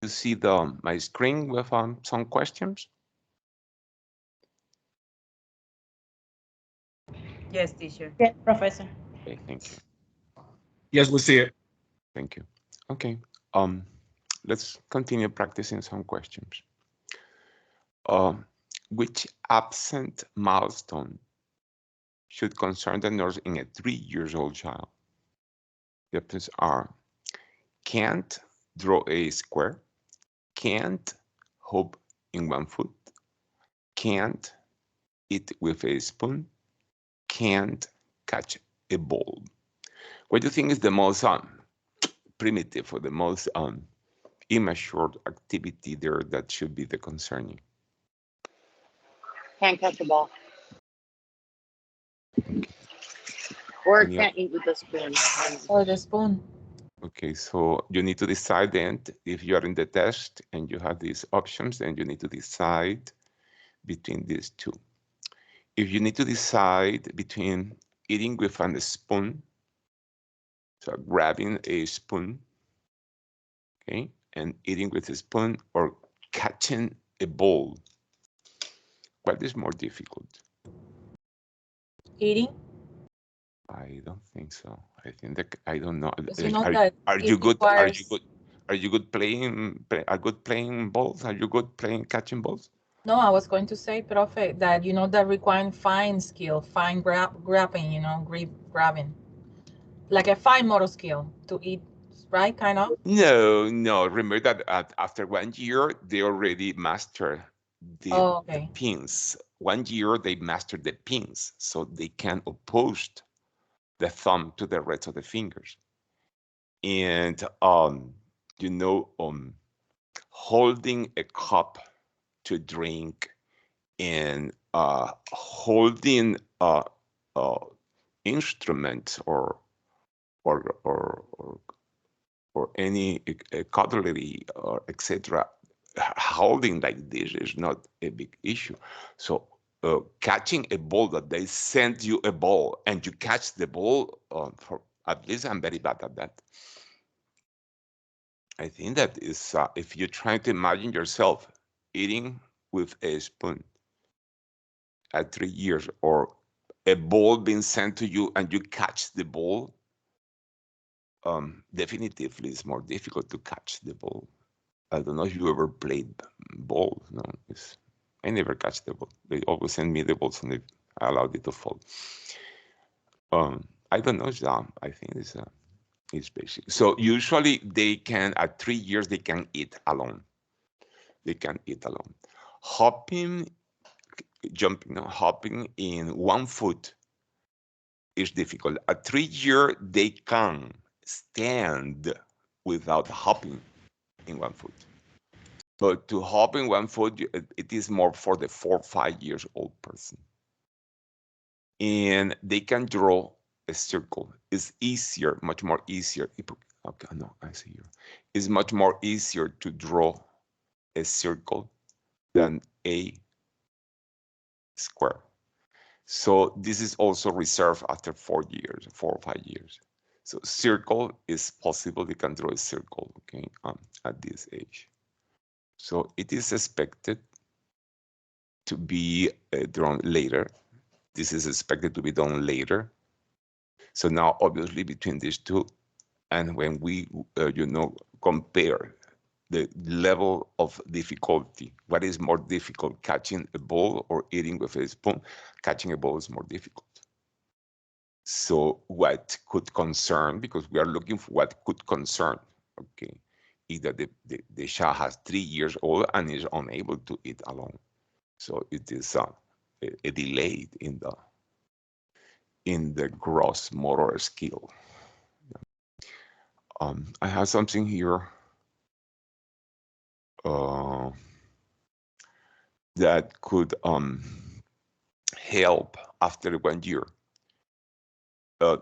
you see my screen with some questions? Yes, teacher. Yes, Professor. Okay, thank you. Yes, we see it. Thank you. Okay. Let's continue practicing some questions. Which absent milestone should concern the nurse in a 3-year-old child? The options are: can't draw a square, can't hop in 1 foot, can't eat with a spoon, can't catch a ball. What do you think is the most primitive or the most immature activity there that should be the concerning? Can't catch a ball. Okay. Or Any can't eat with a spoon. Or the spoon. Okay, so you need to decide then if you are in the test and you have these options, then you need to decide between these two. If you need to decide between eating with a spoon, so grabbing a spoon, okay, and eating with a spoon, or catching a ball, what is more difficult? Eating. I don't think so. I think that I don't know. You know that Are it you good? requires... Are you good playing? Are good playing balls? Are you good playing catching balls? No, I was going to say, Profe, that you know that requiring fine skill, fine grabbing, you know, grabbing, like a fine motor skill to eat, right? Kind of. No, no. Remember that after 1 year, they already master the Okay. pins. 1 year, they master the pins, so they can oppose the thumb to the rest of the fingers. And you know, holding a cup to drink and holding instruments or any cutlery or etc. Holding like this is not a big issue. So catching a ball, that they send you a ball and you catch the ball, for at least I'm very bad at that. I think that is if you're trying to imagine yourself eating with a spoon at 3 years, or a ball being sent to you and you catch the ball, definitively it's more difficult to catch the ball. I don't know if you ever played ball. No, I never catch the ball. They always send me the balls and they allowed it to fall. I don't know. I think it's basic. So usually they can, at 3 years, they can eat alone. They can eat alone. Hopping, jumping, hopping in 1 foot is difficult. At 3 years, they can stand without hopping in 1 foot. But to hop in 1 foot, it is more for the 4 or 5 years old person. And they can draw a circle. It's easier, much more easier. Okay, no, I see here. It's much more easier to draw a circle than a square. So this is also reserved after 4 years, 4 or 5 years. So circle is possible. You can draw a circle, okay, at this age. So it is expected to be drawn later. This is expected to be done later. So now, obviously, between these two, and when we, compare the level of difficulty, what is more difficult, catching a ball or eating with a spoon? Catching a ball is more difficult. So what could concern, because we are looking for what could concern, okay, either the child has 3 years old and is unable to eat alone. So it is a delay in the gross motor skill. I have something here that could help after 1 year.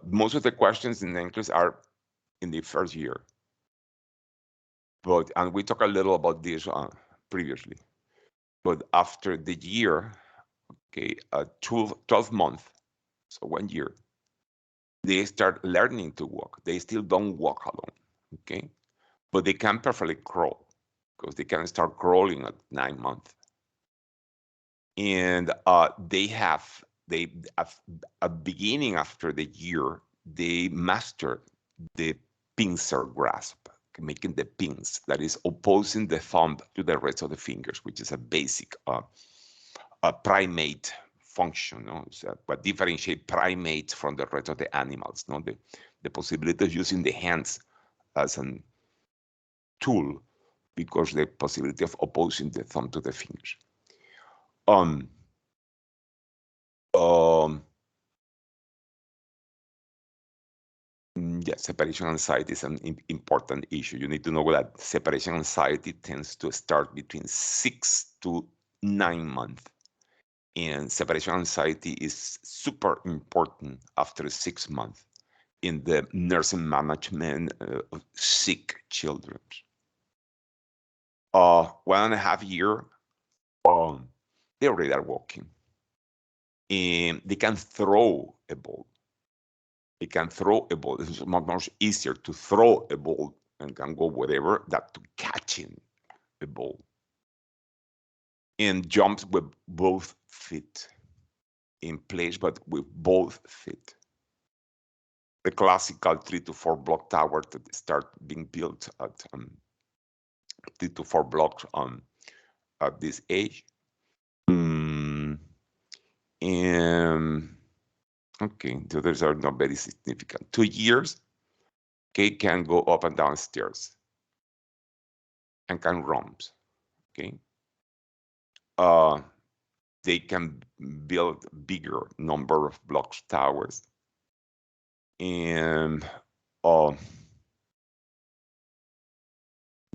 Most of the questions in Nclex are in the first year, and we talked a little about this previously. But after the year, okay, 12 months, so 1 year, they start learning to walk. They still don't walk alone, okay? But they can perfectly crawl. because they can start crawling at 9 months. And they have a beginning after the year, they master the pincer grasp, making the pins, that is opposing the thumb to the rest of the fingers, which is a basic primate function, no? So what differentiates primates from the rest of the animals, no? The possibility of using the hands as a tool, because the possibility of opposing the thumb to the fingers. Yeah, separation anxiety is an important issue. You need to know that separation anxiety tends to start between 6 to 9 months. And separation anxiety is super important after 6 months in the nursing management of sick children. 1.5 years, they already are walking. And they can throw a ball. They can throw a ball. It's much easier to throw a ball and can go whatever than to catching a ball. And jumps with both feet in place, but with both feet. The classical 3 to 4 block tower that start being built at 3 to 4 blocks at this age. And okay, the others are not very significant. 2 years, okay, can go up and down stairs and can run, okay. They can build bigger number of blocks towers. And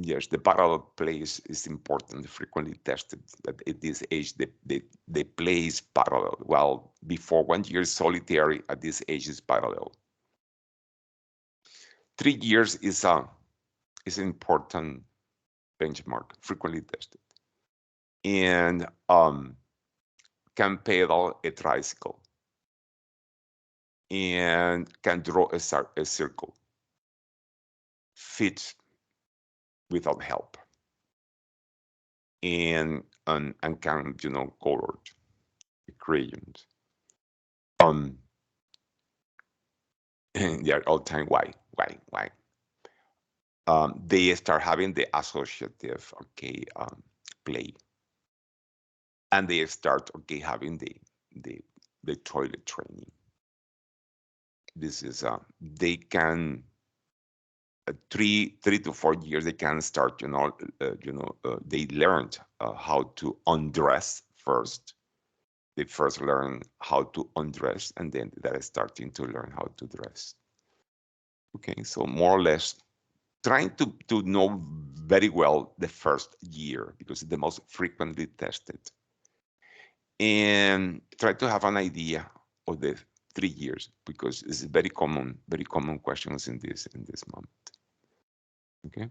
yes, the parallel plays is important, frequently tested, that at this age they plays parallel. Well, before 1 year solitary, at this age is parallel. 3 years is an important benchmark, frequently tested. And can pedal a tricycle and can draw a circle, fits without help, and can, you know, color crayons. They are all time why. They start having the associative, okay, play, and they start, okay, having the toilet training. This is they can 3 to 4 years they can start, they learned how to undress first. They first learn how to undress, and then they're starting to learn how to dress. Okay, so more or less trying to know very well the first year, because it's the most frequently tested, and try to have an idea of the 3 years, because it's very common questions in this moment. Okay.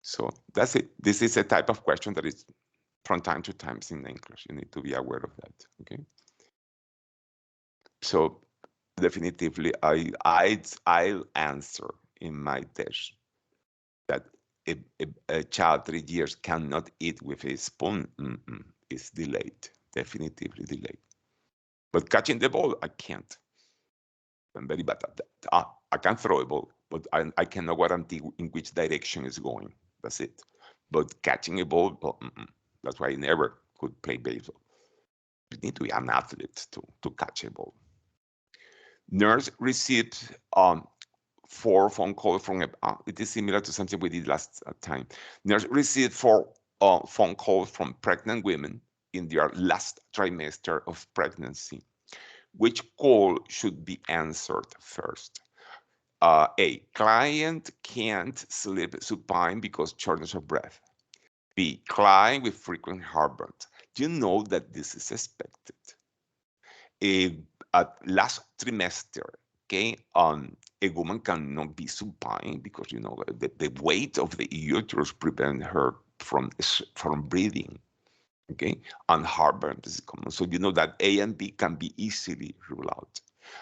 So that's it. This is a type of question that is from time to time in English. You need to be aware of that. Okay. So definitively, I'll answer in my test that a child 3 years cannot eat with a spoon. It's delayed, definitively delayed. But catching the ball, I can't. I'm very bad at that. I can throw a ball, but I cannot guarantee in which direction it's going. That's it. But catching a ball, well, that's why I never could play baseball. You need to be an athlete to catch a ball. Nurse received 4 phone calls from it is similar to something we did last time. Nurse received 4 phone calls from pregnant women in their last trimester of pregnancy. Which call should be answered first? A, client can't sleep supine because shortness of breath. B, client with frequent heartburn. Do you know that this is expected? At last trimester, okay, a woman cannot be supine because, you know, the weight of the uterus prevents her from breathing, okay, and heartburn is common. So you know that A and B can be easily ruled out.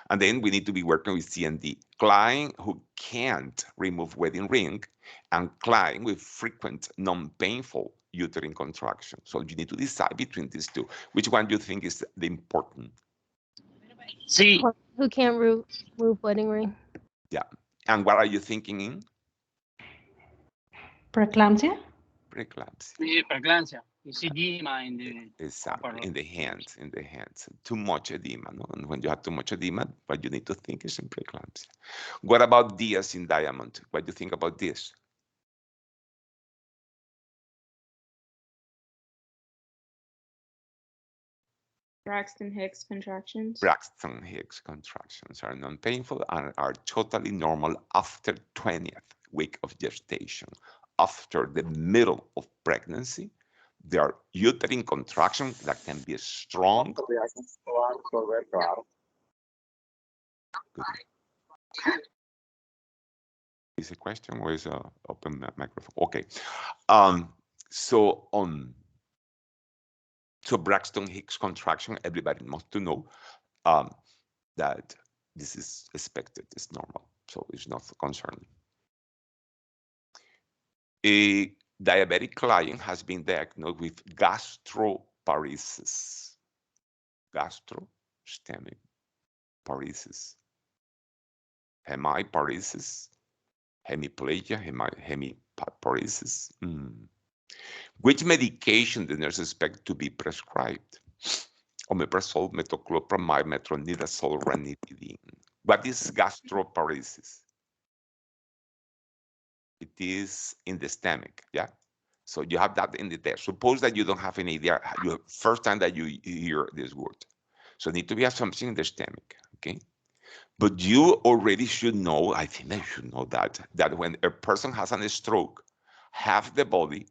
And then we need to be working with C and D. Client who can't remove wedding ring and client with frequent non-painful uterine contraction. So you need to decide between these two. Which one do you think is the important? Sí. Who can't remove wedding ring? Yeah. And what are you thinking in? Preeclampsia? Preeclampsia. Preeclampsia. You see edema in the Exactly, in the hands, too much edema. No? And when you have too much edema, what you need to think is in preeclampsia. What about Diaz in diamond? What do you think about this? Braxton Hicks contractions. Braxton Hicks contractions are non-painful and are totally normal after 20th week of gestation. After the middle of pregnancy, there are uterine contractions that can be strong. Is a question or is a open microphone? Okay. So Braxton Hicks contraction, everybody must to know that this is expected, it's normal, so it's not concerning. A diabetic client has been diagnosed with gastroparesis, gastrostemic paresis, hemiparesis, hemiplegia, hemiparesis. Which medication the nurse expect to be prescribed? Omeprazole, metoclopramide, metronidazole, ranitidine. What is gastroparesis? It is in the stomach, yeah? So you have that in the test. Suppose that you don't have any idea, first time that you hear this word. So need to be something in the stomach, okay? But you already should know, I think I should know that when a person has a stroke, half the body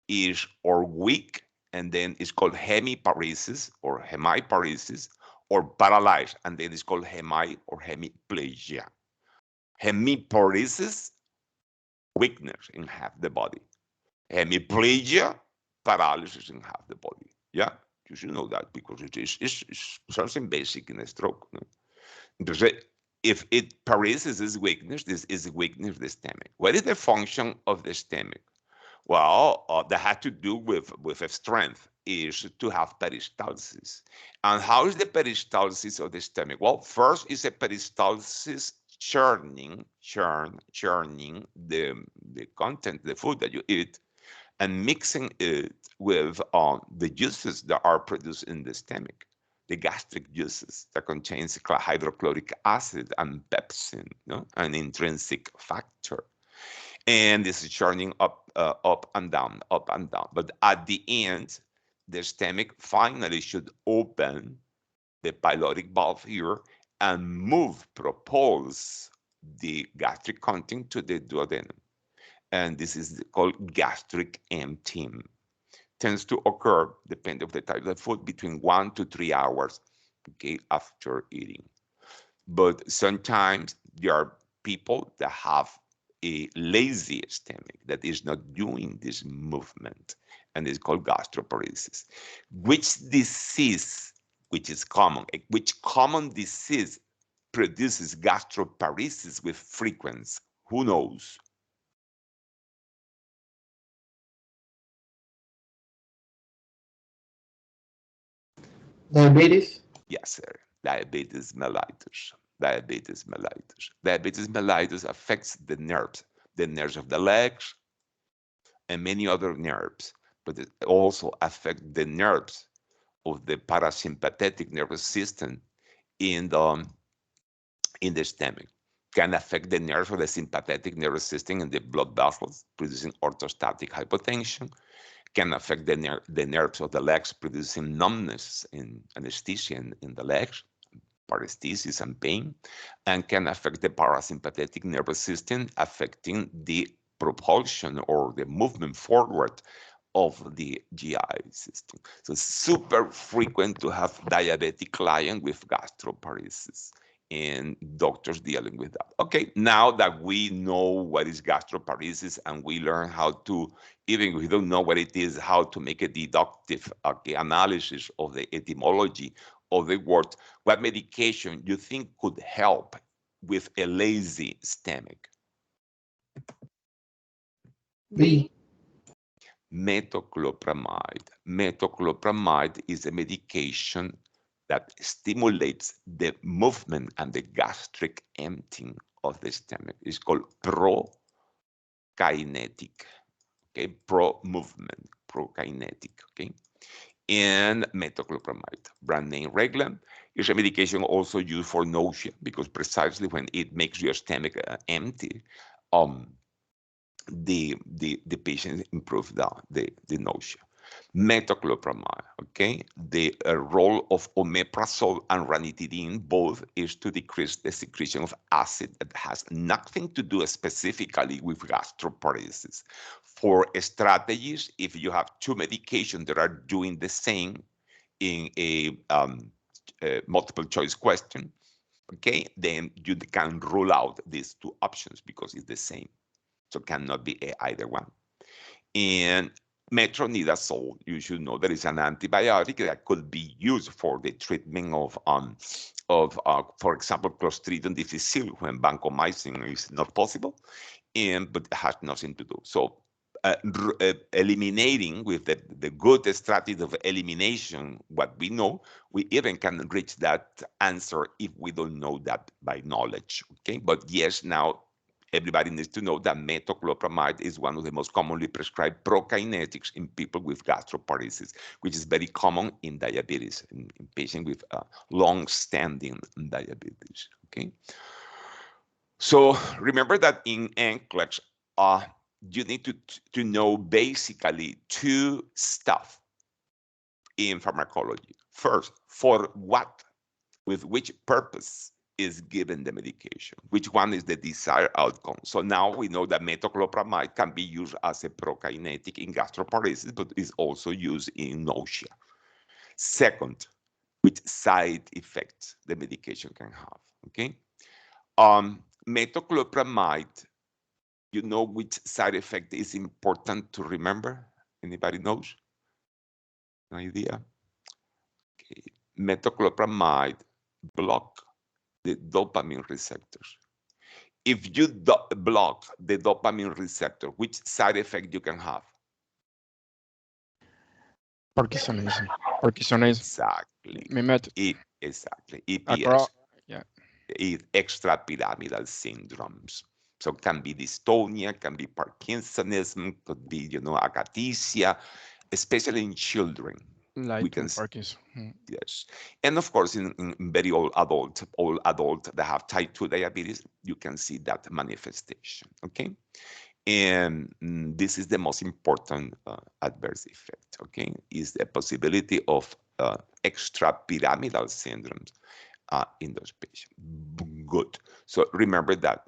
is or weak, and then it's called hemiparesis or hemiparesis, or paralyzed, and then it's called hemiplegia. Hemiparesis, weakness in half the body. Hemiplegia, paralysis in half the body. Yeah, you should know that because it's something basic in a stroke. No? If paresis is weakness, this is weakness of the stomach. What is the function of the stomach? Well, that had to do with a strength, is to have peristalsis. And how is the peristalsis of the stomach? Well, first is a peristalsis churning the content, the food that you eat, and mixing it with the juices that are produced in the stomach, the gastric juices that contains hydrochloric acid and pepsin, no? An intrinsic factor. And this is churning up and down, up and down. But at the end, the stomach finally should open the pyloric valve here and propulse the gastric content to the duodenum. And this is called gastric emptying. Tends to occur, depending on the type of food, between 1 to 3 hours, okay, after eating. But sometimes there are people that have a lazy stomach that is not doing this movement, and it's called gastroparesis. Which disease, which common disease produces gastroparesis with frequency? Who knows? Diabetes? Yes, sir. Diabetes mellitus. Diabetes mellitus. Diabetes mellitus affects the nerves of the legs and many other nerves, but it also affects the nerves of the parasympathetic nervous system in the stomach. Can affect the nerves of the sympathetic nervous system in the blood vessels, producing orthostatic hypotension. Can affect the nerves of the legs, producing numbness and anesthesia in the legs, paresthesis and pain, and can affect the parasympathetic nervous system, affecting the propulsion or the movement forward of the GI system. So it's super frequent to have diabetic client with gastroparesis and doctors dealing with that. Okay, now that we know what is gastroparesis and we learn how to, even if we don't know what it is, how to make a deductive analysis of the etymology other words, what medication you think could help with a lazy stomach? B. Metoclopramide. Metoclopramide is a medication that stimulates the movement and the gastric emptying of the stomach. It's called prokinetic, okay? Pro-movement, prokinetic, okay? And metoclopramide, brand name Reglan, is a medication also used for nausea because precisely when it makes your stomach empty, the patient improve the nausea. Metoclopramide, okay? The role of omeprazole and ranitidine both is to decrease the secretion of acid that has nothing to do specifically with gastroparesis. For strategies, if you have two medications that are doing the same in a multiple choice question, okay, then you can rule out these two options because it's the same. So cannot be either one. And metronidazole, you should know that is an antibiotic that could be used for the treatment of for example, Clostridium difficile when vancomycin is not possible, but it has nothing to do. So eliminating with the good strategy of elimination what we know, we even can reach that answer if we don't know that by knowledge, okay? But yes, now everybody needs to know that metoclopramide is one of the most commonly prescribed prokinetics in people with gastroparesis, which is very common in diabetes, in patients with long-standing diabetes, okay? So remember that in Nclex, you need to know basically two stuff in pharmacology. First, for what, with which purpose is given the medication, which one is the desired outcome. So now we know that metoclopramide can be used as a prokinetic in gastroparesis, but is also used in nausea. Second, which side effects the medication can have, okay? Metoclopramide, you know which side effect is important to remember? Anybody knows? No idea? Okay. Metoclopramide block the dopamine receptors. If you block the dopamine receptor, which side effect you can have? Parkinsonism. Parkinsonism. Exactly. Mimetic. Exactly. EPS. Across, yeah. Extrapyramidal syndromes. So it can be dystonia, can be Parkinsonism, could be, akathisia, especially in children. Light We can Parkinson. yes. And of course, in very old adult that have type 2 diabetes, you can see that manifestation, okay? And this is the most important adverse effect, okay? Is the possibility of extrapyramidal syndromes in those patients. Good. So remember that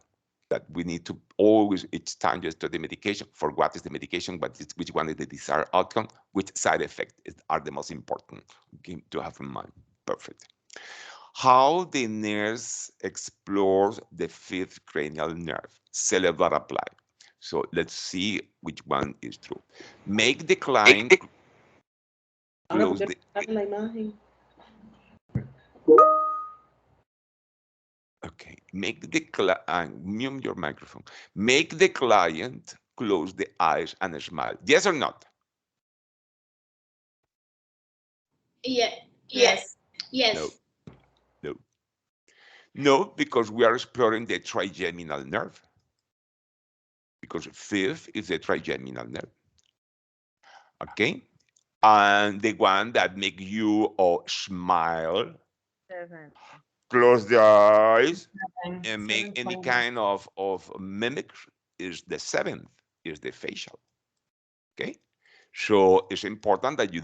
we need to always, each time you study medication, for what is the medication, which one is the desired outcome, which side effects are the most important, okay, to have in mind. Perfect. How the nurse explores the fifth cranial nerve, cerebral apply. So let's see which one is true. Make the client close the... Okay, make the client, mute your microphone. Make the client close the eyes and smile. Yes or not? Yeah. Yes. Yes. No, no. No, because we are exploring the trigeminal nerve. Because fifth is the trigeminal nerve. Okay? And the one that make you smile, close the eyes, and make any kind of mimic is the seventh, is the facial. Okay? So it's important that you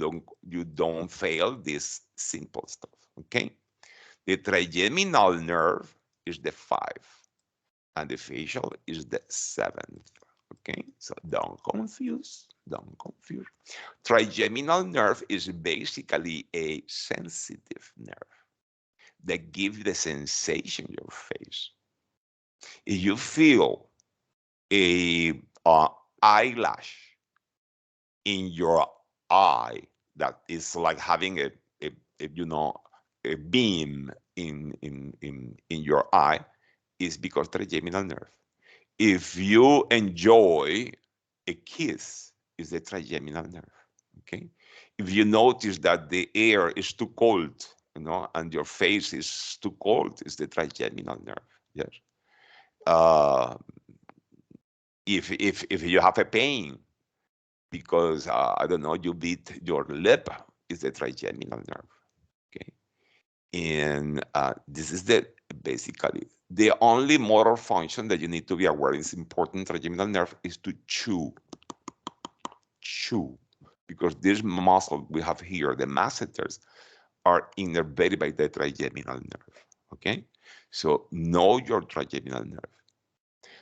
don't fail this simple stuff. Okay? The trigeminal nerve is the 5, and the facial is the 7th. Okay? So don't confuse. Don't confuse. Trigeminal nerve is basically a sensitive nerve that gives you the sensation in your face. If you feel a eyelash in your eye that is like having a beam in your eye is because trigeminal nerve. If you enjoy a kiss, is the trigeminal nerve. Okay. If you notice that the air is too cold, and your face is too cold, is the trigeminal nerve. Yes. If you have a pain because I don't know, you beat your lip, is the trigeminal nerve. Okay. And this is basically the only motor function that you need to be aware is important trigeminal nerve is to chew, because this muscle we have here, the masseters, are innervated by the trigeminal nerve. Okay, so know your trigeminal nerve.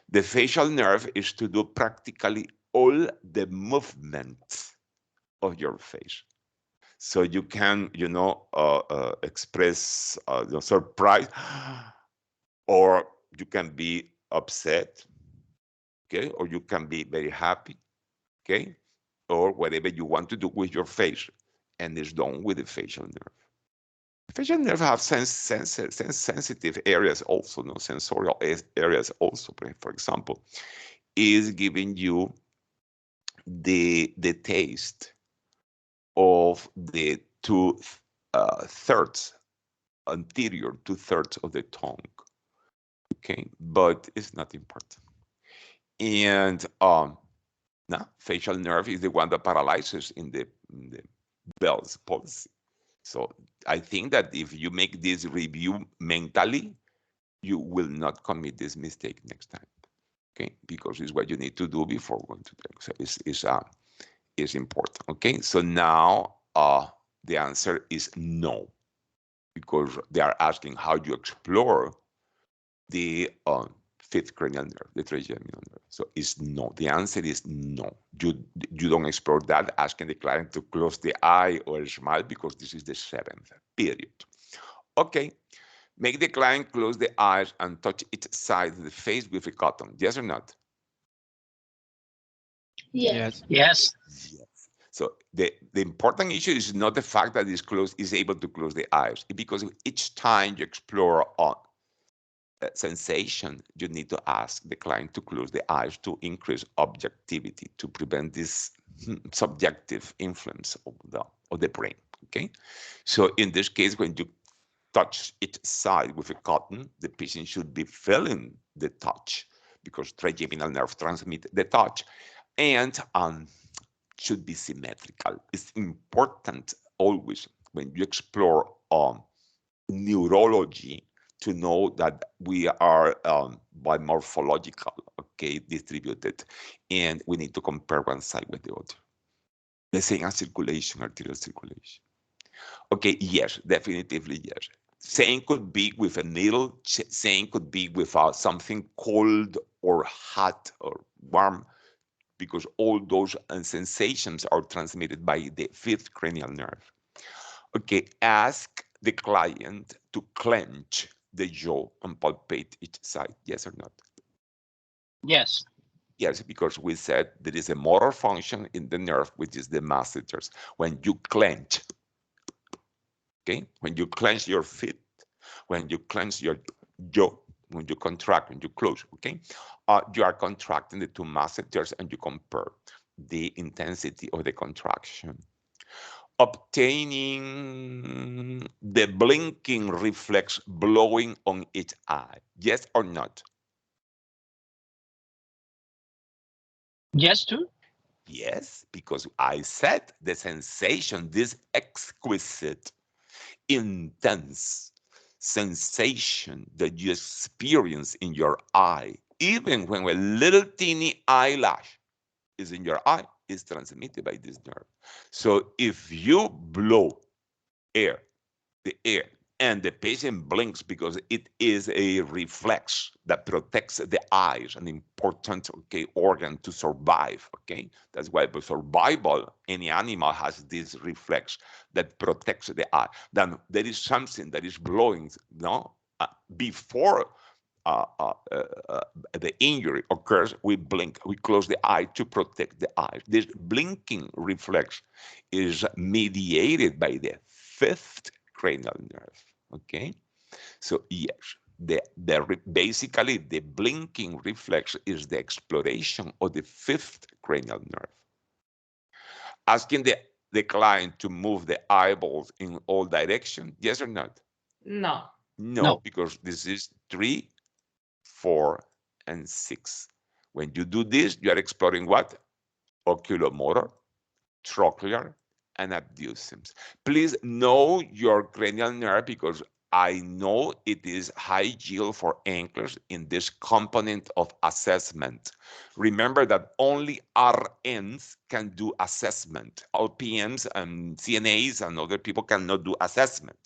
The facial nerve is to do practically all the movements of your face. So you can, express surprise, or you can be upset, okay? Or you can be very happy, okay? Or whatever you want to do with your face, and it's done with the facial nerve. The facial nerve have sensitive areas also, no sensorial areas also. For example, is giving you the taste of the two-thirds, anterior 2/3 of the tongue. Okay, but it's not important. And now facial nerve is the one that paralyzes in the Bell's palsy. So I think that if you make this review mentally, you will not commit this mistake next time. Okay, because it's what you need to do before going to the exam. Is important. Okay, so now the answer is no, because they are asking how you explore the fifth cranial nerve, the trigeminal nerve. So it's no. The answer is no. You don't explore that, asking the client to close the eye or smile, because this is the seventh period. Okay, make the client close the eyes and touch each side of the face with a cotton. Yes or not? Yes. Yes. Yes. So the important issue is not the fact that is able to close the eyes, because each time you explore on sensation, you need to ask the client to close the eyes to increase objectivity, to prevent this subjective influence of the brain. Okay, so in this case, when you touch each side with a cotton, the patient should be feeling the touch, because trigeminal nerve transmit the touch, and should be symmetrical. It's important always when you explore neurology to know that we are bimorphological, okay, distributed, and we need to compare one side with the other. The same as circulation, arterial circulation. Okay, yes, definitively yes. Same could be with a needle, same could be with something cold or hot or warm, because all those sensations are transmitted by the fifth cranial nerve. Okay, ask the client to clench the jaw and palpate each side, yes or not? Yes. Yes, because we said there is a motor function in the nerve, which is the masseters. When you clench, okay, when you clench your feet, when you clench your jaw, when you contract, when you close, okay, you are contracting the two masseters, and you compare the intensity of the contraction. Obtaining the blinking reflex blowing on each eye, yes or not? Yes, too. Yes, because I said the sensation, this exquisite, intense sensation that you experience in your eye, even when a little teeny eyelash is in your eye, is transmitted by this nerve. So if you blow air, the air, and the patient blinks because it is a reflex that protects the eyes, an important organ to survive. Okay, that's why for survival, any animal has this reflex that protects the eye. Then there is something that is blowing, before the injury occurs, we blink, we close the eye to protect the eyes. This blinking reflex is mediated by the fifth cranial nerve. okay? So yes, basically the blinking reflex is the exploration of the fifth cranial nerve. Asking the client to move the eyeballs in all directions, yes or not? No. No, because this is 3, 4, and 6. When you do this, you are exploring what? Oculomotor, trochlear, and abducens. Please know your cranial nerve because I know it is high yield for anchors in this component of assessment. Remember that only RNs can do assessment. LPNs and CNAs and other people cannot do assessment.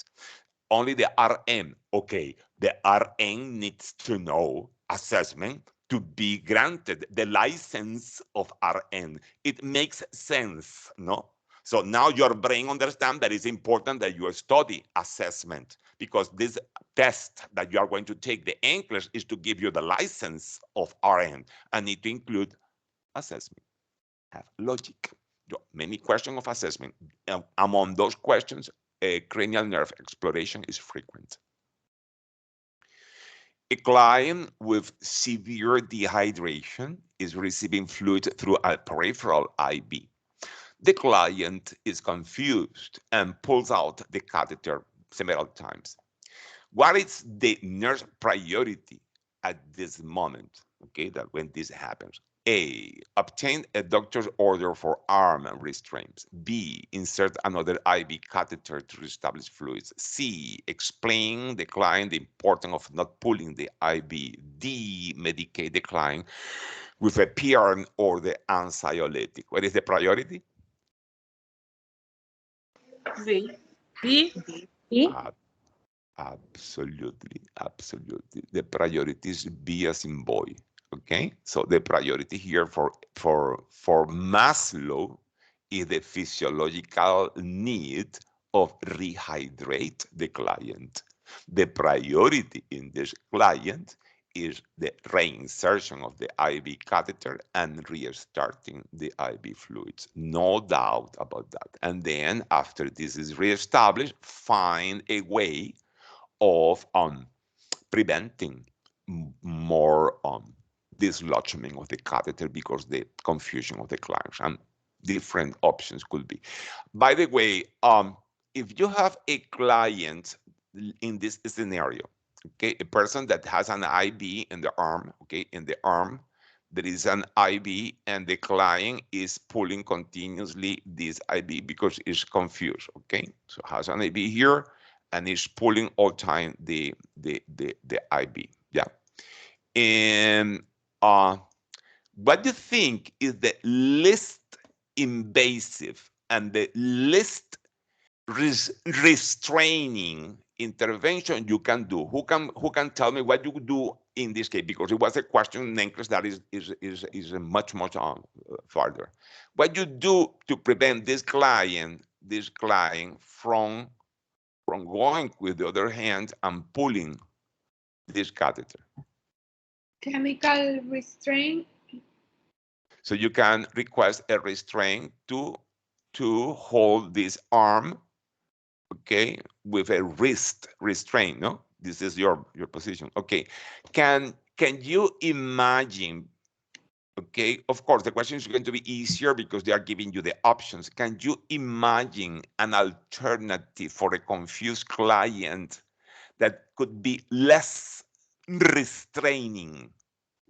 Only the RN. Okay, the RN needs to know assessment to be granted the license of RN. It makes sense, no? So now your brain understands that it's important that you study assessment because this test that you are going to take, the NCLEX, is to give you the license of RN and need to include assessment. Have logic. Many questions of assessment. Among those questions, cranial nerve exploration is frequent. A client with severe dehydration is receiving fluid through a peripheral IV. The client is confused and pulls out the catheter several times. What is the nurse priority at this moment? Okay, that when this happens. A, obtain a doctor's order for arm restraints. B, insert another IV catheter to reestablish fluids. C, explain the client the importance of not pulling the IV. D, medicate the client with a PRN or the anxiolytic. What is the priority? B. B. B. Absolutely, absolutely. The priority is B as in boy. Okay, so the priority here for Maslow is the physiological need of rehydrate the client. The priority in this client is the reinsertion of the IV catheter and restarting the IV fluids. No doubt about that. And then after this is reestablished, find a way of preventing more dislodgement of the catheter because the confusion of the clients and different options could be. By the way, if you have a client in this scenario, okay, a person that has an IV in the arm, okay, in the arm, there is an IV and the client is pulling continuously this IV because it's confused, okay? So has an IV here and is pulling all time the IV, yeah. And what do you think is the least invasive and the least restraining intervention you can do? Who can tell me what you do in this case? Because it was a question in Nclex that is much farther. What you do to prevent this client from going with the other hand and pulling this catheter? Chemical restraint. So you can request a restraint to hold this arm, okay, with a wrist restraint, no? This is your position. Okay. Can you imagine, okay, of course, the question is going to be easier because they are giving you the options. Can you imagine an alternative for a confused client that could be less restraining?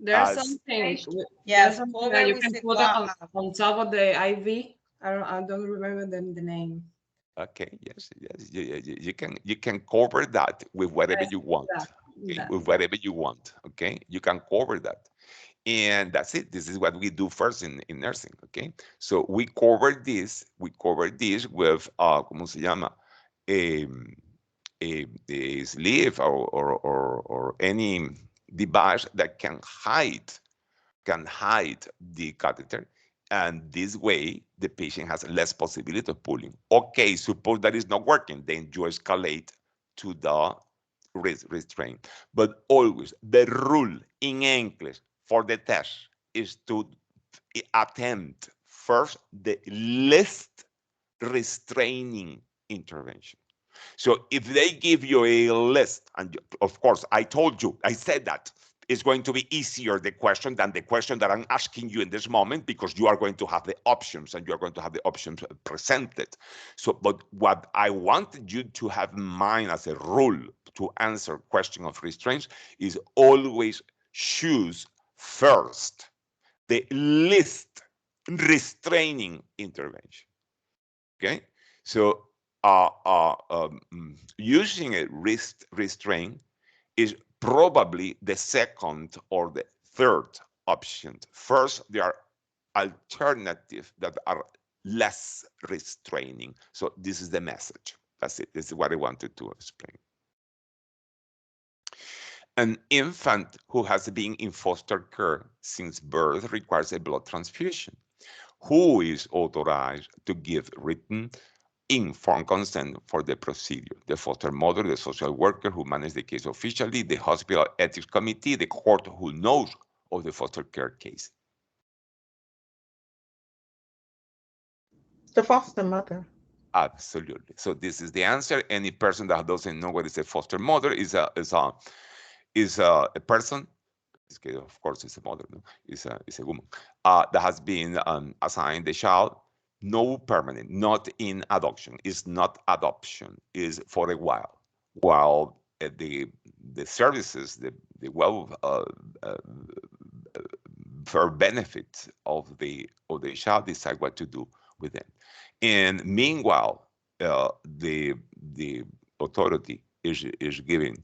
There's As something. Yes, There's something cover that you with can the put on top of the IV. I don't remember the name. okay, yes, you can cover that with whatever Yes, you want. Okay, that. with whatever you want. Okay, you can cover that. And that's it. This is what we do first in nursing. Okay, so we cover this with ¿cómo se llama? A sleeve or any device that can hide the catheter, and this way the patient has less possibility of pulling. Okay, suppose that is not working, then you escalate to the restraint. But always the rule in Nclex for the test is to attempt first the least restraining intervention. So if they give you a list, and of course, I told you, I said that it's going to be easier, the question, than the question that I'm asking you in this moment, because you are going to have the options and you are going to have the options presented. So, but what I wanted you to have in mind as a rule to answer question of restraints is always choose first the least restraining intervention. Okay, so using a restraint is probably the second or the third option. First, there are alternatives that are less restraining. So this is the message. That's it. This is what I wanted to explain. An infant who has been in foster care since birth requires a blood transfusion. Who is authorized to give written informed consent for the procedure? The foster mother, the social worker who manages the case officially, the hospital ethics committee, the court who knows of the foster care case. The foster mother. Absolutely. So this is the answer. Any person that doesn't know what is a foster mother is a person. This case, of course, is a mother. No? Is a woman that has been assigned the child. No permanent, not in adoption. It's not adoption. Is for a while the services, the for benefit of the child decide what to do with them. And meanwhile, the authority is giving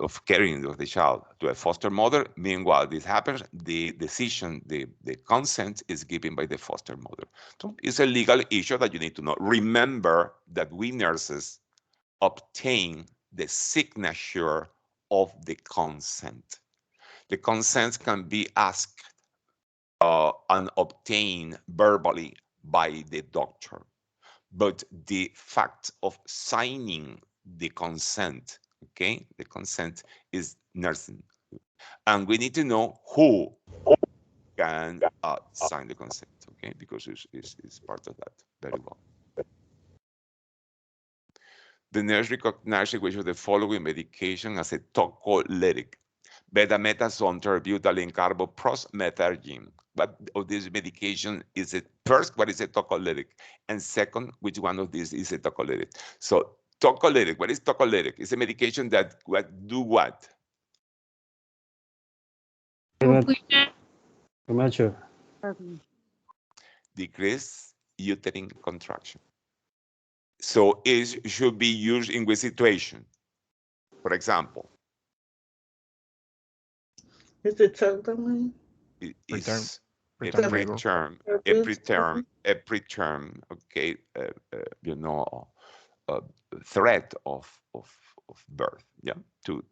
of caring of the child to a foster mother. Meanwhile, this happens, the decision, the consent is given by the foster mother. So it's a legal issue that you need to know. Remember that we nurses obtain the signature of the consent. The consent can be asked and obtained verbally by the doctor. But the fact of signing the consent, okay, the consent is nursing. And we need to know who can sign the consent, okay, because it's part of that very well. The nurse recognizes which of the following medication as a tocolytic: betamethason, terbutaline, carbopros, methargine. What of this medication is it? First, what is a tocolytic? And second, which one of these is a tocolytic? So tocolytic, what is tocolytic? It's a medication that do what? Premature. Decrease uterine contraction. So it should be used in which situation? For example, Is it Tergaline? Is a Preterm preterm, okay, threat of birth, yeah, to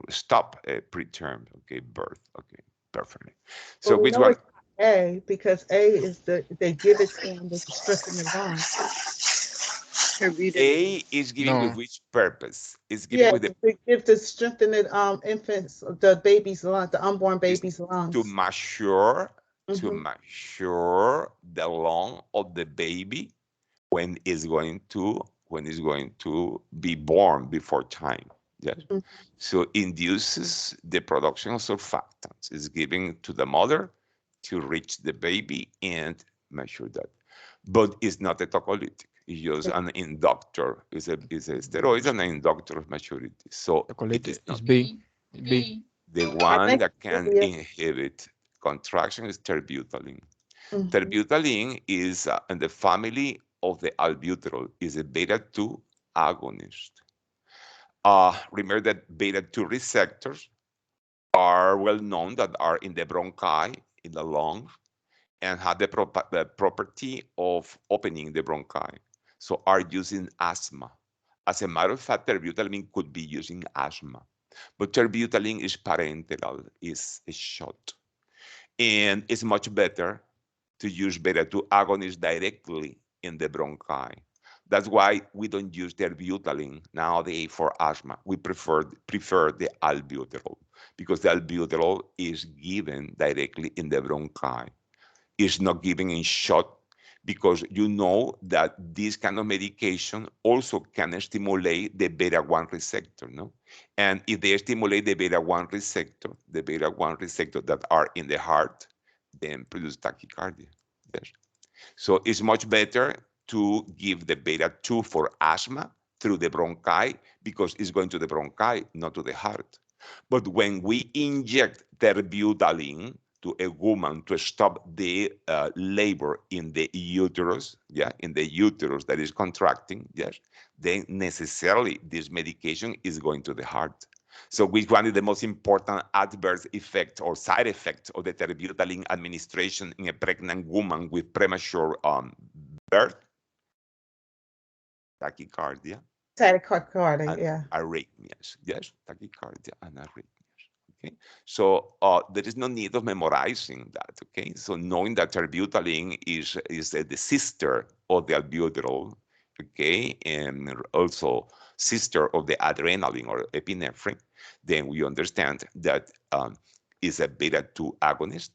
stop a preterm, okay, birth, okay, perfectly. So Well, we which know one? it's A, because A is they give it to them to strengthen the bond. A is given with No. which purpose? Is given Yeah, with the they give to strengthen the infants, the baby's lungs, the unborn baby's lungs. to mature Mhm. the lung of the baby when it's going to be born before time. Yes. Mhm. So induces the production of surfactants. It's given to the mother to reach the baby and measure that. But it's not a tocolytic. It's just an inductor. It's a steroid and an inductor of maturity. So it is not. B. B. The one that can inhibit contraction is terbutaline. Mhm. Terbutaline is in the family of the albuterol, is a beta-2 agonist. Remember that beta-2 receptors are well known that are in the bronchi, in the lungs, and have the property of opening the bronchi. So are used in asthma. As a matter of fact, terbutaline could be used in asthma. But terbutaline is parenteral, is a shot. And it's much better to use beta-2 agonists directly in the bronchi. That's why we don't use terbutaline nowadays for asthma. We prefer the albuterol, because the albuterol is given directly in the bronchi. It's not given in shot because you know that this kind of medication also can stimulate the beta-1 receptor, no? And if they stimulate the beta-1 receptor, that are in the heart, then produce tachycardia. Yes. So it's much better to give the beta-2 for asthma through the bronchi because it's going to the bronchi, not to the heart. But when we inject terbutaline to a woman to stop the labor in the uterus, in the uterus that is contracting, then necessarily this medication is going to the heart. So which one is the most important adverse effect or side effect of the terbutaline administration in a pregnant woman with premature birth? Tachycardia. Tachycardia, And yeah. arrhythmias. Yes, tachycardia and arrhythmias. Okay, so there is no need of memorizing that. Okay, so knowing that terbutaline is the sister of the albuterol, okay, and also sister of the adrenaline or epinephrine, then we understand that is a beta-2 agonist.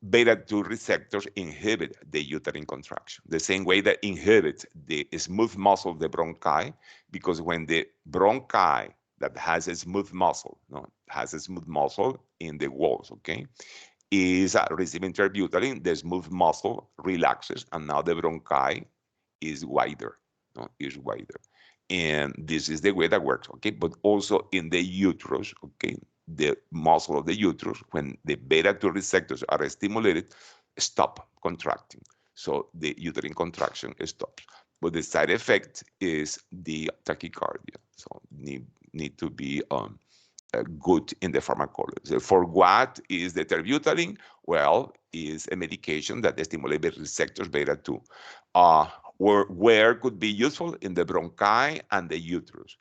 Beta-2 receptors inhibit the uterine contraction, the same way that inhibit the smooth muscle of the bronchi, because when the bronchi that has a smooth muscle, in the walls, okay, is receiving terbutaline, the smooth muscle relaxes, and now the bronchi is wider, is wider. And this is the way that works, okay? But also in the uterus, okay, the muscle of the uterus, when the beta-2 receptors are stimulated, stop contracting. So the uterine contraction stops. But the side effect is the tachycardia. So need to be good in the pharmacology. So for what is the terbutaline? Well, is a medication that stimulates the receptors beta-2. Where could be useful? In the bronchi and the uterus.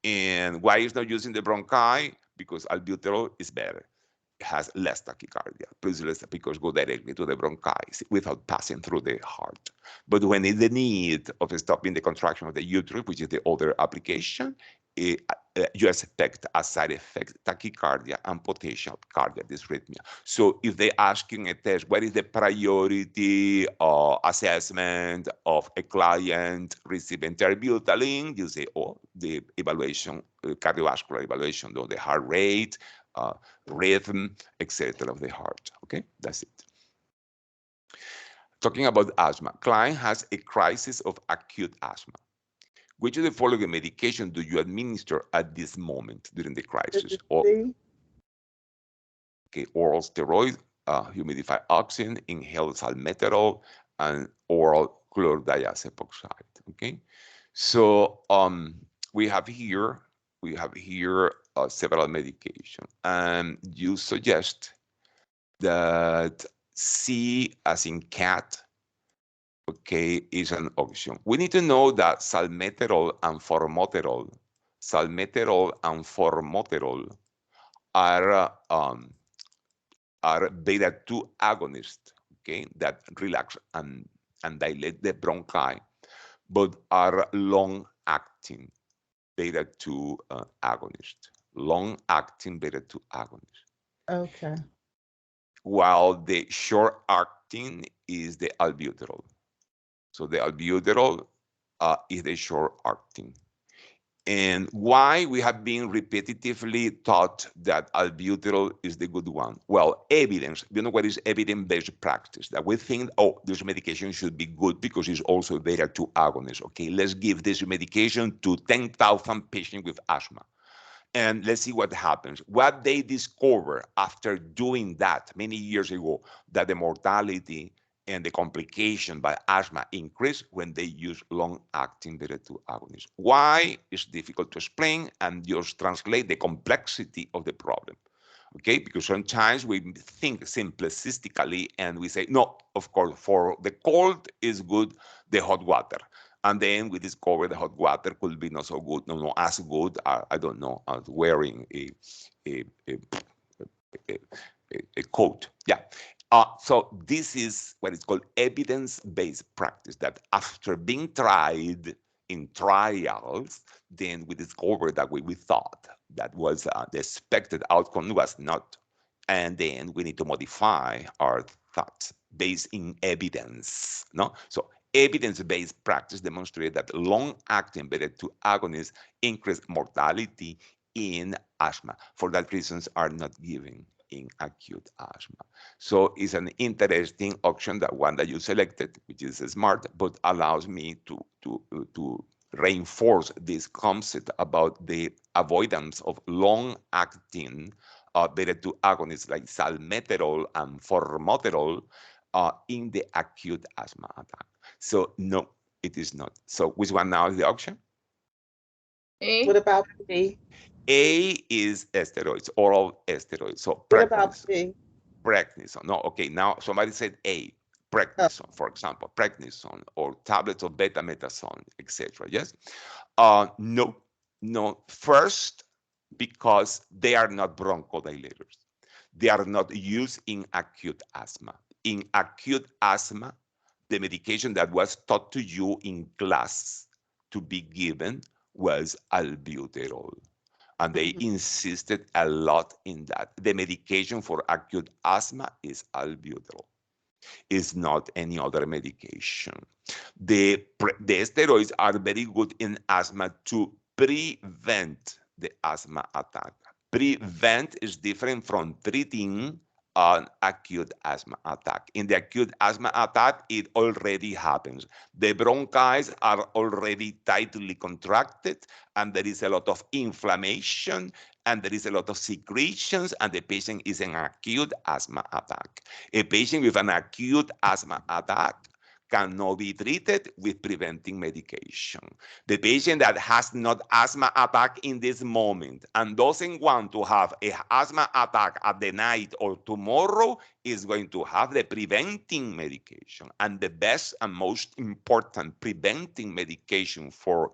And why is not using the bronchi? Because albuterol is better. It has less tachycardia, produces less because go directly to the bronchi without passing through the heart. But when in the need of stopping the contraction of the uterus, which is the other application, you expect a side effect, tachycardia and potential cardiac dysrhythmia. So if they ask in a test, what is the priority assessment of a client receiving terbutaline, you say, oh, the evaluation, cardiovascular evaluation, the heart rate, rhythm, etc. of the heart. Okay, that's it. Talking about asthma, client has a crisis of acute asthma. Which of the following medication do you administer at this moment during the crisis? Okay, oral steroid, humidify oxygen, inhaled salmeterol, and oral chlordiazepoxide. Okay, so we have here several medications, and you suggest that C as in cat, okay, is an option. We need to know that salmeterol and formoterol are beta-2 agonists, okay, that relax and dilate the bronchi, but are long-acting beta-2 agonists. Long-acting beta-2 agonists. Okay. While the short-acting is the albuterol. So the albuterol is the short-acting. And why we have been repetitively taught that albuterol is the good one? Well, evidence, you know what is evidence-based practice? That we think, oh, this medication should be good because it's also beta-2 agonist. Okay, let's give this medication to 10,000 patients with asthma. And let's see what happens. What they discover after doing that many years ago, that the mortality and the complication by asthma increase when they use long-acting beta-2 agonists. Why? It's difficult to explain and just translate the complexity of the problem. Okay, because sometimes we think simplistically and we say, no, of course, for the cold is good, the hot water. And then we discover the hot water could be not so good, no, as good, I don't know, as wearing a coat. Yeah. So this is what is called evidence-based practice, that after being tried in trials, then we discovered that we thought that was the expected outcome was not. And then we need to modify our thoughts based in evidence, no? So evidence-based practice demonstrated that long-acting beta-2 agonists increase mortality in asthma. For that reasons are not given in acute asthma. So it's an interesting option, that one that you selected, which is smart, but allows me to reinforce this concept about the avoidance of long-acting beta-2 agonists like salmeterol and formoterol in the acute asthma attack. So no, it is not. So which one now is the option? What about B? A is steroids, oral steroids. So What about prednisone. B? Prednisone. No, okay, now somebody said A. Prednisone, for example, prednisone or tablets of betamethasone, etc. Yes? No, no. First, because they are not bronchodilators. They are not used in acute asthma. In acute asthma, the medication that was taught to you in class to be given was albuterol. And they insisted a lot in that. The medication for acute asthma is albuterol. It's not any other medication. The steroids are very good in asthma to prevent the asthma attack. Prevent is different from treating an acute asthma attack. In the acute asthma attack, it already happens. The bronchi are already tightly contracted, and there is a lot of inflammation, and there is a lot of secretions, and the patient is in acute asthma attack. A patient with an acute asthma attack cannot be treated with preventing medication. The patient that has not asthma attack in this moment and doesn't want to have an asthma attack at the night or tomorrow is going to have the preventing medication. And the best and most important preventing medication for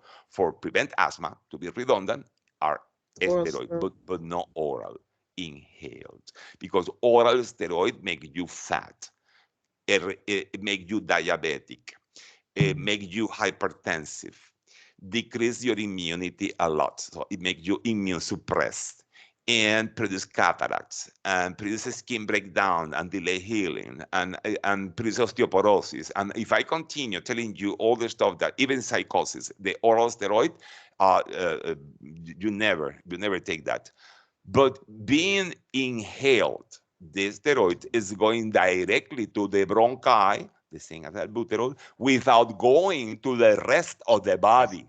prevent asthma, to be redundant, are steroid, but not oral, inhaled. Because oral steroid make you fat. It make you diabetic, it make you hypertensive, decrease your immunity a lot. So it makes you immune suppressed and produce cataracts and produce skin breakdown and delay healing and produce osteoporosis. And if I continue telling you all the stuff that even psychosis, the oral steroid, you never take that. But being inhaled, the steroid is going directly to the bronchi, the same as albuterol, without going to the rest of the body.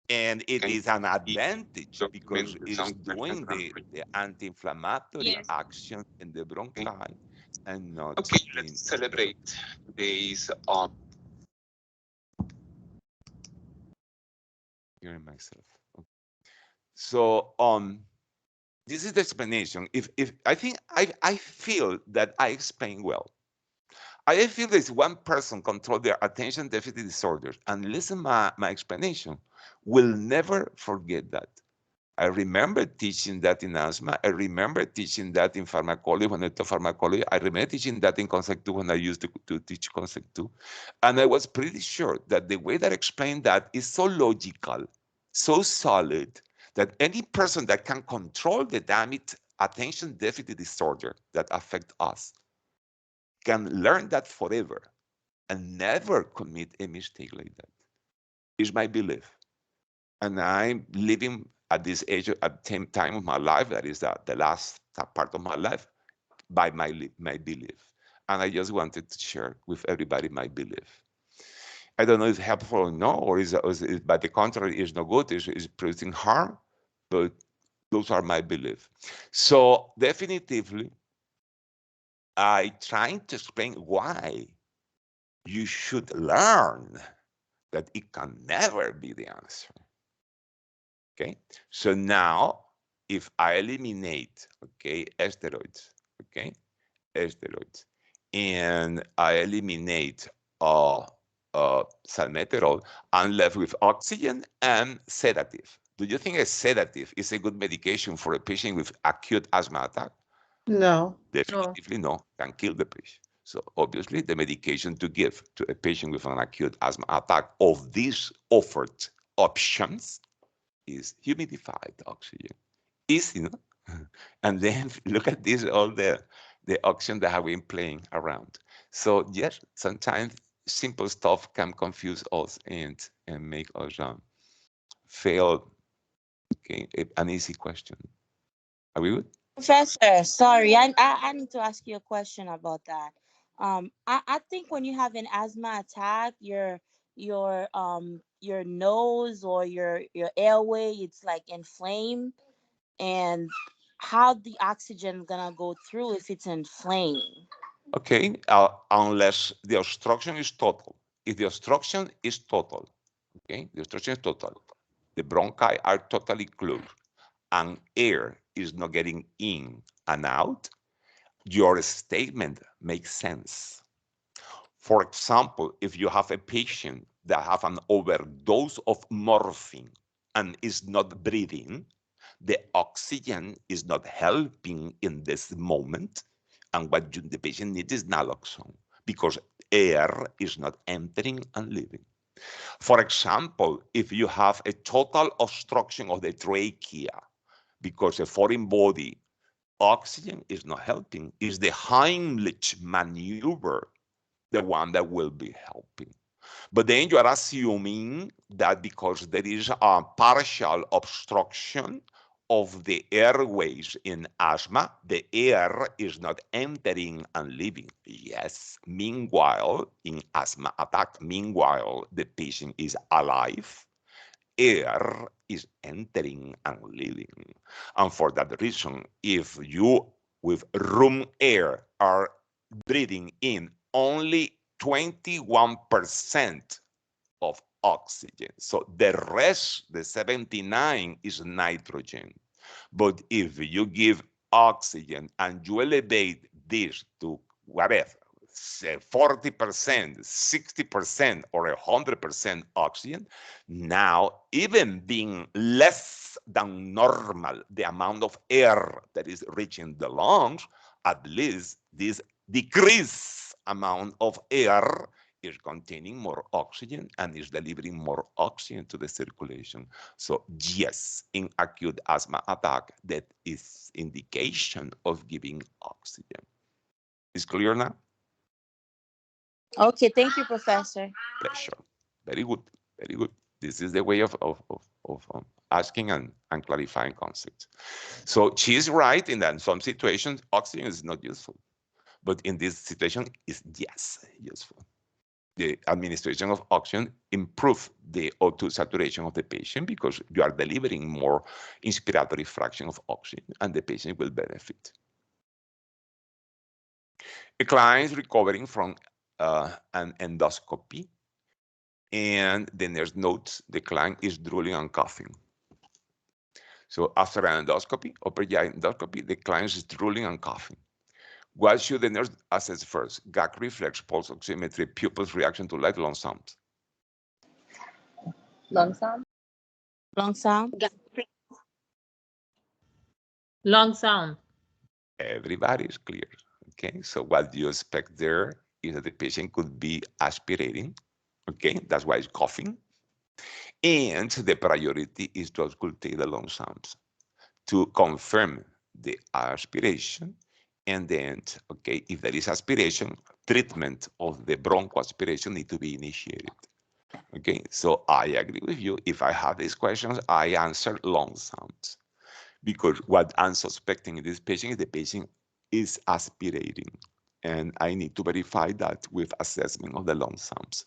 And it is an advantage because it's doing the anti-inflammatory action in the bronchi and not. Okay, let's celebrate today's hearing myself. Okay. So this is the explanation. If I think I feel that I explain well. I feel there's one person control their attention deficit disorders and listen my explanation, will never forget that. I remember teaching that in asthma. I remember teaching that in pharmacology when I taught pharmacology. I remember teaching that in Concept 2 when I used to teach Concept 2. And I was pretty sure that the way that I explained that is so logical, so solid, that any person that can control the damaged attention deficit disorder that affect us can learn that forever and never commit a mistake like that. Is my belief. And I'm living at this age, at the time of my life, that is the last part of my life, by my belief. And I just wanted to share with everybody my belief. I don't know if it's helpful or not, or is by the contrary, is no good, is producing harm, but those are my beliefs. So definitively, I trying to explain why you should learn that it can never be the answer. Okay, so now if I eliminate, okay, steroids, okay, steroids, and I eliminate salmeterol, I'm left with oxygen and sedative. Do you think a sedative is a good medication for a patient with acute asthma attack? No. Definitively no, can kill the patient. So obviously the medication to give to a patient with an acute asthma attack of these offered options is humidified oxygen. Easy, no? And then look at this, all the options that have been playing around. So yes, sometimes simple stuff can confuse us and make us fail. Okay, an easy question. Are we good? Professor, sorry, I need to ask you a question about that. I think when you have an asthma attack, your nose or your airway, it's like inflamed, and how the oxygen gonna go through if it's inflamed? Okay, unless the obstruction is total. If the obstruction is total, okay, the obstruction is total, the bronchi are totally closed, and air is not getting in and out, your statement makes sense. For example, if you have a patient that have an overdose of morphine and is not breathing, the oxygen is not helping in this moment, and what the patient needs is naloxone because air is not entering and leaving. For example, if you have a total obstruction of the trachea because a foreign body, oxygen is not helping, is the Heimlich maneuver the one that will be helping. But then you are assuming that because there is a partial obstruction of the airways in asthma, the air is not entering and leaving. Yes, meanwhile, in asthma attack, meanwhile, the patient is alive, air is entering and leaving. And for that reason, if you with room air are breathing in only 21% of oxygen, so the rest, the 79, is nitrogen. But if you give oxygen and you elevate this to whatever, say 40%, 60%, or 100% oxygen, now even being less than normal, the amount of air that is reaching the lungs, at least this decreased amount of air is containing more oxygen and is delivering more oxygen to the circulation. So yes, in acute asthma attack, that is indication of giving oxygen. Is clear now? Okay, thank you, Professor. Pleasure. Very good. Very good. This is the way of asking and clarifying concepts. So she's right in that in some situations, oxygen is not useful. But in this situation, is yes, useful. The administration of oxygen improve the O2 saturation of the patient because you are delivering more inspiratory fraction of oxygen and the patient will benefit. A client is recovering from an endoscopy and the nurse notes the client is drooling and coughing. So after an endoscopy, upper GI endoscopy, the client is drooling and coughing. What should the nurse assess first? Gag reflex, pulse oximetry, pupils reaction to light, lung sounds. Lung sound? Long sound? Long sound. Everybody is clear. Okay, so what you expect there is that the patient could be aspirating. Okay, that's why it's coughing. And the priority is to auscultate the lung sounds to confirm the aspiration. And then, okay, if there is aspiration, treatment of the bronchoaspiration need to be initiated. Okay, so I agree with you. If I have these questions, I answer lung sounds. Because what I'm suspecting in this patient is the patient is aspirating. And I need to verify that with assessment of the lung sounds.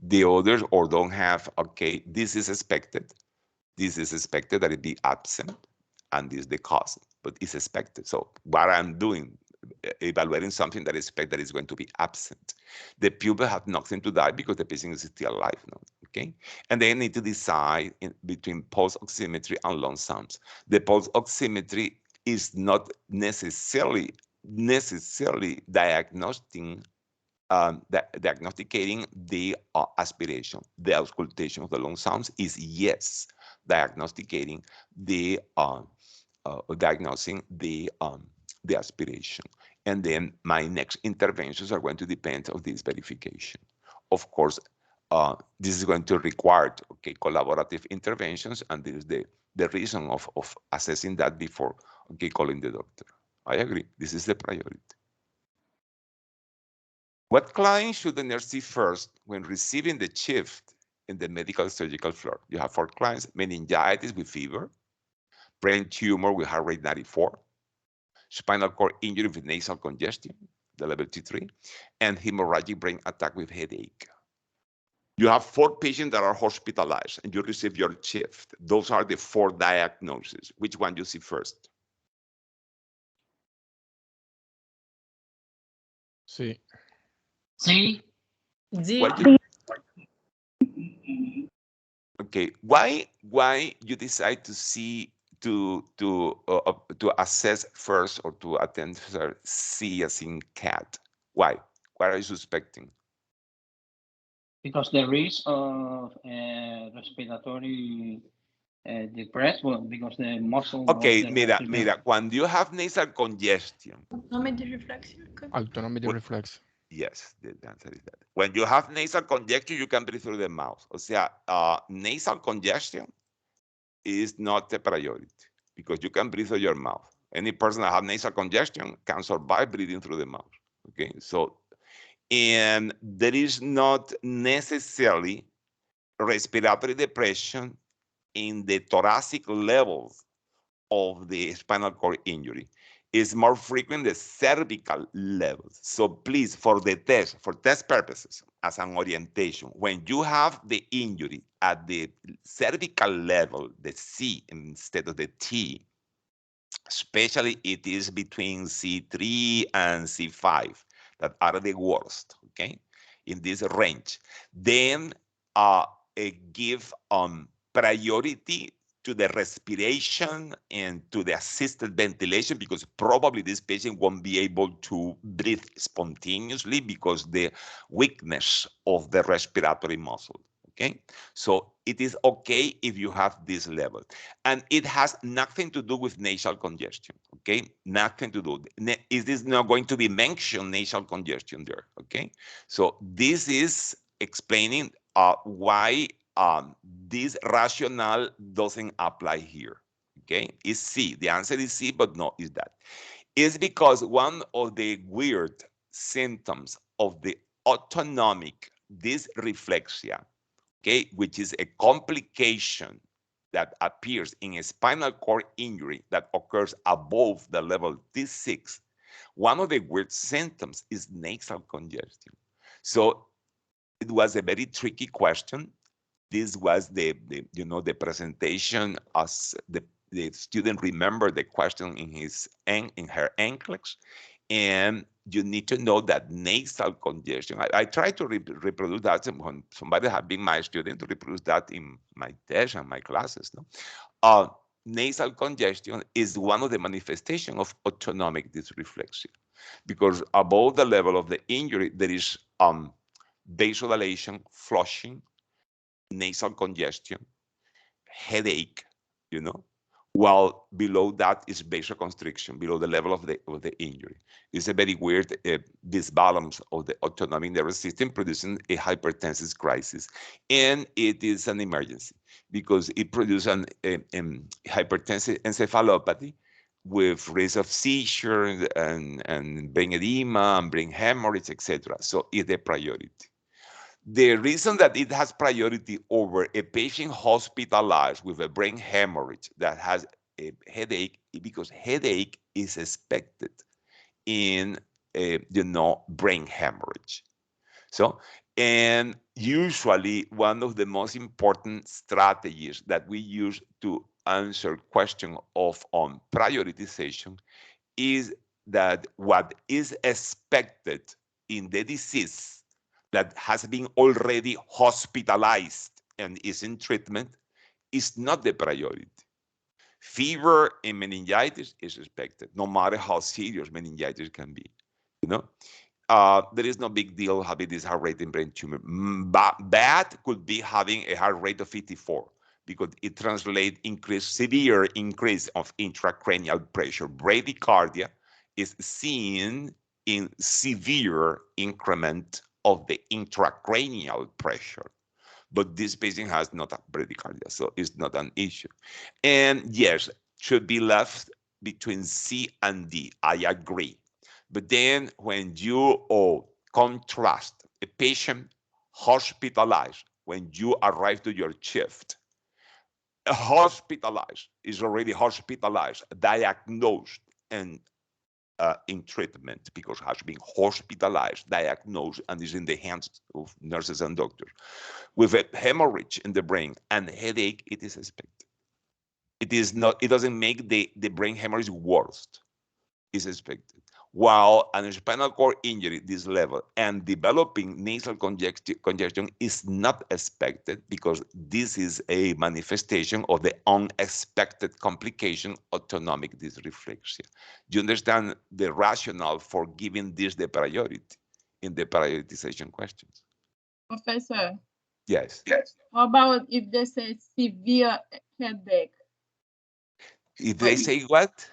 The others or don't have, okay, this is expected. This is expected that it be absent, and this is the cause, but it's expected. So what I'm doing, evaluating something that is expected is going to be absent. The pupil have nothing to die because the patient is still alive now, okay? And they need to decide between pulse oximetry and lung sounds. The pulse oximetry is not necessarily diagnosticating the aspiration. The auscultation of the lung sounds is yes, diagnosticating the diagnosing the aspiration. And then my next interventions are going to depend on this verification. Of course, this is going to require collaborative interventions, and this is the reason of assessing that before calling the doctor. I agree. This is the priority. What client should the nurse see first when receiving the shift in the medical surgical floor? You have 4 clients: meningitis with fever, brain tumor with heart rate 94, spinal cord injury with nasal congestion, the level T3, and hemorrhagic brain attack with headache. You have 4 patients that are hospitalized and you receive your shift. Those are the 4 diagnoses. Which one you see first? Sí. C. D. Why you, okay, why you decide to see to assess first or to attend first C as in cat? Why? What are you suspecting? Because the risk of respiratory depressed, well, because the muscle Okay, of the mira, respiratory. when you have nasal congestion, Autonomy What- reflex. yes, the answer is that. When you have nasal congestion, you can breathe through the mouth. O sea, nasal congestion is not a priority because you can breathe through your mouth. Any person that has nasal congestion can survive breathing through the mouth. Okay, so, and there is not necessarily respiratory depression in the thoracic level of the spinal cord injury. Is more frequent the cervical levels. So please, for test purposes, as an orientation, when you have the injury at the cervical level, the C instead of the T, especially it is between C3 and C5 that are the worst, okay, in this range, then give priority to the respiration and to the assisted ventilation, because probably this patient won't be able to breathe spontaneously because the weakness of the respiratory muscle. Okay, so it is okay if you have this level, and it has nothing to do with nasal congestion. Okay, nothing to do. It is not going to be mentioned nasal congestion there. Okay, so this is explaining why this rationale doesn't apply here. Okay, it's C. The answer is C, but no, is that. It's because one of the weird symptoms of the autonomic dysreflexia, okay, which is a complication that appears in a spinal cord injury that occurs above the level T6, one of the weird symptoms is nasal congestion. So it was a very tricky question. This was the presentation as the student remembered the question in her Nclex, and you need to know that nasal congestion. I try to reproduce that when somebody have been my student, to reproduce that in my test and my classes. No, nasal congestion is one of the manifestations of autonomic dysreflexia, because above the level of the injury there is vasodilation, flushing, nasal congestion, headache, while below that is vasoconstriction, below the level of the injury. It's a very weird disbalance of the autonomic nervous system, producing a hypertensive crisis. And it is an emergency because it produces an hypertensive encephalopathy with risk of seizure and brain edema and brain hemorrhage, etc. So it's a priority. The reason that it has priority over a patient hospitalized with a brain hemorrhage that has a headache is because headache is expected in brain hemorrhage. So, and usually one of the most important strategies that we use to answer question of prioritization is that what is expected in the disease that has been already hospitalized and is in treatment is not the priority. Fever and meningitis is expected, no matter how serious meningitis can be. There is no big deal having this heart rate in brain tumor. Bad could be having a heart rate of 54 because it translates severe increase of intracranial pressure. Bradycardia is seen in severe increment of the intracranial pressure. But this patient has not a bradycardia, so it's not an issue. And yes, should be left between C and D. I agree. But then when you contrast a patient hospitalized when you arrive to your shift, hospitalized, is already hospitalized, diagnosed, and in treatment because has been hospitalized, diagnosed, and is in the hands of nurses and doctors. With a hemorrhage in the brain and headache, it is expected. It is not. It doesn't make the brain hemorrhage worse. Is expected. While an spinal cord injury this level and developing nasal congestion is not expected because this is a manifestation of the unexpected complication autonomic dysreflexia. Do you understand the rationale for giving this the priority in the prioritization questions? Professor, Yes. how about if they say severe headache? If they say what?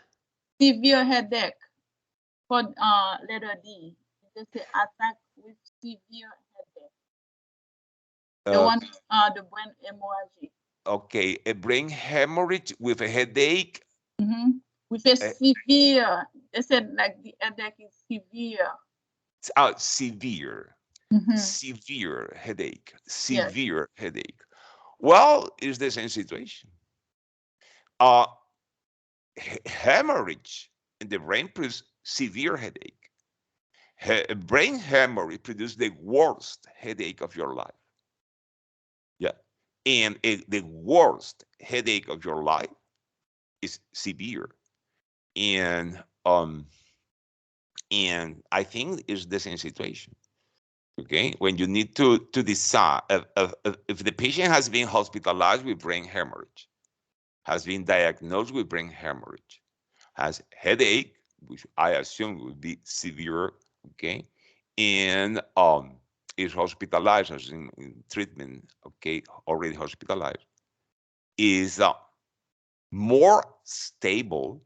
Severe headache for letter D. If they say attack with severe headache. The one, the brain hemorrhage. Okay, a brain hemorrhage with a headache. With a severe, they said like the headache is severe. Severe. Severe headache. Severe headache. Well, it's the same situation. Hemorrhage in the brain produces severe headache. Brain hemorrhage produces the worst headache of your life. Yeah. And the worst headache of your life is severe. And I think it's the same situation. Okay, when you need to decide if the patient has been hospitalized with brain hemorrhage, has been diagnosed with brain hemorrhage, has headache, which I assume would be severe, okay, and is hospitalized, is in treatment, okay, already hospitalized, is more stable,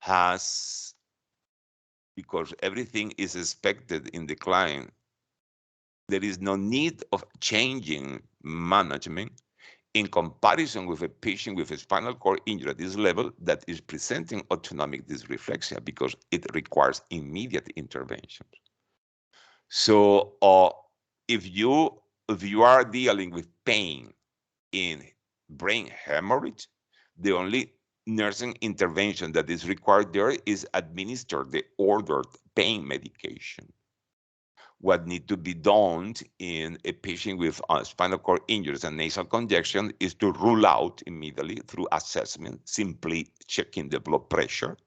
has, because everything is expected in the client, there is no need of changing management in comparison with a patient with a spinal cord injury at this level that is presenting autonomic dysreflexia because it requires immediate interventions. So if you are dealing with pain in brain hemorrhage, the only nursing intervention that is required there is administer the ordered pain medication. What needs to be done in a patient with spinal cord injuries and nasal congestion is to rule out immediately through assessment, simply checking the blood pressure,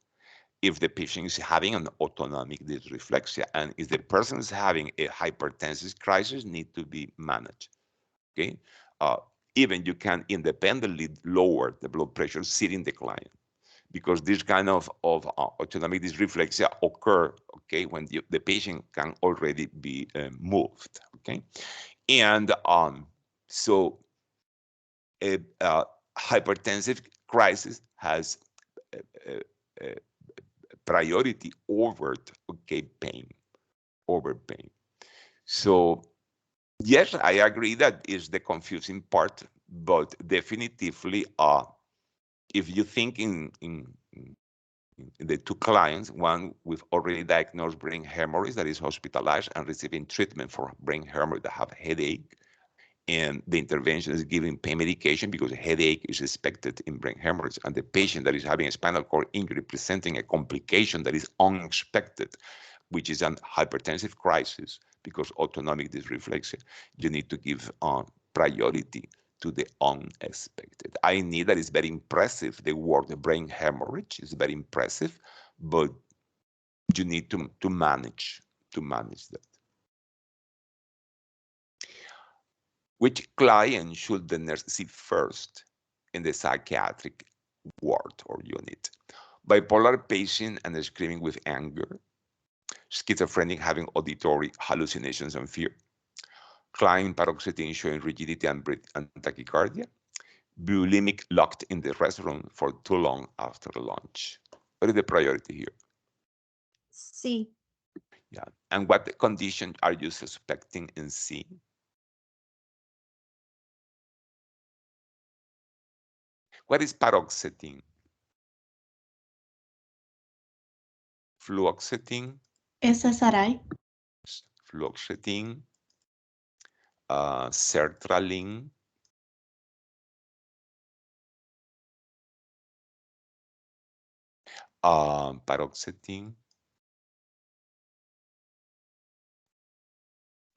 if the patient is having an autonomic dysreflexia, and if the person is having a hypertensive crisis, need to be managed. Okay, even you can independently lower the blood pressure sitting the client, because this kind of autonomic dysreflexia occur, okay, when the patient can already be moved, okay? And so a hypertensive crisis has priority over, okay, pain, over pain. So yes, I agree that is the confusing part, but definitively, if you think in the two clients, one with already diagnosed brain hemorrhage that is hospitalized and receiving treatment for brain hemorrhage that have headache, and the intervention is giving pain medication because headache is expected in brain hemorrhage, and the patient that is having a spinal cord injury presenting a complication that is unexpected, which is an hypertensive crisis because autonomic dysreflexia, you need to give priority to the unexpected. I need that is very impressive. The word brain hemorrhage is very impressive, but you need to manage that. Which client should the nurse see first in the psychiatric ward or unit? Bipolar patient and screaming with anger, schizophrenic having auditory hallucinations and fear, client paroxetine showing rigidity and tachycardia, bulimic locked in the restroom for too long after lunch. What is the priority here? C. Yeah. And what condition are you suspecting in C? What is paroxetine? Fluoxetine? SSRI. fluoxetine, sertraline, paroxetine.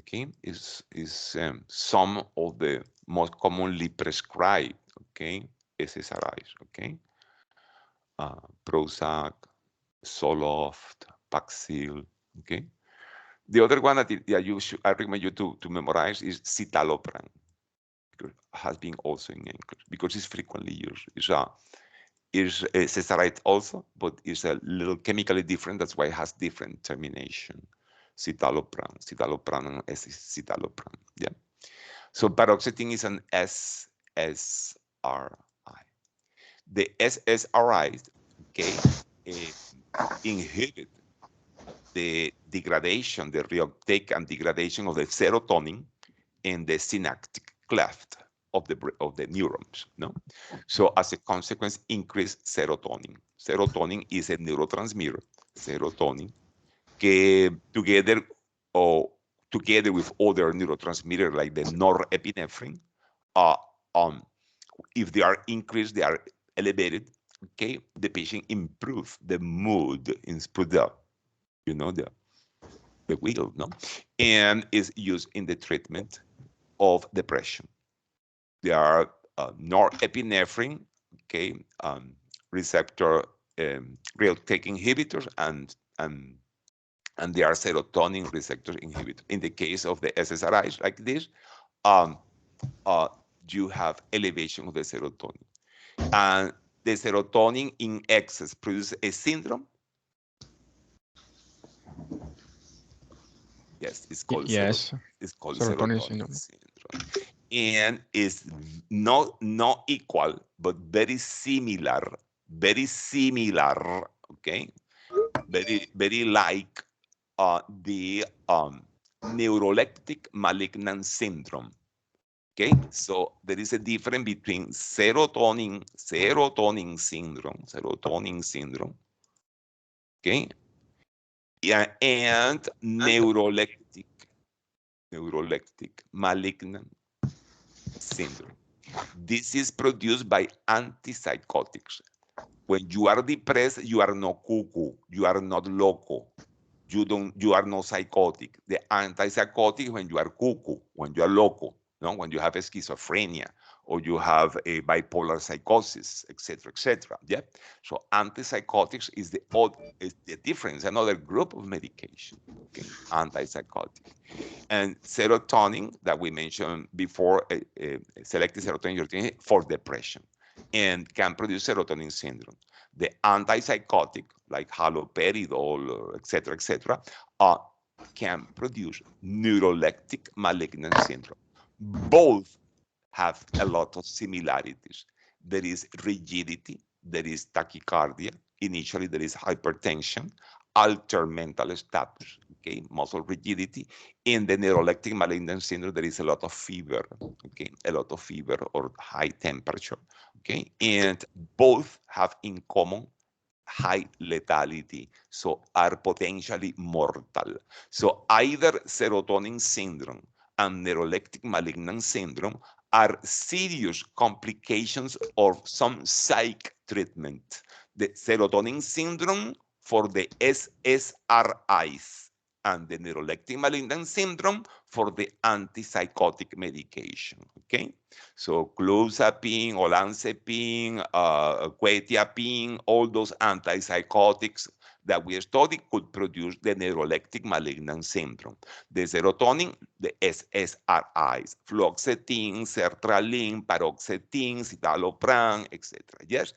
Okay, is some of the most commonly prescribed, okay, SSRIs, okay, Prozac, Zoloft, Paxil, okay. The other one that I recommend you to memorize is citalopram, because it has been also in Nclex, because it's frequently used. It's SSRI also, but it's a little chemically different. That's why it has different termination. Citalopram, citalopram. Yeah. So paroxetine is an SSRI. The SSRIs, okay, inhibit the degradation, the reuptake and degradation of the serotonin in the synaptic cleft of the neurons. No, so as a consequence, increase serotonin. Serotonin is a neurotransmitter. Serotonin, together with other neurotransmitters like the norepinephrine, if they are increased, they are elevated. Okay, the patient improve the mood, improve the will, no, and is used in the treatment of depression. There are norepinephrine, okay, receptor reuptake inhibitors, and there are serotonin receptor inhibitors. In the case of the SSRIs like this, you have elevation of the serotonin, and the serotonin in excess produces a syndrome. Yes, it's called serotonin syndrome. And is not equal, but very similar, okay, very like the neuroleptic malignant syndrome. Okay, so there is a difference between serotonin syndrome, okay, yeah, and neuroleptic malignant syndrome. This is produced by antipsychotics. When you are depressed, you are not cuckoo, you are not loco, you are not psychotic. The antipsychotic when you are cuckoo, when you are loco, no, when you have a schizophrenia or you have a bipolar psychosis, etc. Yeah. So antipsychotics is the difference, another group of medication. Okay, antipsychotic. And serotonin that we mentioned before, selective serotonin for depression, and can produce serotonin syndrome. The antipsychotic, like haloperidol, etc., can produce neuroleptic malignant syndrome. Both have a lot of similarities. There is rigidity, there is tachycardia, initially there is hypertension, altered mental status, okay, muscle rigidity. In the neuroleptic malignant syndrome, there is a lot of fever, okay, a lot of fever or high temperature, okay, and both have in common high lethality, so are potentially mortal. So either serotonin syndrome and neuroleptic malignant syndrome are serious complications of some psych treatment. The serotonin syndrome for the SSRIs and the neuroleptic malignant syndrome for the antipsychotic medication, okay? So clozapine, olanzapine, quetiapine, all those antipsychotics that we studied could produce the neuroleptic malignant syndrome. The serotonin, the SSRIs, fluoxetine, sertraline, paroxetine, citalopram, etc. Yes,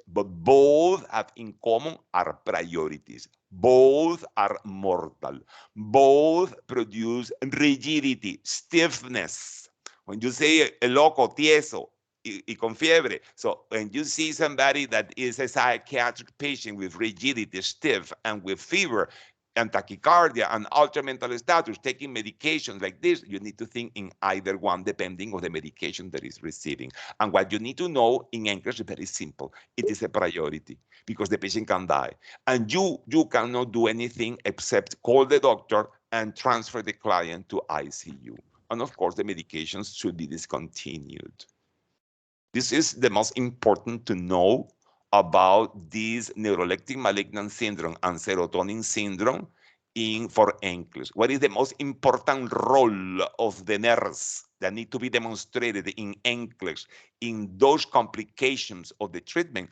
but both have in common are priorities. Both are mortal. Both produce rigidity, stiffness. When you say loco, tieso, y con fiebre. So when you see somebody that is a psychiatric patient with rigidity, stiff, and with fever, and tachycardia and altered mental status, taking medications like this, you need to think in either one depending on the medication that is receiving. And what you need to know in Nclex is very simple. It is a priority because the patient can die. And you cannot do anything except call the doctor and transfer the client to ICU. And of course, the medications should be discontinued. This is the most important to know about this neuroleptic malignant syndrome and serotonin syndrome for Nclex. What is the most important role of the nurse that need to be demonstrated in Nclex in those complications of the treatment?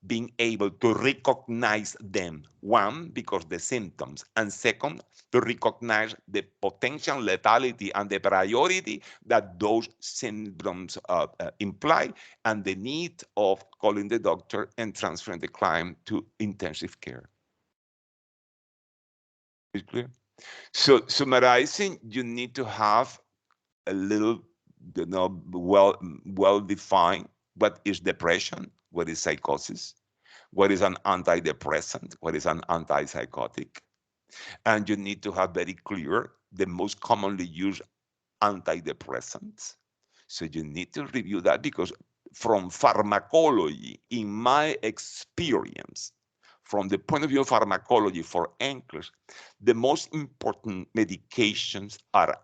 Being able to recognize them, one, because the symptoms, and second, to recognize the potential lethality and the priority that those symptoms imply, and the need of calling the doctor and transferring the client to intensive care. Is it clear? So summarizing, you need to have a little, well defined what is depression, what is psychosis, what is an antidepressant, what is an antipsychotic. And you need to have very clear the most commonly used antidepressants. So you need to review that because from pharmacology, in my experience, from the point of view of pharmacology for Nclex, the most important medications are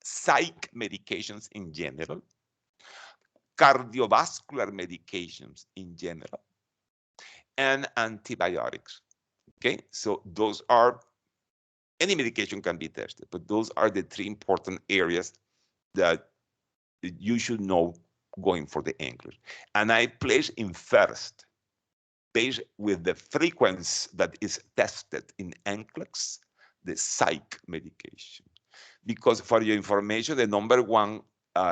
psych medications in general, cardiovascular medications in general, and antibiotics. Okay, so those are, any medication can be tested, but those are the three important areas that you should know going for the Nclex. And I place in first, based with the frequency that is tested in Nclex, the psych medication. Because for your information, the number one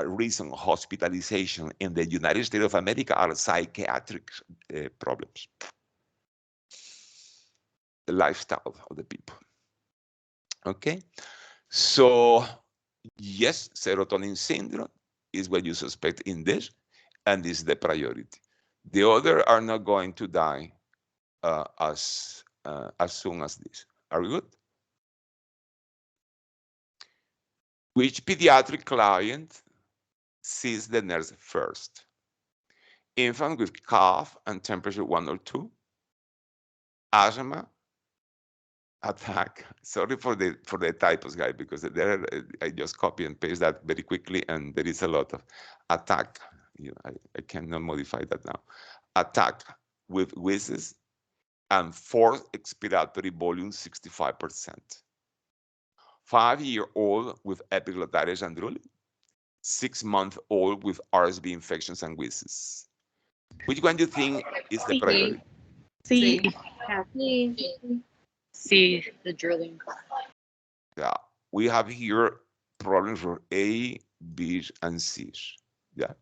reason hospitalization in the United States of America are psychiatric problems. The lifestyle of the people. Okay, so yes, serotonin syndrome is what you suspect in this, and this is the priority. The other are not going to die as soon as this. Are we good? Which pediatric client sees the nurse first? Infant with cough and temperature 1 or 2, asthma, attack. Sorry for the typos, guys, because there I just copy and paste that very quickly, and there is a lot of attack. I cannot modify that now. Attack with wheezes and forced expiratory volume 65%. 5-year-old with epiglottitis and drooling. 6-month-old with RSV infections and wheezes. Which one do you think is the priority? C. C. The drilling. Yeah, we have here problems for A, B, and C. Yeah.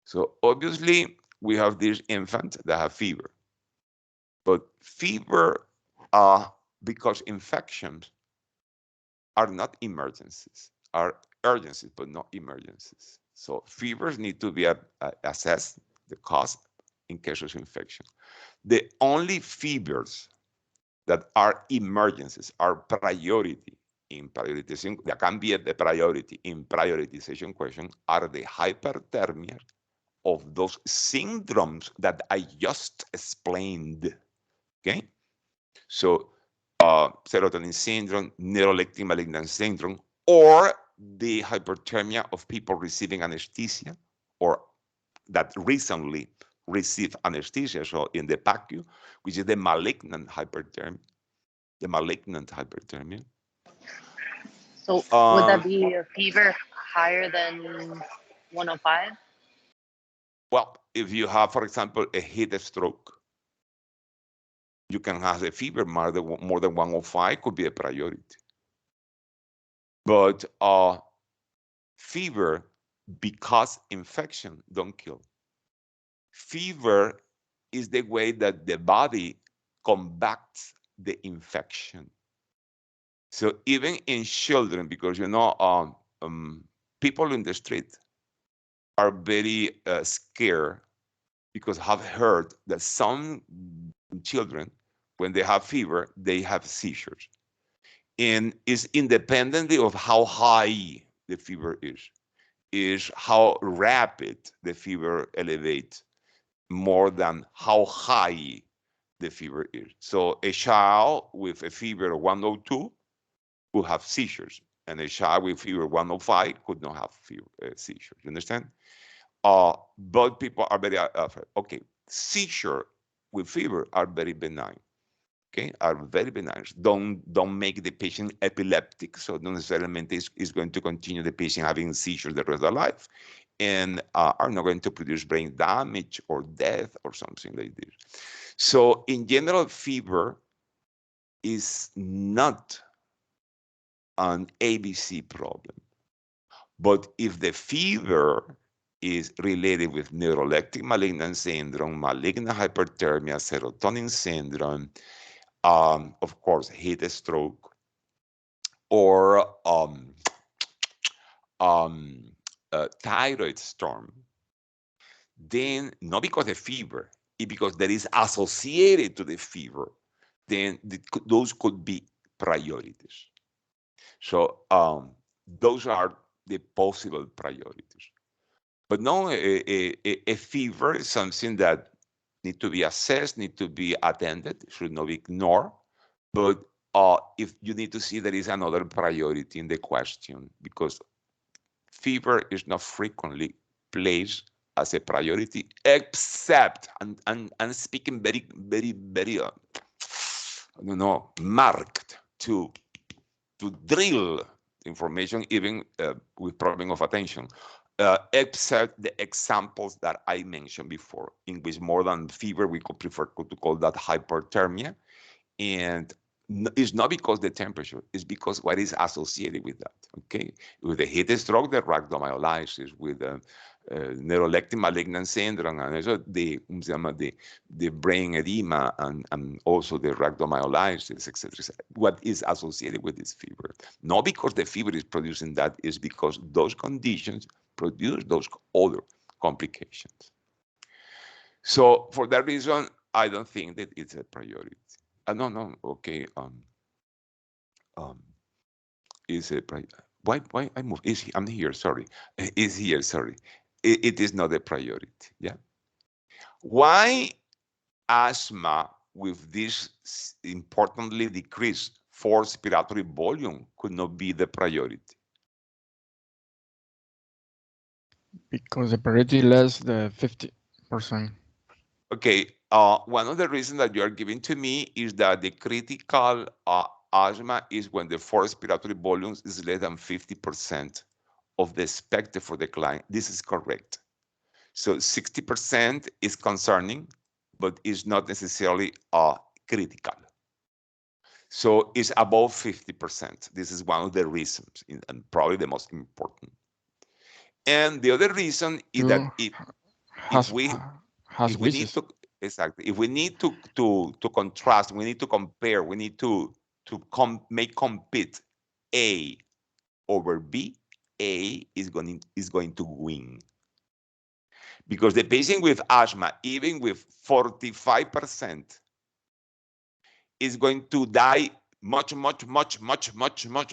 So obviously we have these infants that have fever, but fever, because infections are not emergencies, are urgencies, but not emergencies. So fevers need to be assessed, the cause in case of infection. The only fevers that are emergencies, are priority in prioritization, that can be the priority in prioritization question, are the hyperthermia of those syndromes that I just explained. Okay, so serotonin syndrome, neuroleptic malignant syndrome, or the hyperthermia of people receiving anesthesia or that recently received anesthesia, so in the PACU, which is the malignant hyperthermia. The malignant hyperthermia. So would that be a fever higher than 105? Well, if you have, for example, a heat stroke, you can have a fever more than 105, could be a priority. But fever, because infection don't kill. Fever is the way that the body combats the infection. So even in children, because people in the street are very scared because I've heard that some children, when they have fever, they have seizures. And it's independently of how high the fever is how rapid the fever elevates more than how high the fever is. So a child with a fever of 102 will have seizures, and a child with fever 105 could not have seizures. You understand? But people are very okay. Seizure with fever are very benign. Okay, are very benign. Don't make the patient epileptic, so don't necessarily is going to continue the patient having seizures the rest of their life, and are not going to produce brain damage or death or something like this. So in general, fever is not an ABC problem. But if the fever is related with neuroleptic malignant syndrome, malignant hyperthermia, serotonin syndrome, of course, heat stroke, or thyroid storm, then not because of fever, it's because that is associated to the fever, then those could be priorities. So those are the possible priorities. But no, a fever is something that need to be assessed, need to be attended, should not be ignored. But if you need to see there is another priority in the question, because fever is not frequently placed as a priority, except, and I'm speaking very, very, very, I don't know, marked to drill information, even with problem of attention, except the examples that I mentioned before, in which more than fever, we could prefer to call that hyperthermia. And it's not because the temperature, it's because what is associated with that, okay? With the heat stroke, the rhabdomyolysis, with the neuroleptic malignant syndrome, and also the brain edema, and also the rhabdomyolysis, etc. What is associated with this fever? Not because the fever is producing that, is because those conditions produce those other complications. So for that reason, I don't think that it's a priority. No, okay. Is it why I move? I'm here? Sorry, is here? Sorry, it is not a priority. Yeah. Why asthma with this importantly decreased forced respiratory volume could not be the priority? Because the priority less than 50%. Okay, one of the reasons that you are giving to me is that the critical asthma is when the forced respiratory volumes is less than 50% of the expected for the client. This is correct. So 60% is concerning, but is not necessarily critical. So it's above 50%. This is one of the reasons, and probably the most important. And the other reason is that if we need to exactly, if we need to contrast, we need to compare, we need to make compete A over B, A is going to win. Because the patient with asthma, even with 45%, is going to die much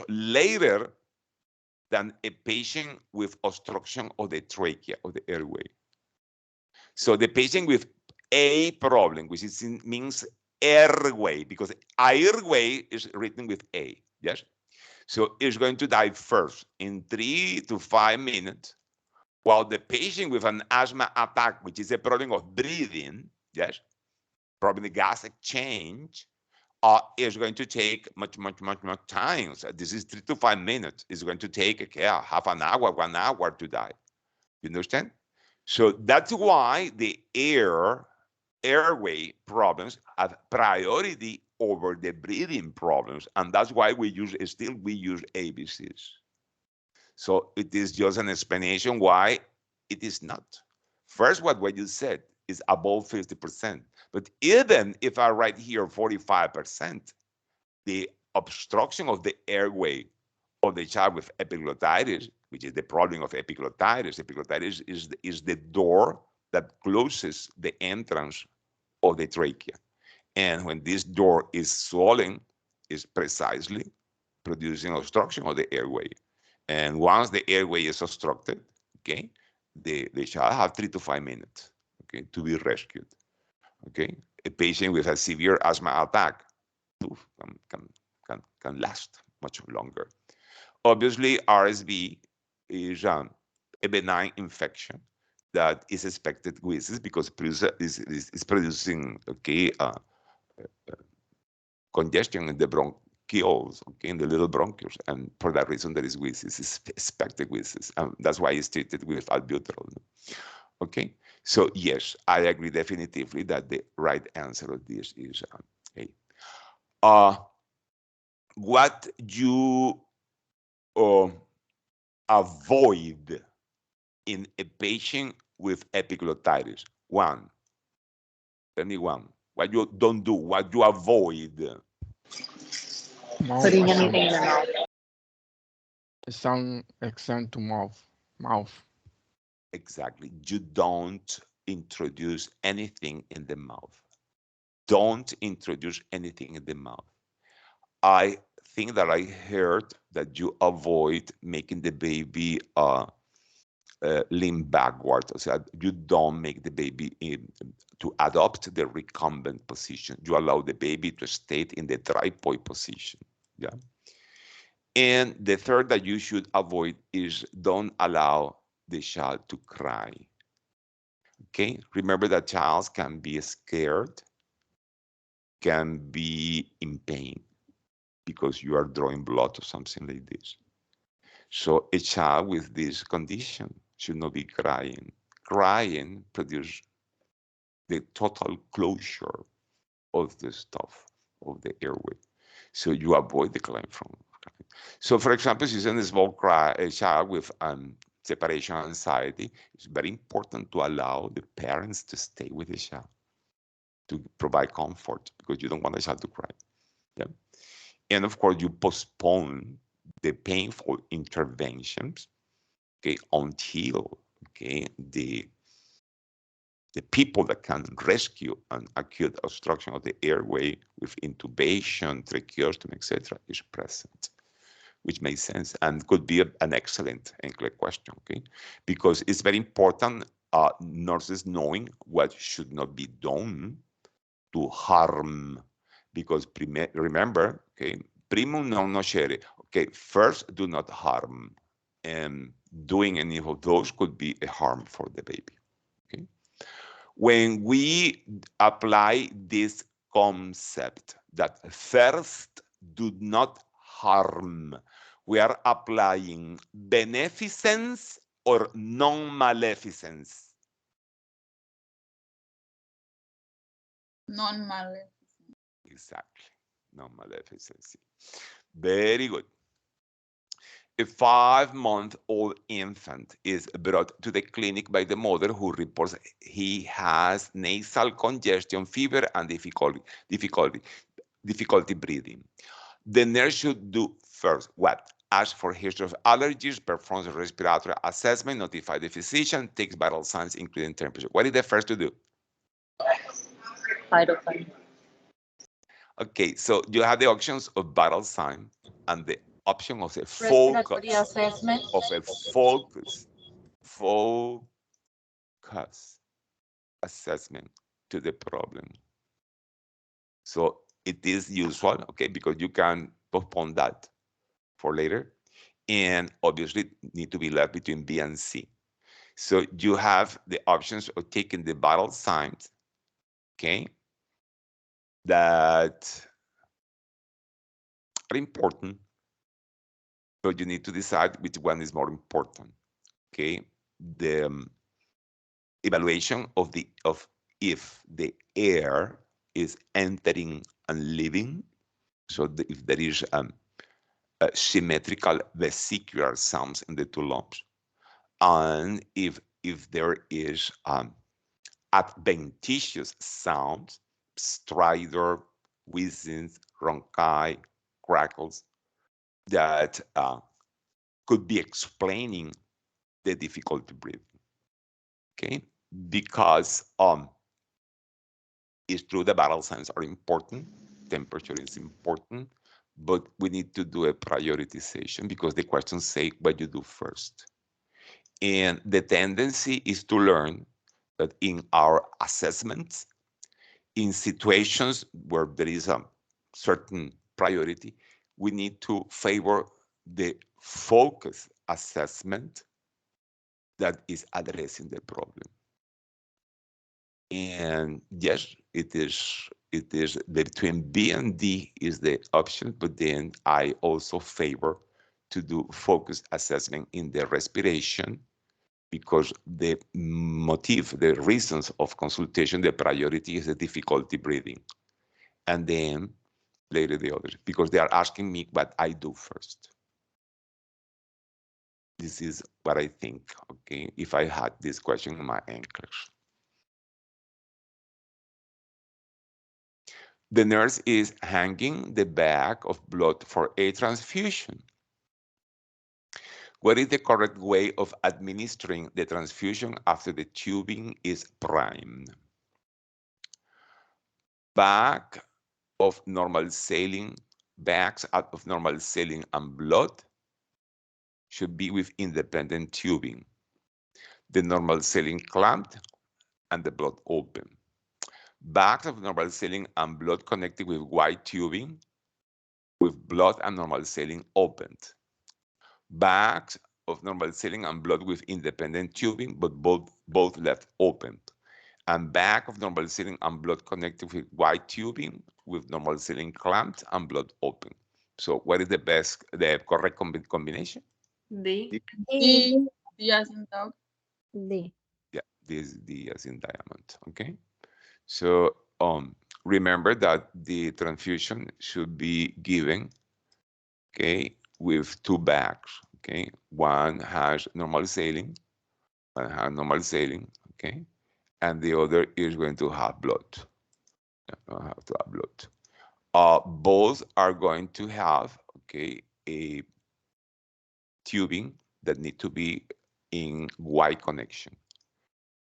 later than a patient with obstruction of the trachea, of the airway. So the patient with a problem, which means airway, because airway is written with A, yes? So it's going to die first in 3 to 5 minutes, while the patient with an asthma attack, which is a problem of breathing, yes, problem of gas exchange, is going to take much time. So this is 3 to 5 minutes. It's going to take half an hour, 1 hour to die. You understand? So that's why the airway problems have priority over the breathing problems, and that's why we use ABCs. So it is just an explanation why it is not. First, what you said is above 50%, but even if I write here 45%, the obstruction of the airway of the child with epiglottitis, which is the problem of epiglottitis. Epiglottitis is the door that closes the entrance of the trachea. And when this door is swollen, it's precisely producing obstruction of the airway. And once the airway is obstructed, okay, the child have 3 to 5 minutes, okay, to be rescued. Okay, a patient with a severe asthma attack can last much longer. Obviously, RSV is a benign infection that is expected with this because it's producing, okay, congestion in the bronchioles, okay, in the little bronchioles, and for that reason there is wheezes, is expected wheezes, and that's why it's treated with albuterol. Okay, so yes, I agree definitively that the right answer of this is A. What you avoid in a patient with epiglottitis? One, tell me one. What you don't do, what you avoid. Putting anything in the mouth. Extend to mouth. Exactly. You don't introduce anything in the mouth. Don't introduce anything in the mouth. I think that I heard that you avoid making the baby lean backward. So you don't make the baby to adopt the recumbent position. You allow the baby to stay in the tripod position. Yeah. And the third that you should avoid is don't allow the child to cry. Okay, remember that child can be scared, can be in pain because you are drawing blood or something like this. So a child with this condition should not be crying. Crying produces the total closure of the stuff of the airway. So you avoid the crying from crying. So for example, if you send a small a child with separation anxiety, it's very important to allow the parents to stay with the child to provide comfort because you don't want the child to cry. Yeah. And of course, you postpone the painful interventions, okay, until, okay, the people that can rescue an acute obstruction of the airway with intubation, tracheostomy, etc., is present, which makes sense and could be an excellent Nclex question, okay? Because it's very important nurses knowing what should not be done to harm, because remember, okay, primum non nocere, okay, first do not harm, and doing any of those could be a harm for the baby, okay? When we apply this concept that first do not harm, we are applying beneficence or non-maleficence. Non-maleficent. Exactly, non-maleficence. Very good. A 5-month-old infant is brought to the clinic by the mother who reports he has nasal congestion, fever, and difficulty breathing. The nurse should do first what? Ask for history of allergies, performs a respiratory assessment, notify the physician, takes vital signs, including temperature. What is the first to do? Vital signs. Okay, so you have the options of vital sign and the option of a Respiratory focus, assessment. focus assessment to the problem. So it is usual, okay, because you can postpone that for later, and obviously need to be left between B and C. So you have the options of taking the vital signs, okay, that are important, but you need to decide which one is more important, okay? The evaluation of if the air is entering and leaving, so if there is symmetrical vesicular sounds in the two lobes, and if there is adventitious sounds, stridor, whizzings, ronchi, crackles, that could be explaining the difficulty breathing. Okay, because it's true the vital signs are important, temperature is important, but we need to do a prioritization because the questions say what you do first. And the tendency is to learn that in our assessments, in situations where there is a certain priority, we need to favor the focus assessment that is addressing the problem. And yes, it is between B and D is the option, but then I also favor to do focus assessment in the respiration because the motive, the reasons of consultation, the priority is the difficulty breathing. And then later the others, because they are asking me what I do first. This is what I think, okay, if I had this question in my Nclex. The nurse is hanging the bag of blood for a transfusion. What is the correct way of administering the transfusion after the tubing is primed? Bag of normal saline, bags out of normal saline and blood should be with independent tubing. The normal saline clamped and the blood open. Bags of normal saline and blood connected with white tubing with blood and normal saline opened. Bags of normal saline and blood with independent tubing, but both left open. And bag of normal saline and blood connected with white tubing with normal saline clamped and blood open. So what is the correct combination? D. D. D as in dog. D. Yeah, this D as in diamond, okay? So remember that the transfusion should be given, okay, with two bags, okay? One has normal saline, okay? And the other is going to have blood. Have to have blood. Both are going to have, okay, a tubing that need to be in Y connection.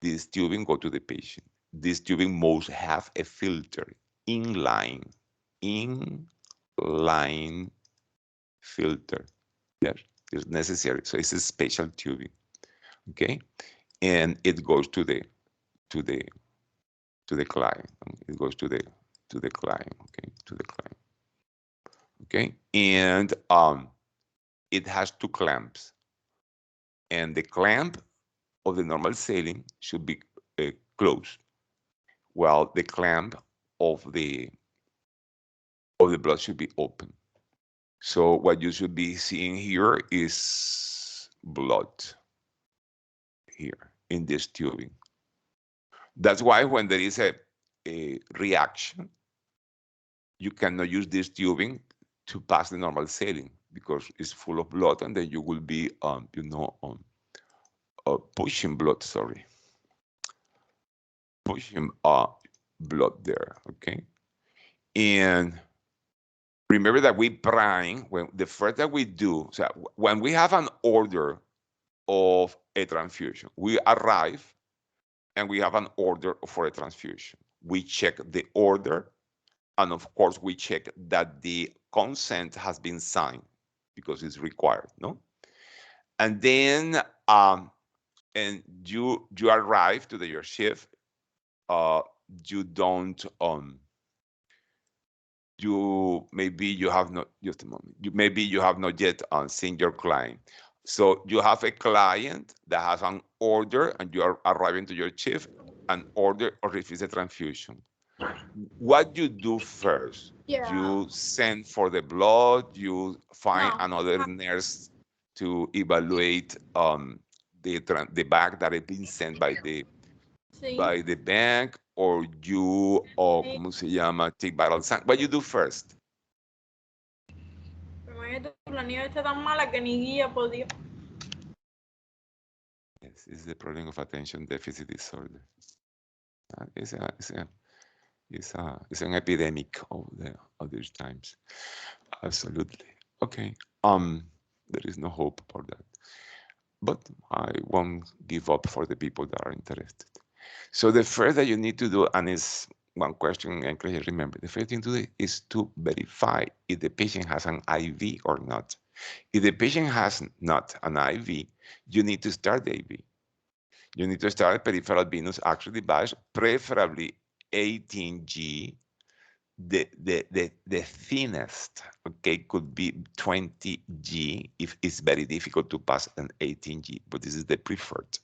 This tubing go to the patient. This tubing must have a filter, inline filter. Yes, it's necessary. So it's a special tubing, okay? And it goes to the client. It goes to the client, okay? To the client, okay? And it has two clamps, and the clamp of the normal saline should be closed, while the clamp of the blood should be open. So what you should be seeing here is blood here in this tubing. That's why when there is a reaction, you cannot use this tubing to pass the normal saline because it's full of blood, and then you will be, pushing blood. Sorry, pushing blood there. Okay, and remember that we prime when the first that we do. So when we have an order of a transfusion, we arrive and we have an order for a transfusion. We check the order, and of course we check that the consent has been signed because it's required, no? And then and you arrive to your shift. You don't maybe you have not, just a moment, maybe you have not yet seen your client. So you have a client that has an order and you are arriving to your shift, an order or refuse a transfusion. What you do first? Yeah. You send for the blood, you find another nurse to evaluate the bag that has been sent by the bank, or you, ¿cómo se llama? Take vital signs. What you do first? La nieve está tan mala que ni guía podía. Yes, it's the problem of attention deficit disorder. It's an epidemic of these times. Absolutely. Okay. There is no hope for that, but I won't give up for the people that are interested. So the first that you need to do, and it's one question, and remember, the first thing to do is to verify if the patient has an IV or not. If the patient has not an IV, you need to start the IV. You need to start a peripheral venous action device, preferably 18G. The thinnest, okay, could be 20G if it's very difficult to pass an 18G, but this is the preferred.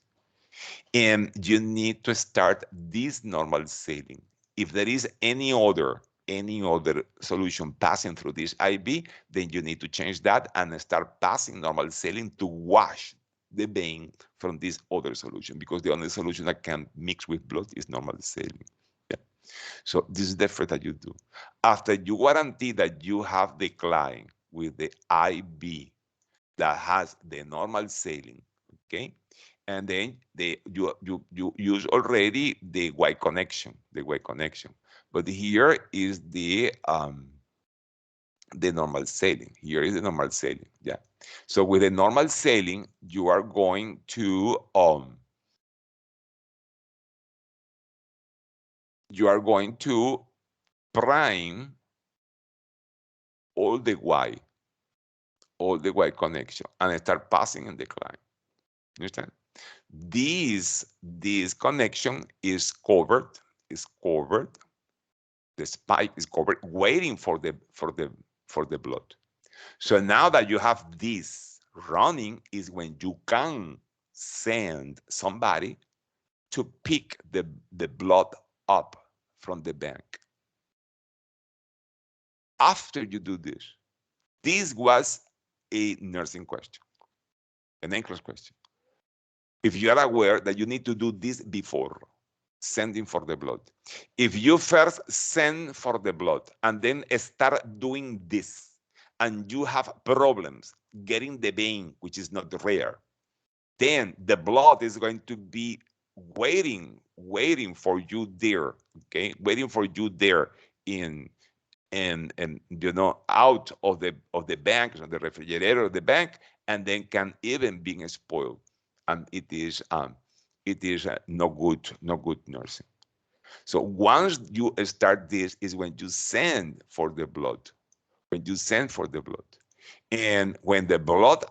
And you need to start this normal saline. If there is any other solution passing through this IV, then you need to change that and start passing normal saline to wash the vein from this other solution, because the only solution that can mix with blood is normal saline. Yeah. So this is the first that you do. After you guarantee that you have the client with the IV that has the normal saline, okay? And then you use already the white connection, But here is the normal saline. Here is the normal saline, yeah. So with the normal saline, you are going to prime all the white connection and start passing in the client. You understand? This connection is covered. The spike is covered, waiting for the blood. So now that you have this running is when you can send somebody to pick the blood up from the bank. After you do this was a nursing question, an Nclex question. If you are aware that you need to do this before sending for the blood. If you first send for the blood and then start doing this, and you have problems getting the vein, which is not rare, then the blood is going to be waiting for you there, okay? Waiting for you there in you know, out of the bank, or the refrigerator of the bank, and then can even be spoiled. And it is no good nursing. So once you start this is when you send for the blood. And when the blood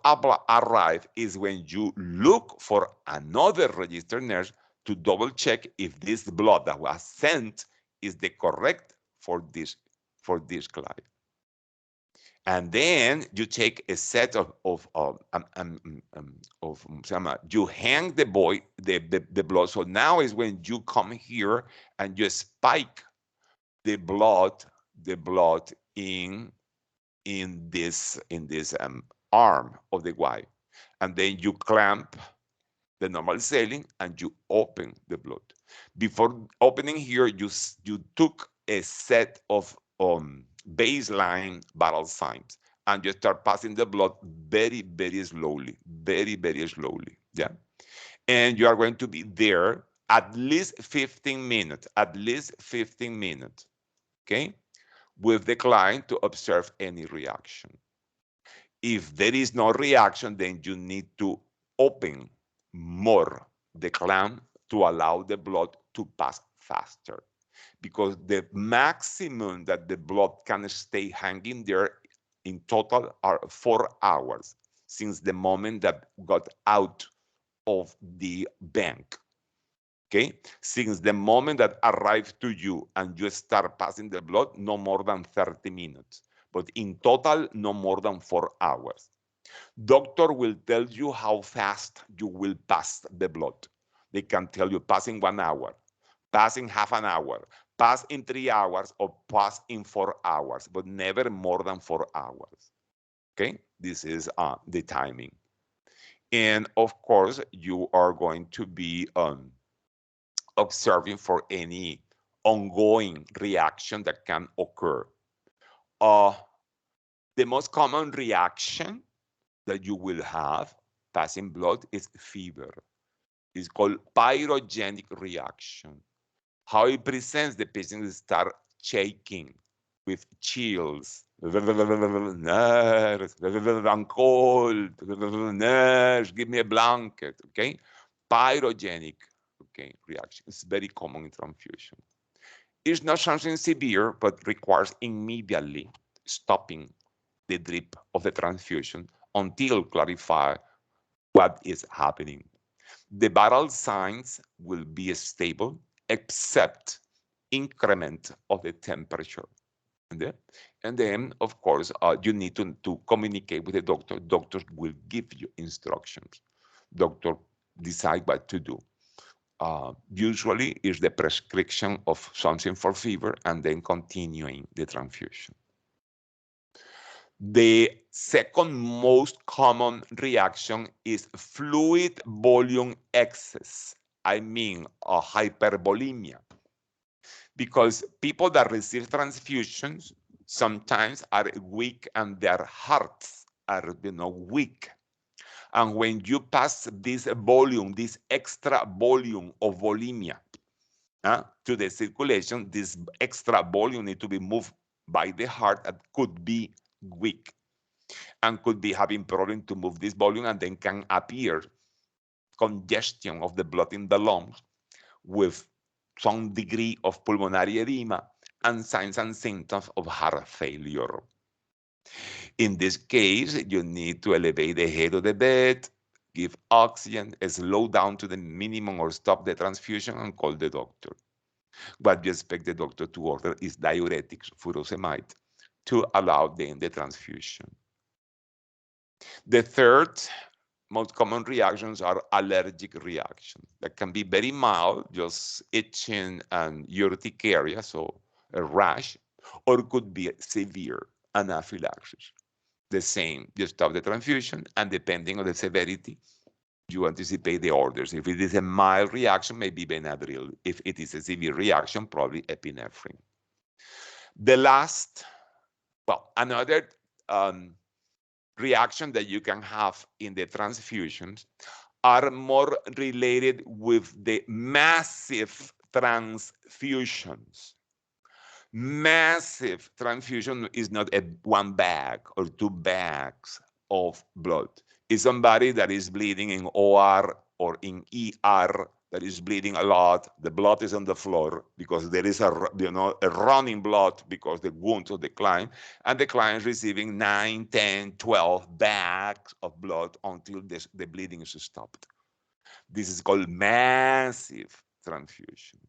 arrives is when you look for another registered nurse to double check if this blood that was sent is the correct for this client. And then you take a set you hang the blood. So now is when you come here and you spike the blood in this arm of the Y, and then you clamp the normal saline and you open the blood. Before opening here, you took a set of baseline vital signs, and you start passing the blood very, very slowly, yeah? And you are going to be there at least 15 minutes, okay? With the client to observe any reaction. If there is no reaction, then you need to open more the clamp to allow the blood to pass faster, because the maximum that the blood can stay hanging there in total are 4 hours since the moment that got out of the bank. Okay, since the moment that arrived to you and you start passing the blood, no more than 30 minutes, but in total, no more than 4 hours. Doctor will tell you how fast you will pass the blood. They can tell you passing 1 hour, passing half an hour, pass in 3 hours, or pass in 4 hours, but never more than 4 hours. Okay, this is the timing. And of course, you are going to be observing for any ongoing reaction that can occur. The most common reaction that you will have passing blood is fever. It's called pyrogenic reaction. How it presents, the patient start shaking with chills. Nurse, I'm cold. Nurse, give me a blanket, okay? Pyrogenic, okay, reaction. It's very common in transfusion. It's not something severe, but requires immediately stopping the drip of the transfusion until clarify what is happening. The vital signs will be stable except increment of the temperature. And then of course, you need to communicate with the doctor. Doctors will give you instructions. Doctor decide what to do. Usually is the prescription of something for fever and then continuing the transfusion. The second most common reaction is fluid volume excess. I mean, hypervolemia. Because people that receive transfusions sometimes are weak and their hearts are, weak. And when you pass this volume, this extra volume of volemia to the circulation, this extra volume need to be moved by the heart that could be weak and could be having problem to move this volume, and then can appear congestion of the blood in the lungs with some degree of pulmonary edema and signs and symptoms of heart failure. In this case, you need to elevate the head of the bed, give oxygen, slow down to the minimum or stop the transfusion and call the doctor. What you expect the doctor to order is diuretics, furosemide, to allow then the transfusion. The third most common reactions are allergic reactions that can be very mild, just itching and urticaria, so a rash, or could be severe anaphylaxis. The same, you stop the transfusion, and depending on the severity, you anticipate the orders. If it is a mild reaction, maybe Benadryl. If it is a severe reaction, probably epinephrine. The last, well, another reaction that you can have in the transfusions are more related with the massive transfusions. Massive transfusion is not a 1 bag or 2 bags of blood. It's somebody that is bleeding in OR or in ER that is bleeding a lot. The blood is on the floor because there is a running blood because the wounds of the client, and the client is receiving 9, 10, 12 bags of blood until the bleeding is stopped. This is called massive transfusion.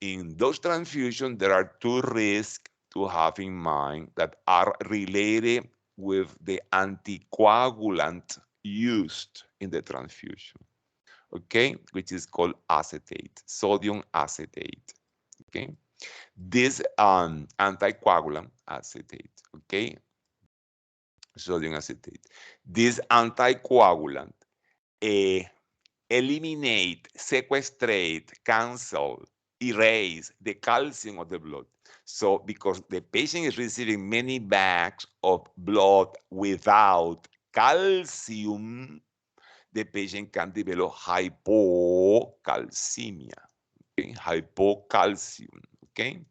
In those transfusions, there are 2 risks to have in mind that are related with the anticoagulant used in the transfusion, okay, which is called acetate, sodium acetate, okay? This anticoagulant acetate, okay, sodium acetate, this anticoagulant eliminate, sequestrate, cancel, erase the calcium of the blood. So because the patient is receiving many bags of blood without calcium, the patient can develop hypocalcemia, okay? Hypocalcium, okay?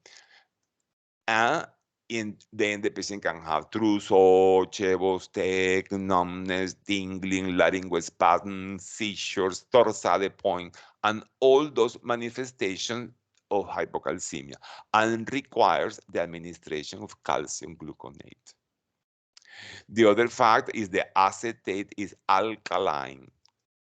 And then the patient can have trousseau, chevostec, numbness, tingling, laryngospasm, seizures, torsade point, and all those manifestations of hypocalcemia, and requires the administration of calcium gluconate. The other fact is the acetate is alkaline.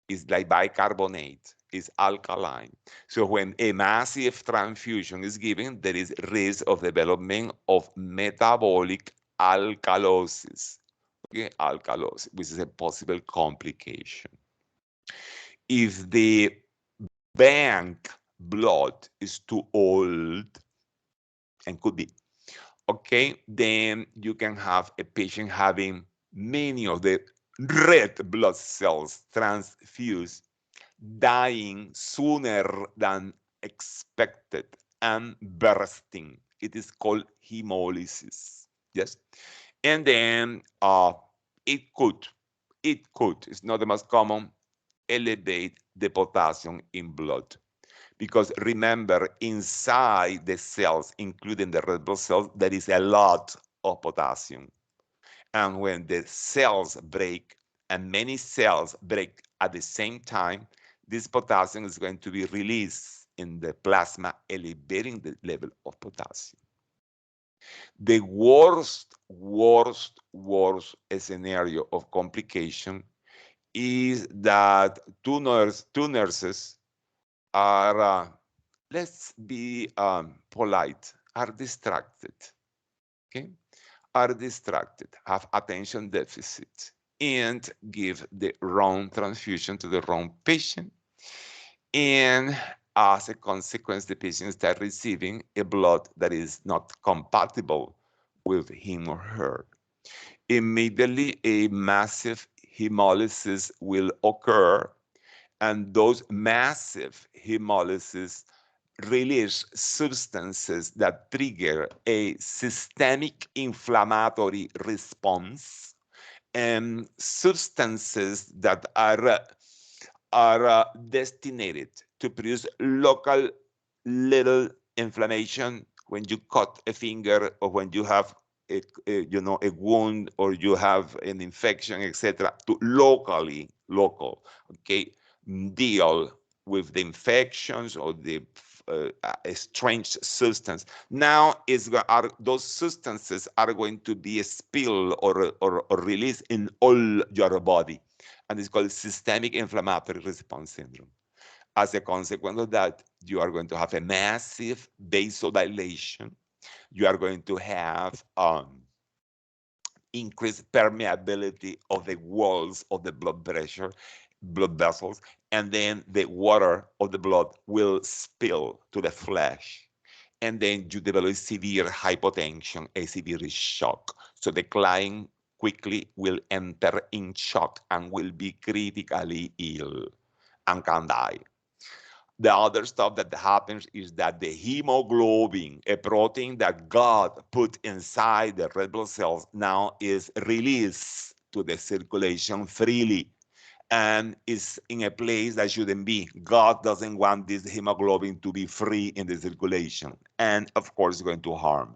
It's like bicarbonate. Is alkaline. So when a massive transfusion is given, there is risk of development of metabolic alkalosis. Okay, alkalosis, which is a possible complication. If the bank blood is too old, and could be, okay, then you can have a patient having many of the red blood cells transfused, dying sooner than expected and bursting. It is called hemolysis. Yes. And then it could, it's not the most common, elevate the potassium in blood. Because remember, inside the cells, including the red blood cells, there is a lot of potassium. And when the cells break, and many cells break at the same time, this potassium is going to be released in the plasma, elevating the level of potassium. The worst scenario of complication is that two nurses are, let's be polite, are distracted, okay? Are distracted, have attention deficit, and give the wrong transfusion to the wrong patient. And as a consequence, the patient starts receiving a blood that is not compatible with him or her. Immediately, a massive hemolysis will occur, and those massive hemolysis release substances that trigger a systemic inflammatory response, and substances that are destined to produce local little inflammation when you cut a finger, or when you have a wound, or you have an infection, etc., to local, okay, deal with the infections or the strange substance. Now those substances are going to be spilled or released in all your body, and it's called systemic inflammatory response syndrome. As a consequence of that, you are going to have a massive vasodilation. You are going to have increased permeability of the walls of the blood vessels, and then the water of the blood will spill to the flesh. And then you develop severe hypotension, a severe shock. So the client quickly will enter in shock and will be critically ill and can die. The other stuff that happens is that the hemoglobin, a protein that God put inside the red blood cells, now is released to the circulation freely and is in a place that shouldn't be. God doesn't want this hemoglobin to be free in the circulation, and of course it's going to harm.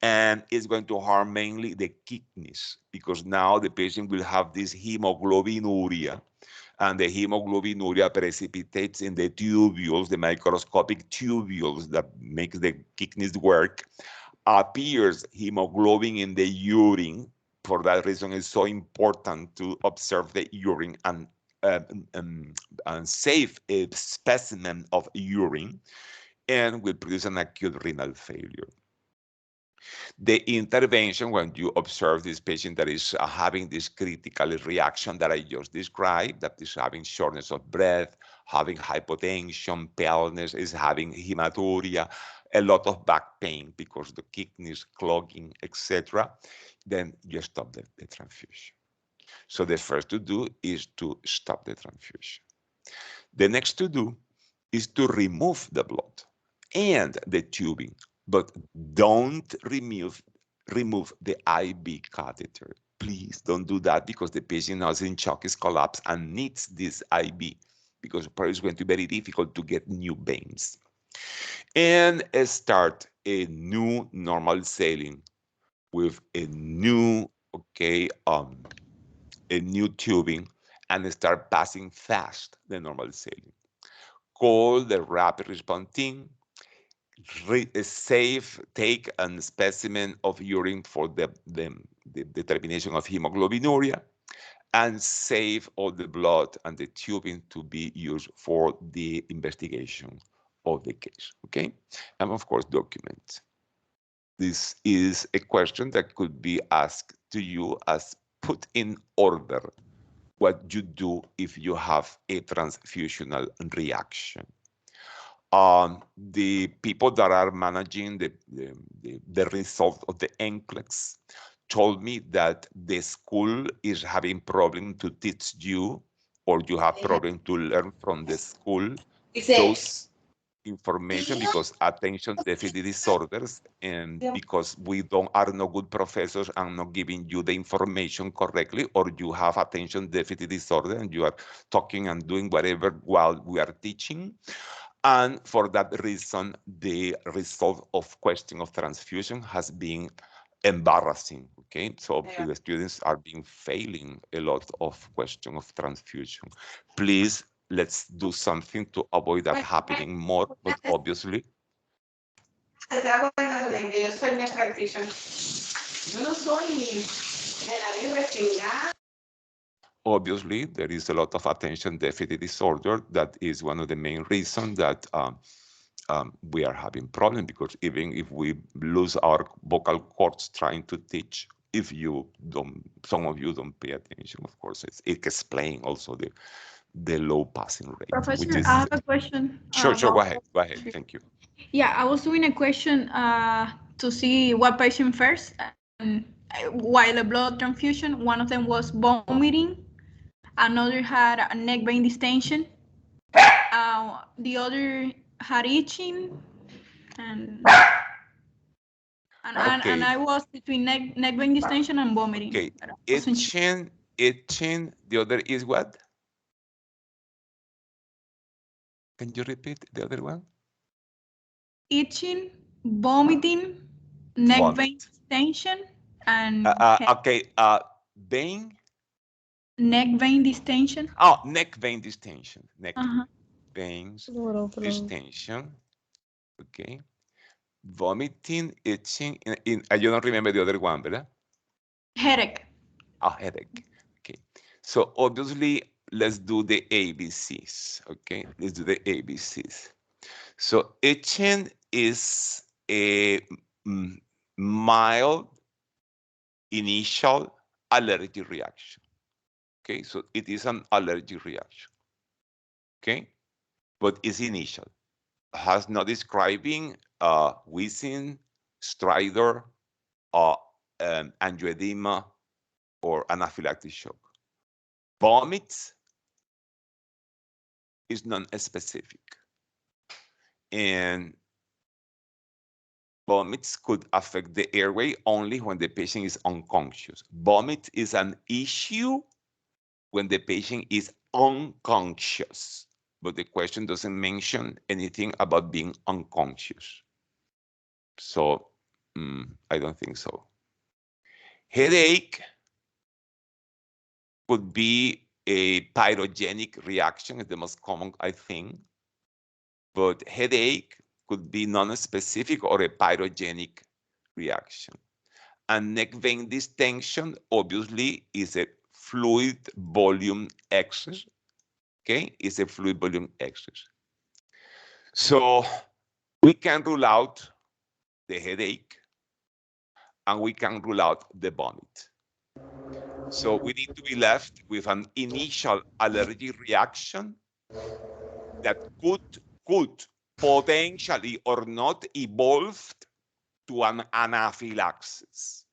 And it's going to harm mainly the kidneys, because now the patient will have this hemoglobinuria, and the hemoglobinuria precipitates in the tubules, the microscopic tubules that makes the kidneys work, appears hemoglobin in the urine. For that reason, it's so important to observe the urine and save a specimen of urine, and will produce an acute renal failure. The intervention, when you observe this patient that is having this critical reaction that I just described, that is having shortness of breath, having hypotension, paleness, is having hematuria, a lot of back pain because the kidneys clogging, etc., then you stop the transfusion. So the first to do is to stop the transfusion. The next to do is to remove the blood and the tubing, but don't remove the IV catheter. Please don't do that, because the patient now is in shock, is collapsed, and needs this IV, because probably it's going to be very difficult to get new veins. And start a new normal saline with a new, a new tubing, and start passing fast the normal saline. Call the rapid response team, take a specimen of urine for the determination of hemoglobinuria, and save all the blood and the tubing to be used for the investigation of the case, okay? And of course, document. This is a question that could be asked to you as put in order what you do if you have a transfusional reaction. The people that are managing the result of the Nclex told me that the school is having problem to teach you, or you have problem to learn from the school those information, because attention deficit disorders, and because we are no good professors and not giving you the information correctly, or you have attention deficit disorder and you are talking and doing whatever while we are teaching. And for that reason, the result of question of transfusion has been embarrassing, okay? So the students are being failing a lot of question of transfusion. Please let's do something to avoid that happening more, but obviously. Yo soy una practitioner. Yo no soy de nadie resignada. Obviously, there is a lot of attention deficit disorder. That is one of the main reasons that we are having problem, because even if we lose our vocal cords trying to teach, if you don't, some of you don't pay attention, of course, it explains also the low passing rate. Professor, which is, I have a question. Sure, go ahead, thank you. Yeah, I was doing a question to see what patient first. And while a blood transfusion, one of them was vomiting, another had a neck vein distension, the other had itching, and I was between neck vein distension and vomiting. Okay, itching, the other is what? Can you repeat the other one? Itching, vomiting, neck vein distension, and vein? Neck vein distension. Oh, neck vein distension. Neck veins distension. Okay. Vomiting, itching. You don't remember the other one, ¿verdad? Headache. Headache. Okay. So obviously, let's do the ABCs. Okay. Let's do the ABCs. So itching is a mild initial allergic reaction. Okay, so it is an allergic reaction. Okay, but it's initial. Has not describing wheezing, stridor, angioedema, or anaphylactic shock. Vomits is non-specific, and vomits could affect the airway only when the patient is unconscious. Vomit is an issue when the patient is unconscious, but the question doesn't mention anything about being unconscious. So I don't think so. Headache could be a pyrogenic reaction, is the most common, I think. But headache could be non-specific or a pyrogenic reaction. And neck vein distension, obviously, is a fluid volume excess. Okay, it's a fluid volume excess. So we can rule out the headache and we can rule out the vomit. So we need to be left with an initial allergic reaction that could potentially or not evolve to an anaphylaxis,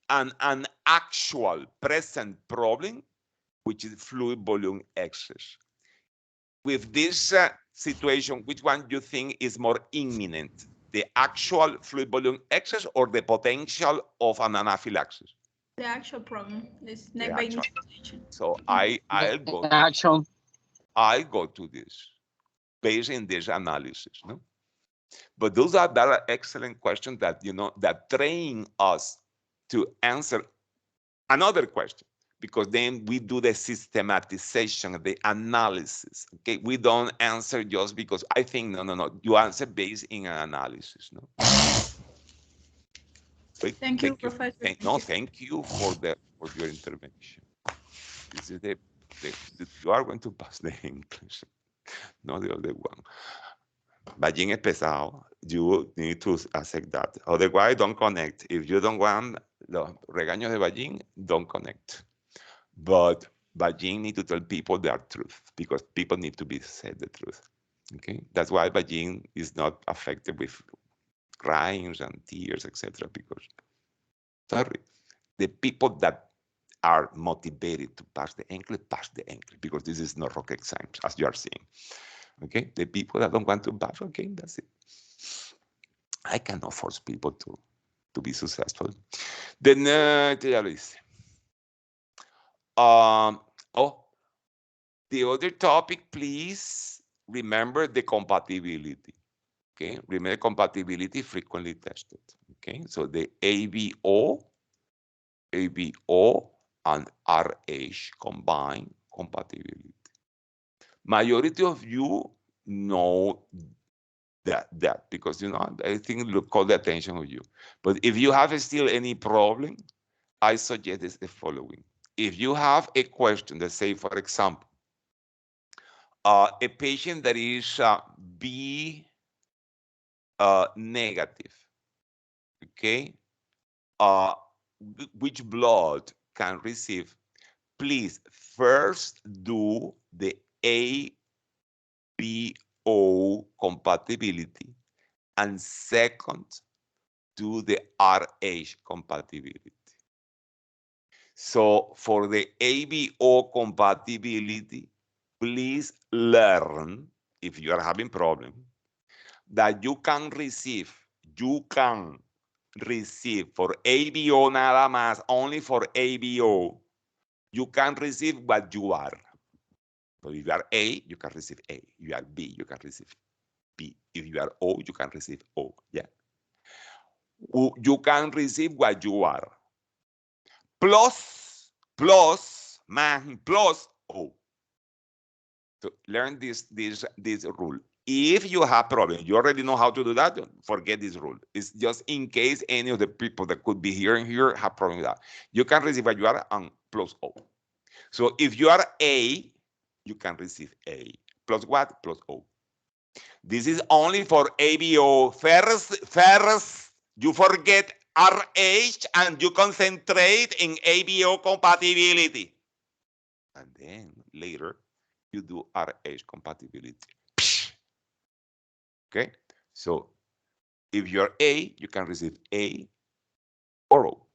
and an actual present problem, which is fluid volume excess. With this situation, which one do you think is more imminent? The actual fluid volume excess or the potential of an anaphylaxis? The actual problem is neck vein distension. So I'll go to this based in this analysis. No? But those are very excellent questions that that train us to answer another question, because then we do the systematization, the analysis. Okay, we don't answer just because I think no. You answer based in an analysis. No. Great. Thank you, Professor. Thank you for your intervention. This is you are going to pass the English, not the other one. Vallin es pesado. You need to accept that. Otherwise, don't connect. If you don't want los regaños de Vallin, don't connect. But Vallin need to tell people the truth, because people need to be said the truth. Okay, that's why Vallin is not affected with crying and tears, etc. Because sorry, the people that are motivated to pass the Nclex, because this is not rocket science, as you are seeing. Okay, the people that don't want to pass, okay, that's it. I cannot force people to be successful. Then, ya lo hice. The other topic, please remember the compatibility. Okay, remember compatibility frequently tested. Okay, so the ABO and RH combined compatibility. Majority of you know that because, you know, I think it'll call the attention of you. But if you have still any problem, I suggest the following. If you have a question, let's say, for example, a patient that is B negative, okay, which blood can receive, please first do the ABO compatibility, and second, do the RH compatibility. So for the ABO compatibility, please learn, if you are having problem, that you can receive for ABO nada más, only for ABO, you can receive what you are. So if you are A, you can receive A. If you are B, you can receive B. If you are O, you can receive O. Yeah. You can receive what you are. Plus O. So learn this rule. If you have problems, you already know how to do that, forget this rule. It's just in case any of the people that could be hearing here have problem with that. You can receive what you are and plus O. So if you are A, you can receive A. Plus what? Plus O. This is only for ABO. First, you forget RH and you concentrate in ABO compatibility. And then later, you do RH compatibility. Okay? So if you're A, you can receive A or O.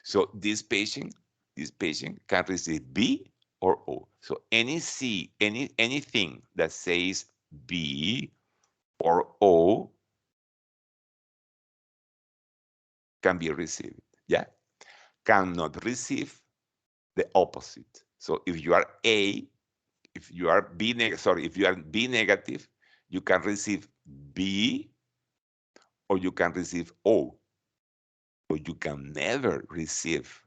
So this patient can receive B or O. So anything that says B or O can be received. Yeah? Cannot receive the opposite. So if you are A, if you are B negative, you can receive B or you can receive O. But you can never receive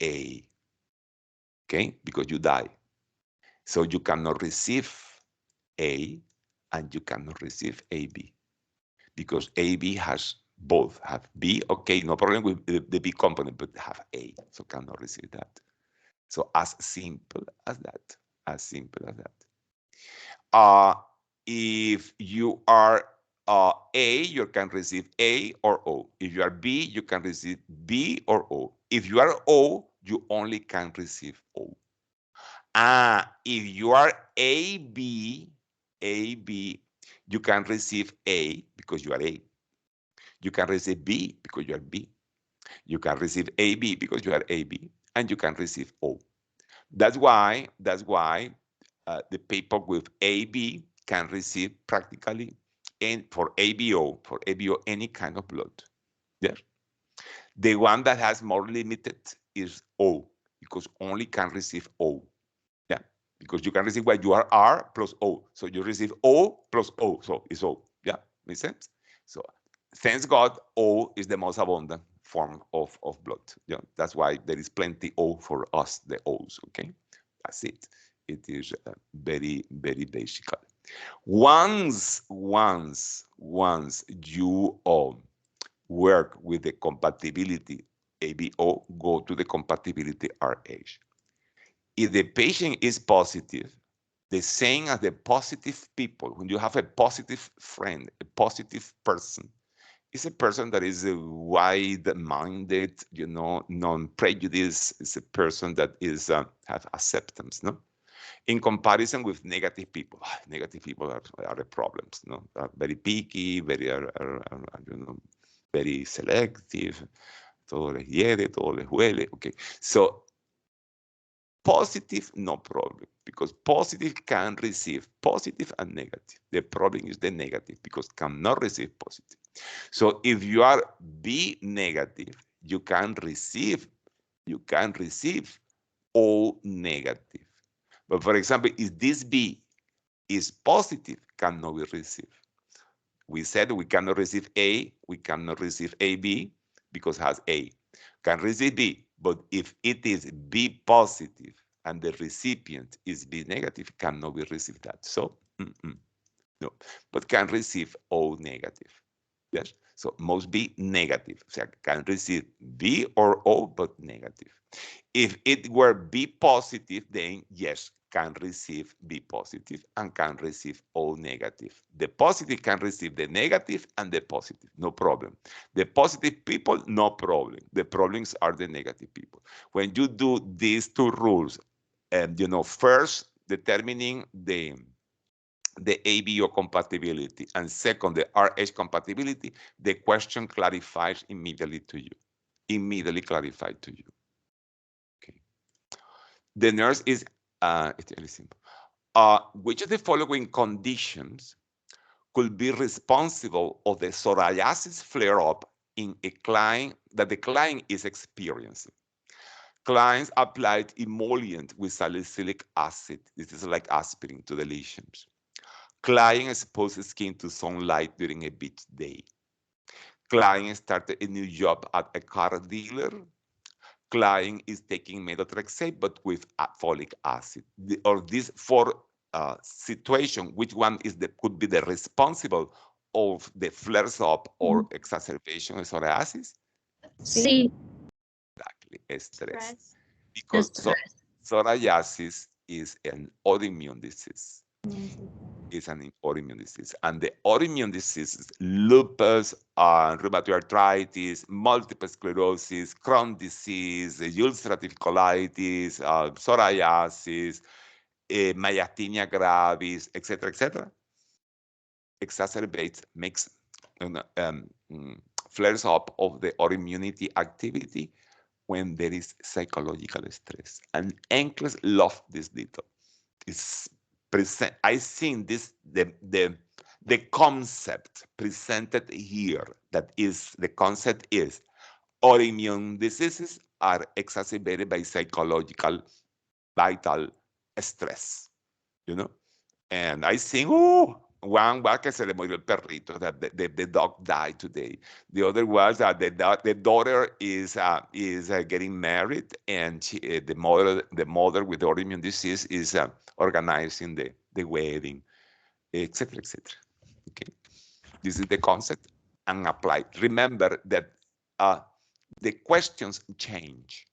A. Okay? Because you die. So you cannot receive A and you cannot receive AB. Because AB has both, have B, okay, no problem with the B component, but have A, so cannot receive that. So as simple as that, as simple as that. If you are A, you can receive A or O. If you are B, you can receive B or O. If you are O, you only can receive O. If you are AB, you can receive A because you are A. You can receive B because you are B. You can receive AB because you are AB, and you can receive O. That's why the people with AB can receive practically, and for ABO any kind of blood. Yes. The one that has more limited is O, because only can receive O. Yeah, because you can receive what you are R plus O. So you receive O plus O, so it's O. Yeah, makes sense? So thanks God, O is the most abundant form of blood. Yeah, that's why there is plenty O for us, the O's, okay? That's it. It is very, very basic. Once you work with the compatibility ABO, go to the compatibility RH. If the patient is positive, the same as the positive people, when you have a positive friend, a positive person, is a person that is wide-minded, you know, non-prejudice, is a person that is have acceptance, no? In comparison with negative people, negative people are the problems, no? Are very picky, very, you know, very selective, todo les hiere, todo les huele, okay? So positive, no problem, because positive can receive positive and negative. The problem is the negative, because cannot receive positive. So if you are B negative, you can receive O negative. But for example, if this B is positive, cannot be received. We said we cannot receive A, we cannot receive AB because it has A. Can receive B, but if it is B positive and the recipient is B negative, cannot be received that. So, no, but can receive O negative. Yes, so must be negative. So can receive B or O, but negative. If it were B positive, then yes, can receive B positive and can receive O negative. The positive can receive the negative and the positive, no problem. The positive people, no problem. The problems are the negative people. When you do these two rules, first determining the ABO compatibility, and second, the RH compatibility, the question clarifies immediately to you. Immediately clarified to you. Okay. The nurse is, it's really simple. Which of the following conditions could be responsible of the psoriasis flare-up in a client that the client is experiencing? Clients applied emollient with salicylic acid. This is like aspirin to the lesions. Client exposed skin to sunlight during a beach day. Client started a new job at a car dealer. Client is taking methotrexate but with folic acid. Or these four situations, which one is could be the responsible of the flares up or exacerbation of psoriasis? C. Exactly, stress. Stress. Because Stress. psoriasis is an autoimmune disease. It's an autoimmune disease. And the autoimmune diseases, lupus, rheumatoid arthritis, multiple sclerosis, Crohn's disease, ulcerative colitis, psoriasis, myasthenia gravis, etc., exacerbates, makes flares up of the autoimmunity activity when there is psychological stress. And Nclex love this detail. It's present. I think this the concept presented here. That is the concept is autoimmune diseases are exacerbated by psychological vital stress. And I think, one was que se le murió el perrito, that the dog died today. The other was that the daughter is getting married, and the mother with the autoimmune disease is organizing the wedding, etc., etc. Okay, this is the concept and applied. Remember that the questions change,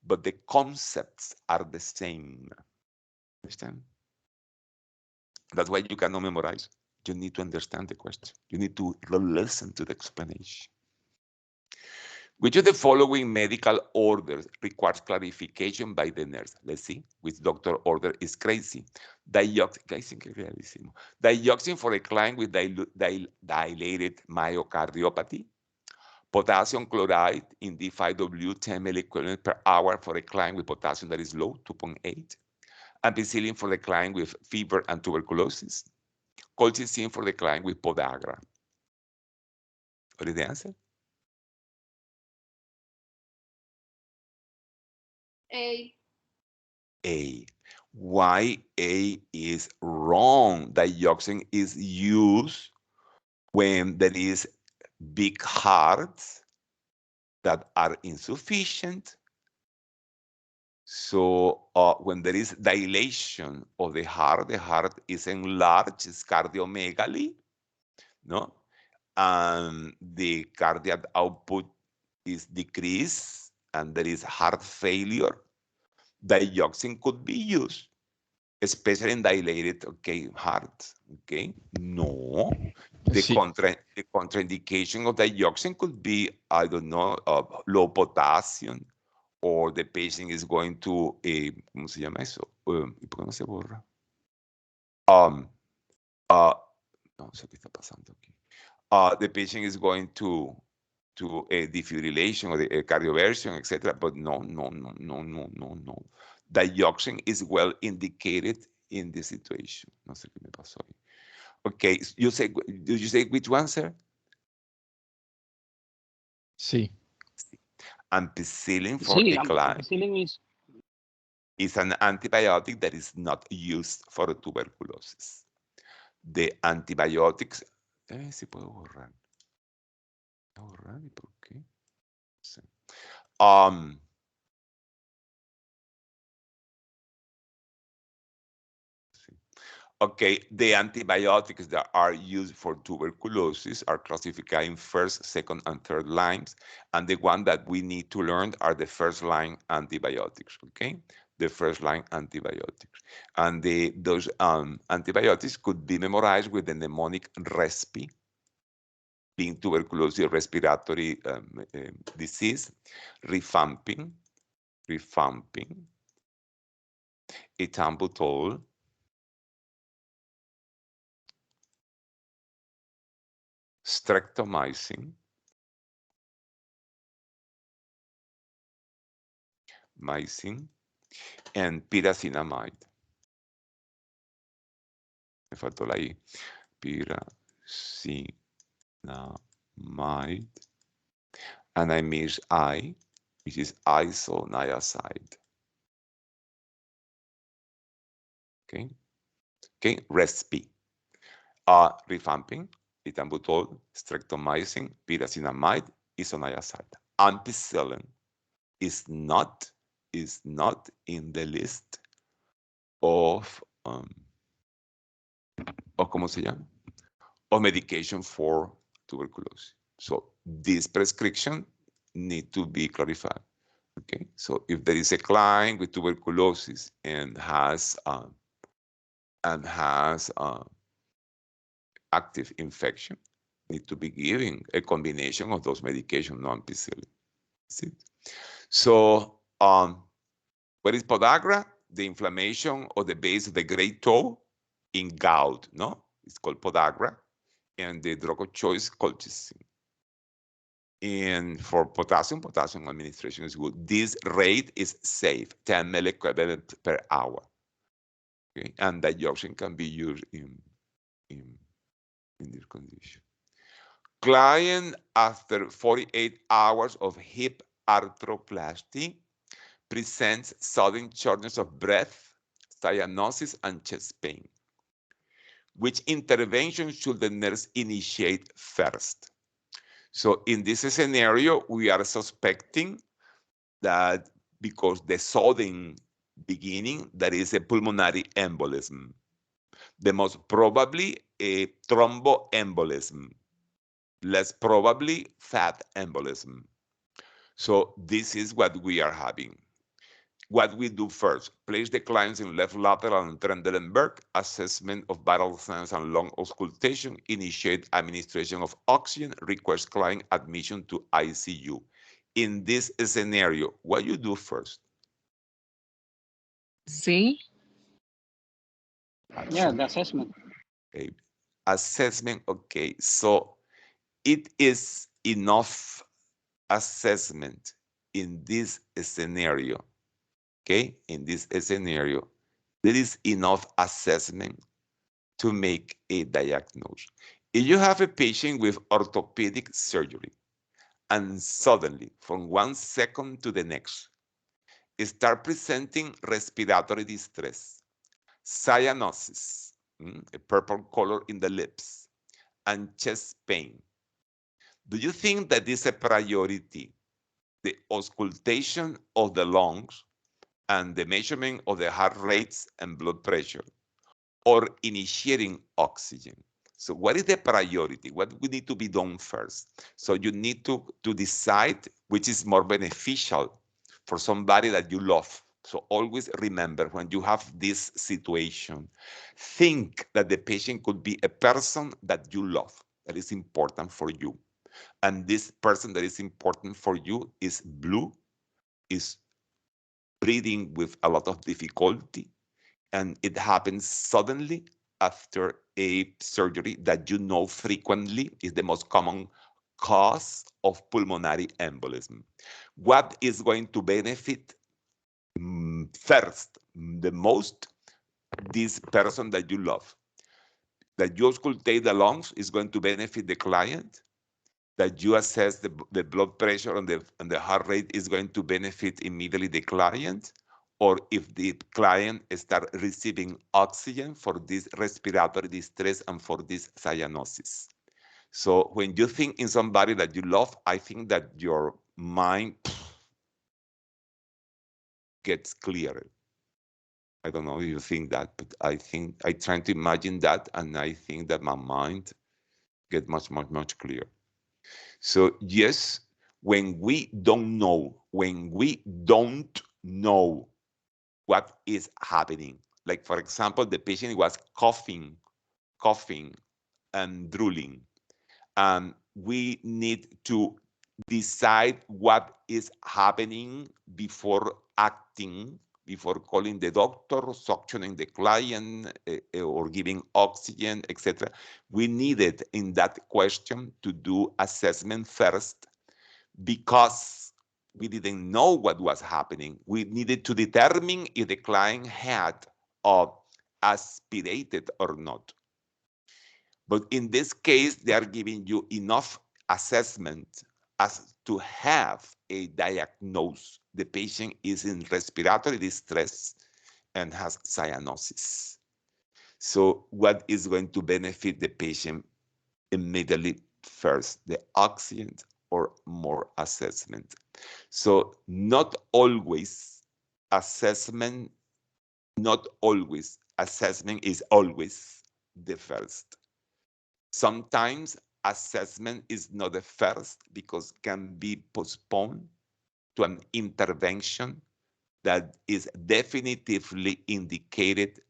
but the concepts are the same. Understand? That's why you cannot memorize. You need to understand the question. You need to listen to the explanation. Which of the following medical orders requires clarification by the nurse? Let's see which doctor order is crazy. Digoxin for a client with dilated myocardiopathy. Potassium chloride in D5W 10 milliequivalent per hour for a client with potassium that is low, 2.8. Ampicillin for the client with fever and tuberculosis. Colchicine for the client with podagra. What is the answer? A. A. Why A is wrong? Digoxin is used when there is big hearts that are insufficient. So when there is dilation of the heart is enlarged, it's cardiomegaly, no? And the cardiac output is decreased, and there is heart failure. Digoxin could be used, especially in dilated, heart, No, the contraindication of digoxin could be, I don't know, low potassium, or the patient is going to, ¿cómo se llama eso? ¿Y por qué no se borra? No sé qué está pasando aquí. The patient is going to a defibrillation or a cardioversion, etc. But no. Digoxin is well indicated in this situation. No sé qué me pasó ahí. Okay, did you say which one, sir? Sí. Ampicillin for a client. Ampicillin is an antibiotic that is not used for tuberculosis. The antibiotics, si puedo borrar. ¿Borrar? ¿Y por qué? Sí. Okay, the antibiotics that are used for tuberculosis are classified in first, second, and third lines, and the one that we need to learn are the first line antibiotics, okay? The first line antibiotics. And those antibiotics could be memorized with the mnemonic RESPI, being tuberculosis respiratory disease, rifampin, ethambutol, streptomycin, and pyrazinamide. Me faltó la I. Pyrazinamide. And I miss I, which is isoniazide. Okay. Okay. RESPI. Rifampin, ethambutol, streptomycin, pyrazinamide, isoniazide. Ampicillin is not in the list of ¿cómo se llama? Of medication for tuberculosis. So this prescription need to be clarified. Okay, so if there is a client with tuberculosis and has active infection, need to be giving a combination of those medications, no ampicillin. See? So what is podagra? The inflammation of the base of the great toe in gout, no? It's called podagra, and the drug of choice colchicine. And for potassium administration is good. This rate is safe, 10 milliequivalent per hour. Okay, and digoxin can be used in this condition. Client after 48 hours of hip arthroplasty presents sudden shortness of breath, cyanosis, and chest pain. Which intervention should the nurse initiate first? So in this scenario, we are suspecting that because the sudden beginning, that is a pulmonary embolism. The most probably a thromboembolism, less probably fat embolism. So this is what we are having. What we do first, place the clients in left lateral and Trendelenburg, assessment of vital signs and lung auscultation, initiate administration of oxygen, request client admission to ICU. In this scenario, what you do first? See? Yeah, the assessment. Okay. Assessment, okay. So it is enough assessment in this scenario. Okay, in this scenario, there is enough assessment to make a diagnosis. If you have a patient with orthopedic surgery and suddenly, from 1 second to the next, start presenting respiratory distress, cyanosis, a purple color in the lips, and chest pain, do you think that is a priority, the auscultation of the lungs and the measurement of the heart rates and blood pressure, or initiating oxygen? So what is the priority? What we need to be done first? So you need to decide which is more beneficial for somebody that you love. So always remember, when you have this situation, think that the patient could be a person that you love, that is important for you. And this person that is important for you is blue, is breathing with a lot of difficulty, and it happens suddenly after a surgery that you know frequently is the most common cause of pulmonary embolism. What is going to benefit first, the most, this person that you love? That you auscultate the lungs is going to benefit the client. That you assess the blood pressure and the heart rate is going to benefit immediately the client, or if the client start receiving oxygen for this respiratory distress and for this cyanosis. So when you think in somebody that you love, I think that your mind gets clearer. I don't know if you think that, but I try to imagine that, and I think that my mind get much clearer. So yes, when we don't know what is happening, like for example, the patient was coughing and drooling, and we need to decide what is happening before acting, before calling the doctor, suctioning the client, or giving oxygen, etc. We needed in that question to do assessment first, because we didn't know what was happening. We needed to determine if the client had aspirated or not. But in this case, they are giving you enough assessment as to have a diagnosis. The patient is in respiratory distress and has cyanosis. So what is going to benefit the patient immediately first, the oxygen or more assessment? So not always assessment is always the first. Sometimes assessment is not the first because can be postponed to an intervention that is definitively indicated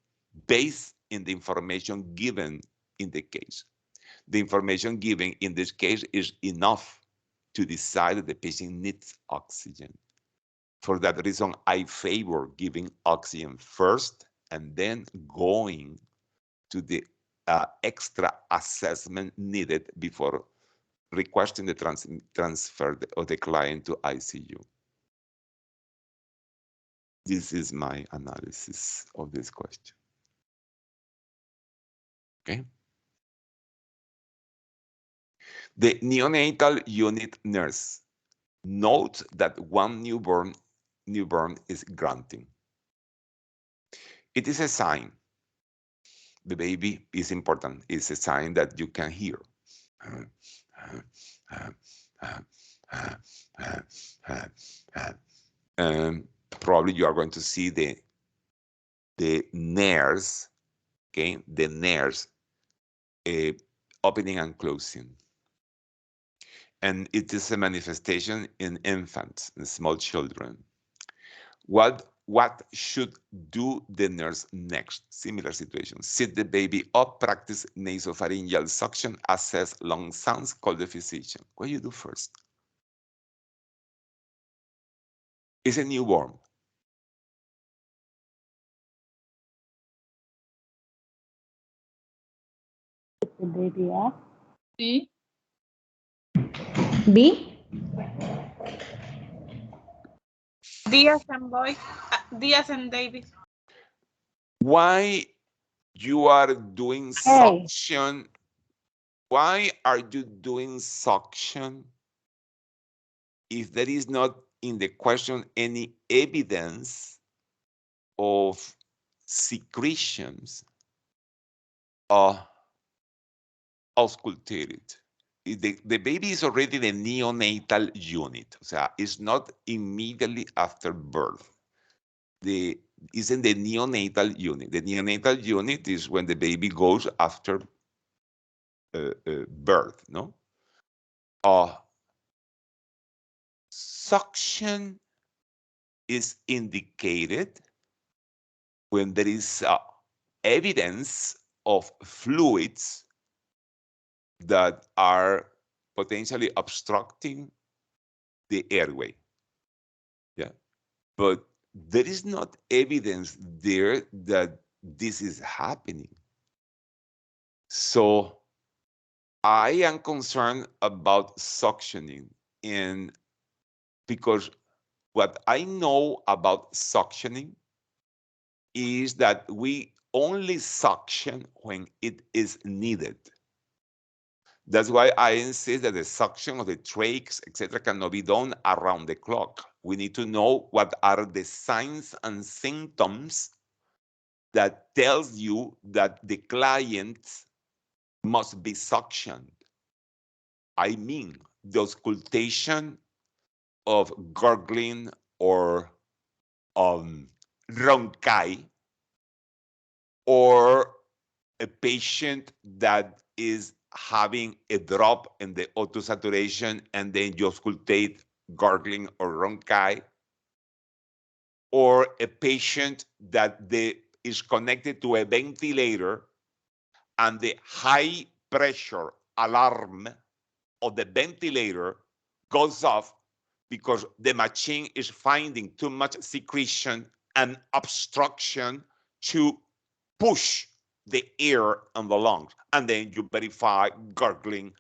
based in the information given in the case. The information given in this case is enough to decide that the patient needs oxygen. For that reason, I favor giving oxygen first and then going to the extra assessment needed before requesting the transfer of the client to ICU. This is my analysis of this question. Okay. The neonatal unit nurse notes that one newborn is grunting. It is a sign. The baby is important. It's a sign that you can hear. Probably you are going to see the nares, okay, the nares opening and closing. And it is a manifestation in infants, in small children. What should do the nurse next? Similar situation. Sit the baby up, practice nasopharyngeal suction, assess lung sounds, call the physician. What do you do first? It's a newborn. The baby up. B. B. Díaz and boy. Díaz and David. Why you are doing suction? Why are you doing suction if there is not in the question any evidence of secretions auscultated? The baby is already the neonatal unit, o sea, it's not immediately after birth. It's in the neonatal unit. The neonatal unit is when the baby goes after birth, no? Suction is indicated when there is evidence of fluids that are potentially obstructing the airway. Yeah, but there is not evidence there that this is happening. So I am concerned about suctioning, and because what I know about suctioning is that we only suction when it is needed. That's why I insist that the suction of the trachs, etc., cannot be done around the clock. We need to know what are the signs and symptoms that tells you that the client must be suctioned. I mean, the auscultation of gurgling or ronkai, or a patient that is having a drop in the O2 saturation and then you auscultate gargling or ronchi, or a patient that is connected to a ventilator and the high pressure alarm of the ventilator goes off because the machine is finding too much secretion and obstruction to push the air in the lungs. And then you verify gargling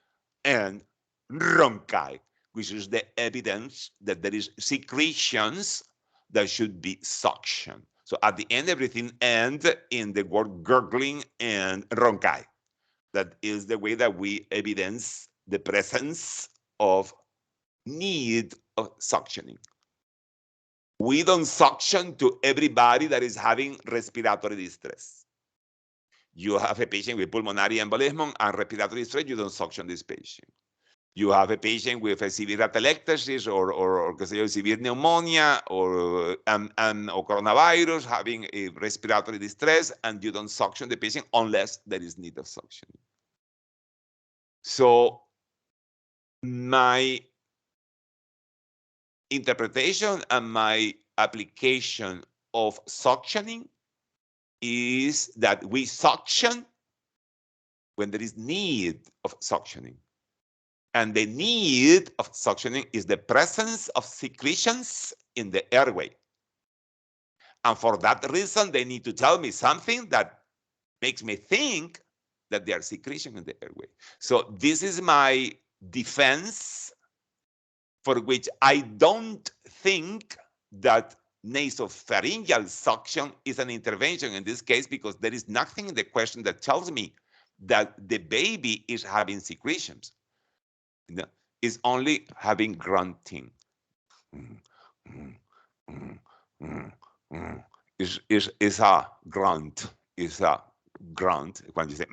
and ronchi, which is the evidence that there is secretions that should be suction. So at the end, everything ends in the word gurgling and ronchi. That is the way that we evidence the presence of need of suctioning. We don't suction to everybody that is having respiratory distress. You have a patient with pulmonary embolism and respiratory distress, you don't suction this patient. You have a patient with a severe atelectasis or severe pneumonia or coronavirus having a respiratory distress, and you don't suction the patient unless there is need of suctioning. So my interpretation and my application of suctioning is that we suction when there is need of suctioning. And the need of suctioning is the presence of secretions in the airway. And for that reason, they need to tell me something that makes me think that there are secretions in the airway. So this is my defense, for which I don't think that nasopharyngeal suction is an intervention in this case, because there is nothing in the question that tells me that the baby is having secretions. No, it's only having grunting. Is a grunt. Is a grunt. When you say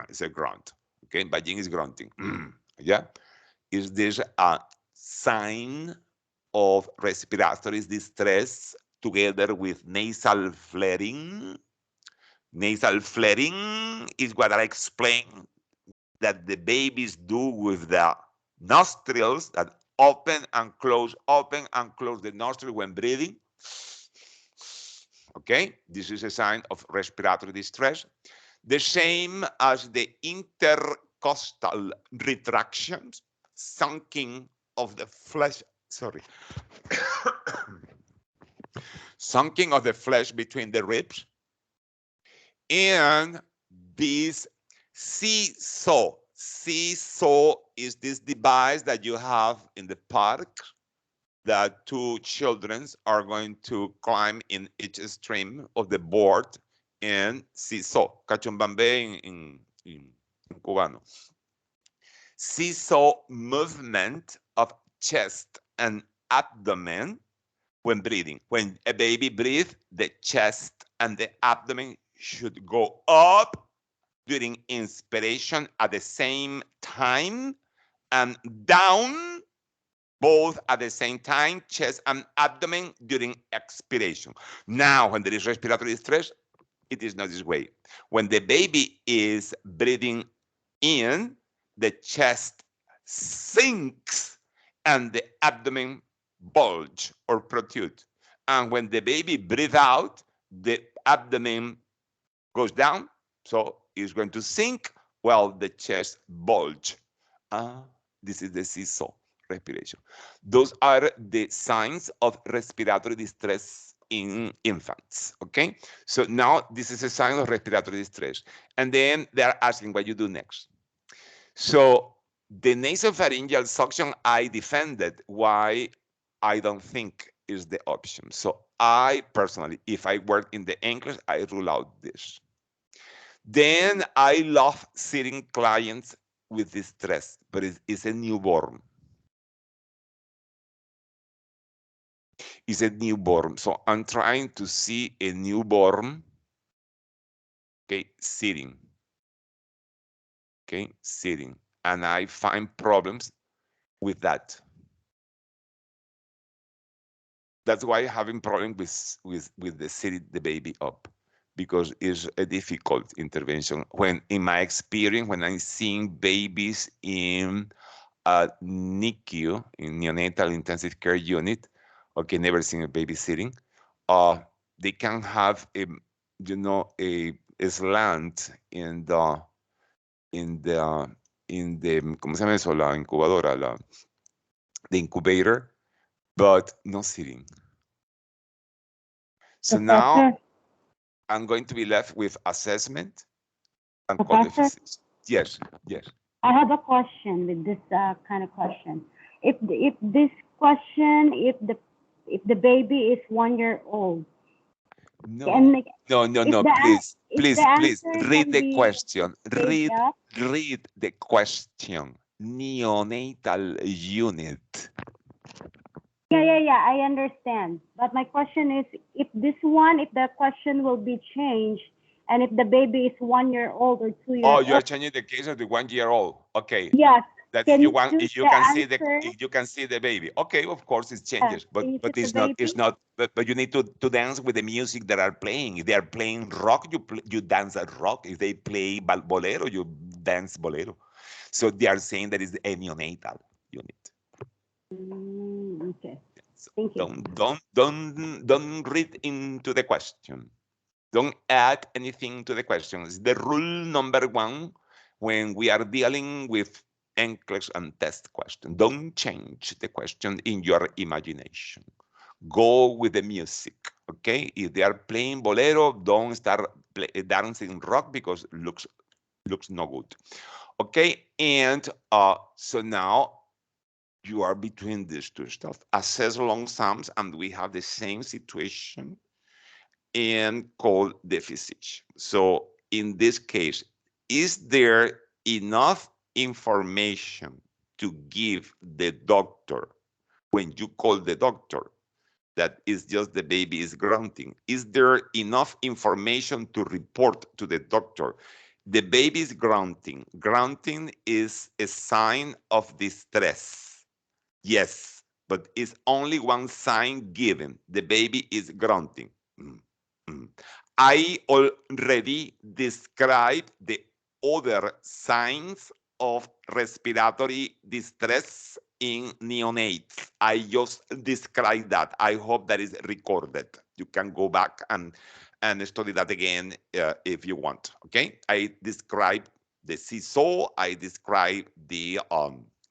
it's a grunt. Okay, Beijing is grunting. Yeah. Is this a sign of respiratory distress together with nasal flaring? Nasal flaring is what I explained that the babies do with the nostrils, that open and close the nostril when breathing. Okay, this is a sign of respiratory distress. The same as the intercostal retractions, sunking of the flesh, sunking of the flesh between the ribs, and this seesaw. Seesaw is this device that you have in the park that two children are going to climb in each stream of the board and seesaw. Cachumbambe in cubano. Seesaw movement of chest and abdomen when breathing. When a baby breathes, the chest and the abdomen should go up during inspiration at the same time and down both at the same time, chest and abdomen during expiration. Now, when there is respiratory distress, it is not this way. When the baby is breathing in, the chest sinks and the abdomen bulge or protrude. And when the baby breathes out, the abdomen goes down, so it's going to sink while the chest bulge. This is the seesaw respiration. Those are the signs of respiratory distress in infants, okay? So now this is a sign of respiratory distress. And then they're asking what you do next. So the nasopharyngeal suction I defended, why I don't think is the option. So I personally, if I work in the Nclex, I rule out this. Then I love seeing clients with distress, but it's a newborn. It's a newborn. So I'm trying to see a newborn, okay, sitting. Okay, sitting. And I find problems with that. That's why I'm having problems with the sitting the baby up. because it's a difficult intervention. When, in my experience, when I'm seeing babies in a NICU, in neonatal intensive care unit, okay, never seen a baby sitting, they can have a, you know, a slant in the ¿cómo se llama eso? La incubadora, the incubator, but no sitting. So now I'm going to be left with assessment and call the physician. Yes, yes. I have a question with this kind of question. If this question, if the baby is 1 year old, No, can, no, please, read the question. Read the question. Neonatal unit. Yeah, I understand. But my question is, if the question will be changed, and if the baby is 1 year old or 2 years Oh, old. you are changing the case of the 1 year old. Okay. Yes. That if you want, if you can see the baby. Okay, of course it changes, but it's not. But you need to dance with the music that are playing. If they are playing rock, you dance at rock. If they play bolero, you dance bolero. So they are saying that is a neonatal unit. Okay. Thank you. Don't read into the question. Don't add anything to the questions. The rule number 1 when we are dealing with Nclex and test question. Don't change the question in your imagination. Go with the music, okay? If they are playing bolero, don't start dancing rock because looks no good, okay? And so now you are between these two stuff. Assess long sums, and we have the same situation, and call the physician. So in this case, is there enough information to give the doctor when you call the doctor that is just the baby is grunting? Is there enough information to report to the doctor? The baby is grunting. Grunting is a sign of distress. Yes, but it's only one sign given. The baby is grunting. I already described the other signs of respiratory distress in neonates. I just described that. I hope that is recorded. You can go back and study that again if you want. Okay, I described the seesaw. I described the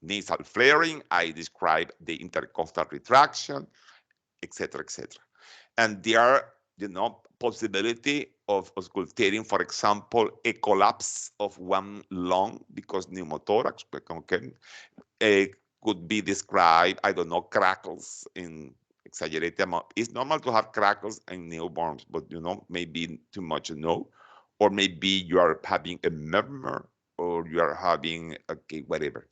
nasal flaring. I described the intercostal retraction, etc., etc. And there are, possibility of auscultating, for example, a collapse of one lung because pneumothorax, okay, could be described, I don't know, crackles in exaggerated amount. It's normal to have crackles in newborns, but, maybe too much, no. Or maybe you are having a murmur, or you are having, okay, whatever.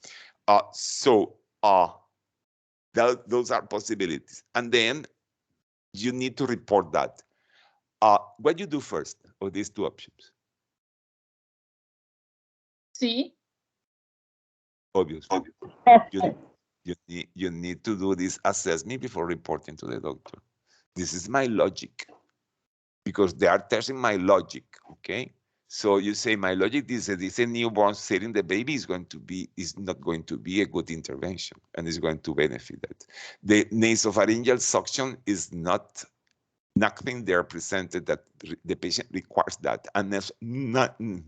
Those are possibilities. And then you need to report that. What do you do first of these two options? See? Obviously. You need to do this assessment before reporting to the doctor. This is my logic, because they are testing my logic, okay? So you say my logic is that this newborn setting the baby is not going to be a good intervention, and is going to benefit that. The nasopharyngeal suction is nothing there presented that the patient requires that, and there's not. I'm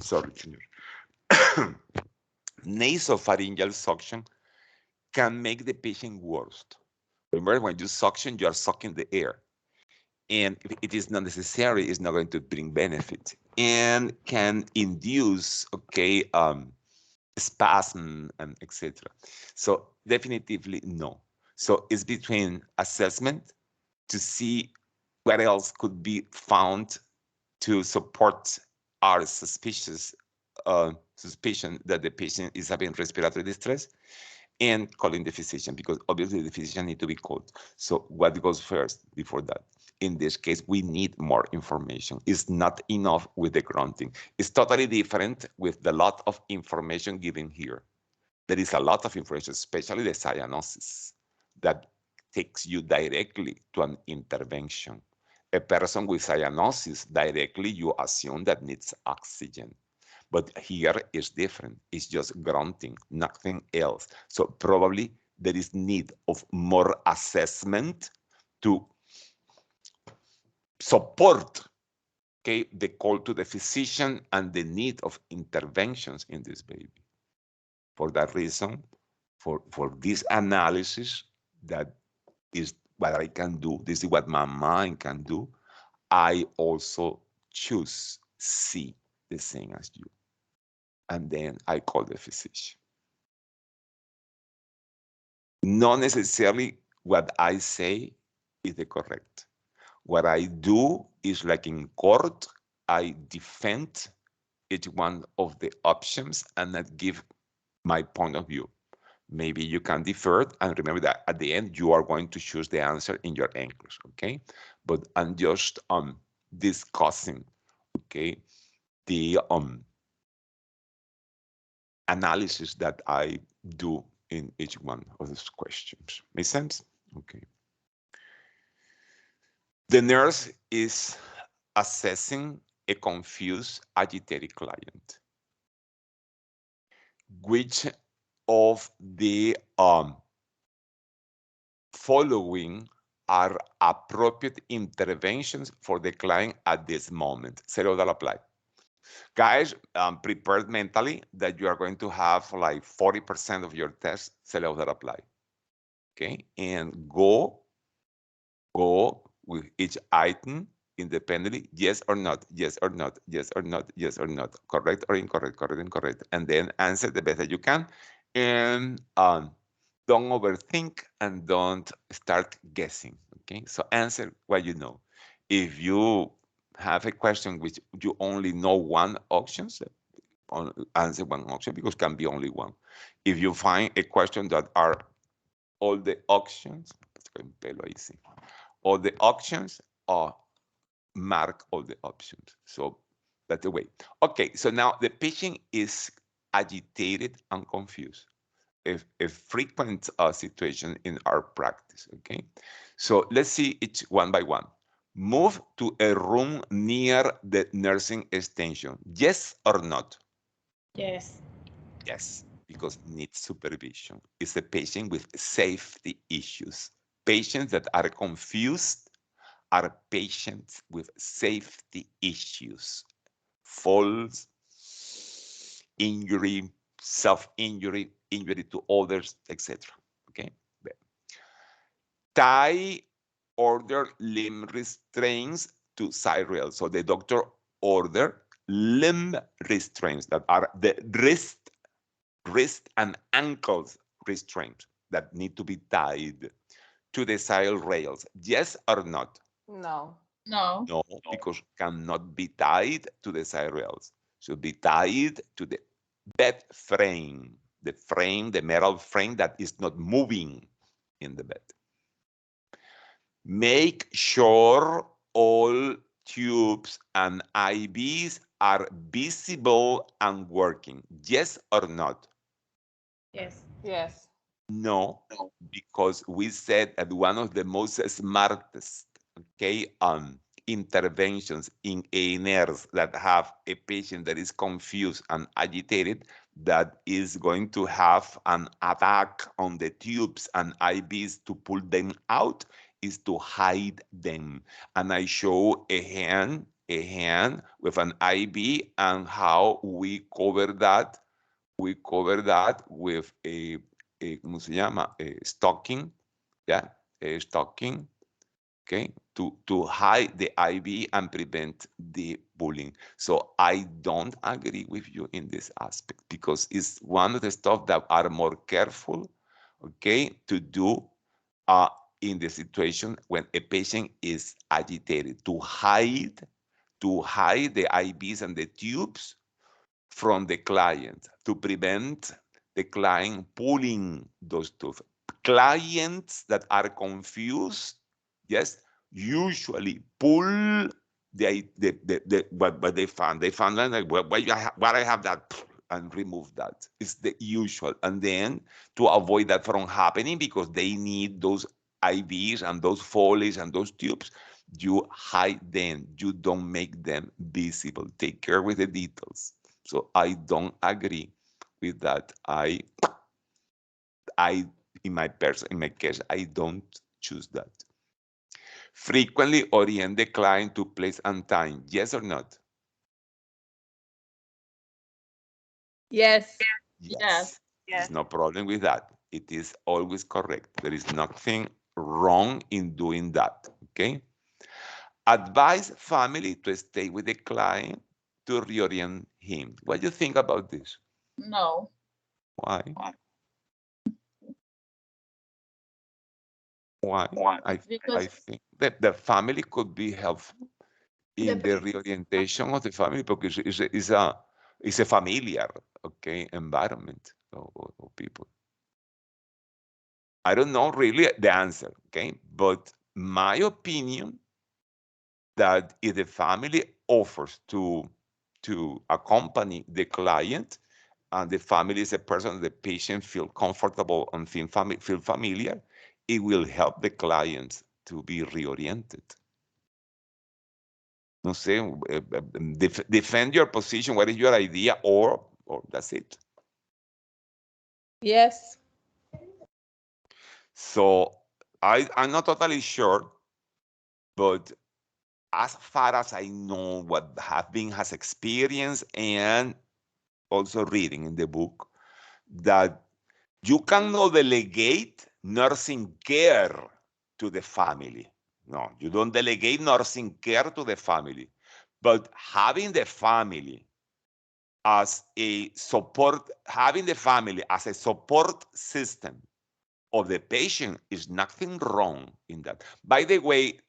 sorry, senor. Nasopharyngeal suction can make the patient worse. Remember, when you suction, you are sucking the air, and if it is not necessary, it's not going to bring benefit, and can induce, okay, spasm and etc. So definitively no. So it's between assessment to see what else could be found to support our suspicion that the patient is having respiratory distress, and calling the physician, because obviously the physician need to be called. So what goes first before that? In this case, we need more information. It's not enough with the grunting. It's totally different with the lot of information given here. There is a lot of information, especially the cyanosis, that takes you directly to an intervention. a person with cyanosis, directly you assume that needs oxygen. But here is different. It's just grunting, nothing else. So probably there is need of more assessment to support, okay, the call to the physician and the need of interventions in this baby. For that reason, for this analysis, that is what I can do. This is what my mind can do. I also choose C, the same as you. And then I call the physician. Not necessarily what I say is the correct. What I do is, like in court, I defend each one of the options and I give my point of view. Maybe you can defer, and remember that at the end you are going to choose the answer in your English, okay? But I'm just discussing, okay, the analysis that I do in each one of those questions. Make sense? Okay. The nurse is assessing a confused, agitated client. Which of the following are appropriate interventions for the client at this moment? Zero that apply. Guys, prepare mentally that you are going to have like 40% of your tests zero that apply. Okay, and go with each item independently, yes or not, yes or not, yes or not, yes or not, correct or incorrect, correct, incorrect, and then answer the best that you can. And don't overthink and don't start guessing, okay? So answer what you know. If you have a question which you only know one option, answer one option because can be only one. If you find a question that are all the options, all the options are mark all the options. So that's the way. Okay, so now the patient is agitated and confused. A frequent situation in our practice, okay? So let's see each one by one. Move to a room near the nursing extension. Yes or not? Yes. Yes, because needs supervision. It's a patient with safety issues. Patients that are confused are patients with safety issues. Falls, injury, self-injury, injury to others, etc. Okay. Tie order limb restraints to side rails. So the doctor order limb restraints that are the wrist and ankles restraints that need to be tied to the side rails. Yes or not? No. No, because cannot be tied to the side rails. Should be tied to the bed frame, the metal frame that is not moving in the bed. Make sure all tubes and IVs are visible and working. Yes or not? Yes. Yes. No, because we said that one of the most smartest, okay, interventions in a nurse that have a patient that is confused and agitated, that is going to have an attack on the tubes and IVs to pull them out, is to hide them. And I show a hand with an IV and how we cover that. We cover that with a ¿cómo se llama? Stocking, yeah, stocking, okay, to hide the IV and prevent the bullying. So I don't agree with you in this aspect because it's one of the stuff that are more careful, okay, to do in the situation when a patient is agitated, to hide the IVs and the tubes from the client, to prevent the client pulling those tubes. Clients that are confused, yes, usually pull what they found. They found like, why I have that, and remove that. It's the usual. And then to avoid that from happening, because they need those IVs and those Foleys and those tubes, You hide them. You don't make them visible. Take care with the details. So I don't agree with that. In my case, I don't choose that. Frequently orient the client to place and time. Yes or not? Yes. Yes. There's no problem with that. It is always correct. There is nothing wrong in doing that. Okay. Advise family to stay with the client to reorient him. What do you think about this? No. Why? Why? I think that the family could be helpful in the reorientation of the family because it's a familiar, okay, environment of people. I don't know really the answer, okay, but my opinion that if the family offers to accompany the client and the family is a person the patient feel comfortable and feel familiar, it will help the client to be reoriented. No sé, defend your position. What is your idea? Or that's it. Yes. So I'm not totally sure, but as far as I know, what has experienced and also reading in the book, that you cannot delegate nursing care to the family. No, you don't delegate nursing care to the family, but having the family as a support, having the family as a support system of the patient is nothing wrong in that. By the way,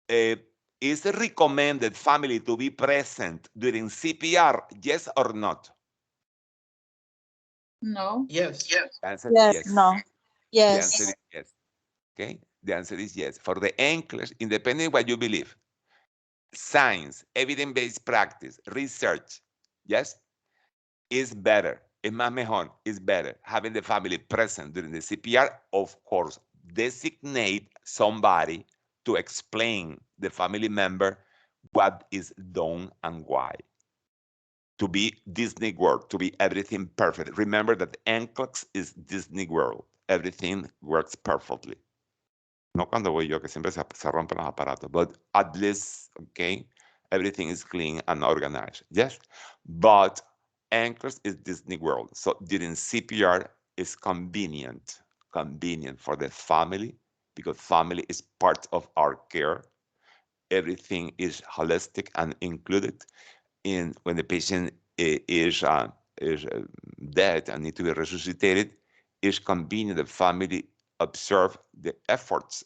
is it recommended family to be present during CPR? Yes or not? No. Yes. The answer Yes. is yes. No. Yes. The answer is yes. Okay. The answer is yes. For the Nclex, independent of what you believe, science, evidence-based practice, research, yes, is better. Es más mejor. Is better. Having the family present during the CPR, of course, designate somebody to explain the family member what is done and why. To be Disney World, to be everything perfect. Remember that Nclex is Disney World. Everything works perfectly. No cuando voy yo, que siempre se rompen los aparatos, but at least, okay, everything is clean and organized. Yes, but Nclex is Disney World. So during CPR is convenient for the family because family is part of our care. Everything is holistic and included in when the patient is dead and need to be resuscitated. It's convenient the family observe the efforts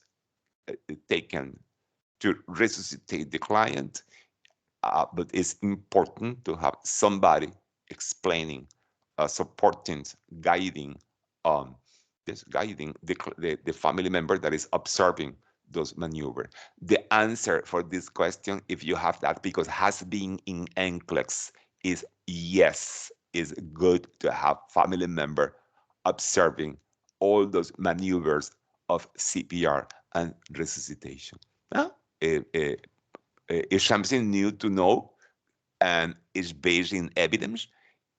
taken to resuscitate the client, but it's important to have somebody explaining, supporting, guiding, guiding the family member that is observing those maneuvers. The answer for this question, if you have that, because has been in Nclex, is yes. It's good to have family member observing all those maneuvers of CPR and resuscitation. It's something new to know and it's based in evidence.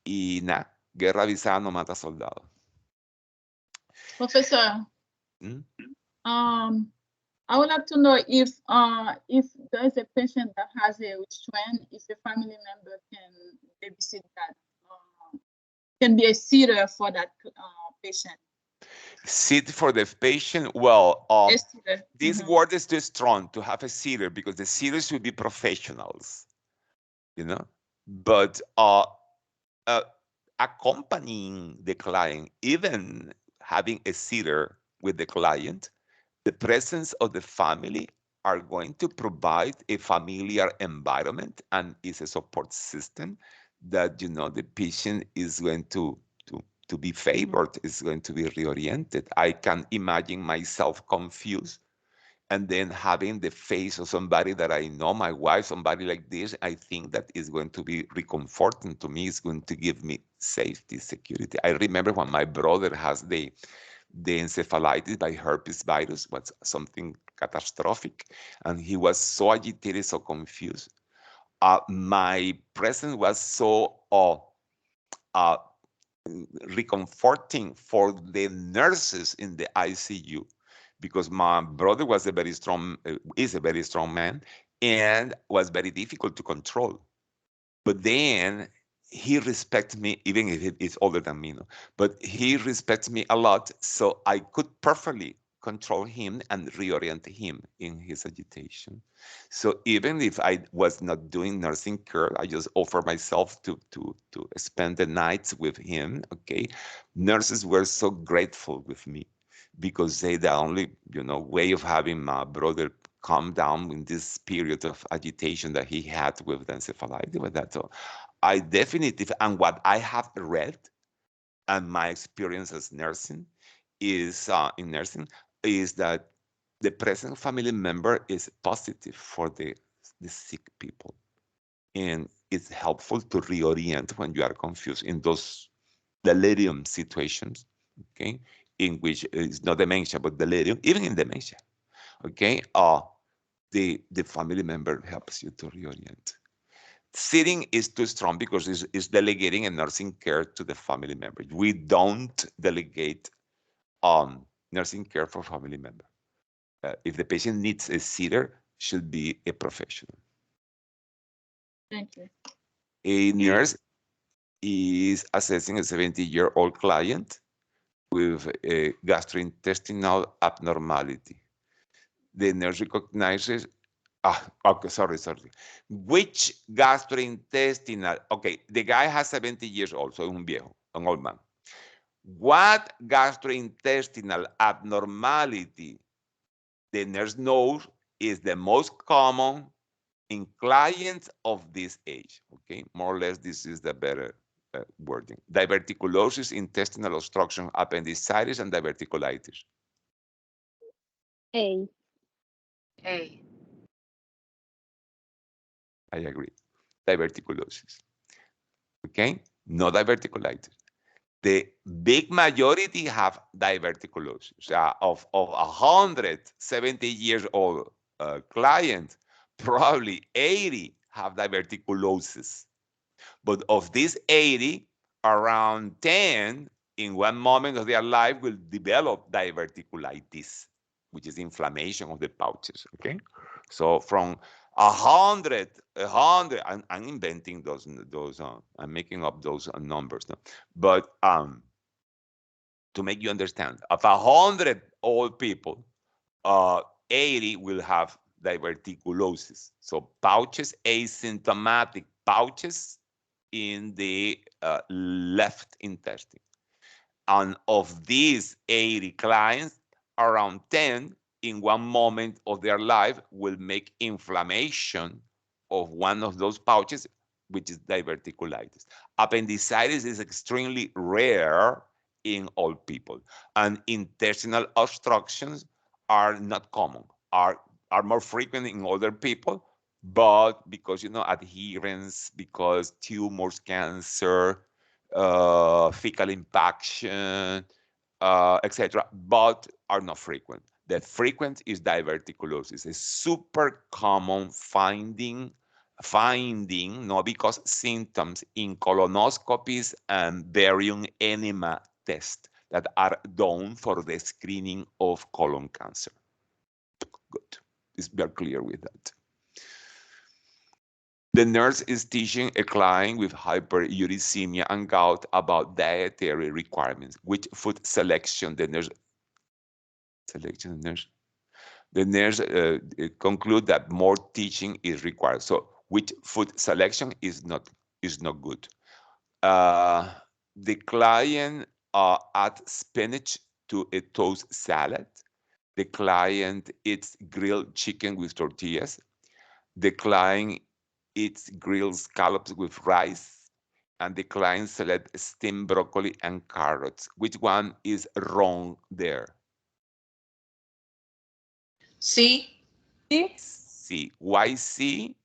Y nada, guerra avisada no mata soldado. Professor, Hmm? I would like to know if there is a patient that has a restraint, if a family member can babysit that, can be a sitter for that patient. Sit for the patient. Well, this Mhm. word is too strong to have a sitter because the sitters should be professionals, you know. But accompanying the client, even having a sitter with the client, the presence of the family are going to provide a familiar environment and is a support system that the patient is going to be favored, is going to be reoriented. I can imagine myself confused and then having the face of somebody that I know, my wife, somebody like this. I think that is going to be reconforting to me. It's going to give me safety, security. I remember when my brother has the encephalitis by herpes virus, was something catastrophic, and he was so agitated, so confused. My presence was so reconforting for the nurses in the ICU, because my brother was is a very strong man, and was very difficult to control. But then he respects me, even if he is older than me, no? But he respects me a lot, so I could perfectly control him and reorient him in his agitation. So even if I was not doing nursing care, I just offer myself to spend the nights with him. Okay, nurses were so grateful with me, because they the only way of having my brother calm down in this period of agitation that he had with the encephalitis. With that, so I definitely, and what I have read and my experience as nursing is in nursing is that the present family member is positive for the sick people, and it's helpful to reorient when you are confused in those delirium situations, okay, in which it's not dementia but delirium, even in dementia, okay. The family member helps you to reorient. Sitting is too strong because it's delegating a nursing care to the family member. We don't delegate nursing care for family member. If the patient needs a sitter, should be a professional. Thank you. A nurse is assessing a 70-year-old client with a gastrointestinal abnormality. The nurse recognizes, okay, sorry. Which gastrointestinal, okay, the guy has 70 years old, so un viejo, an old man. What gastrointestinal abnormality the nurse knows is the most common in clients of this age, okay? More or less, this is the better wording. Diverticulosis, intestinal obstruction, appendicitis, and diverticulitis. A. A. I agree. Diverticulosis. Okay? No diverticulitis. The big majority have diverticulosis. Of 170 years old clients, probably 80 have diverticulosis. But of these 80, around 10 in one moment of their life will develop diverticulitis, which is inflammation of the pouches, okay? So from 100, I'm inventing those, I'm making up those numbers, no? But to make you understand, of 100 old people, 80 will have diverticulosis. So pouches, asymptomatic pouches in the left intestine. And of these 80 clients, around 10 in one moment of their life will make inflammation of one of those pouches, which is diverticulitis. Appendicitis is extremely rare in old people, and intestinal obstructions are not common, are more frequent in older people, but because adherence, because tumors, cancer, fecal impaction, etc., but are not frequent. The frequent is diverticulosis. A super common finding, not because symptoms in colonoscopies and barium enema tests that are done for the screening of colon cancer. Good. We are clear with that. The nurse is teaching a client with hyperuricemia and gout about dietary requirements. Which food selection the nurse conclude that more teaching is required. So which food selection is not good. The client adds spinach to a toast salad. The client eats grilled chicken with tortillas. The client eats grilled scallops with rice, and the client select steamed broccoli and carrots. Which one is wrong there? C. C. Why C?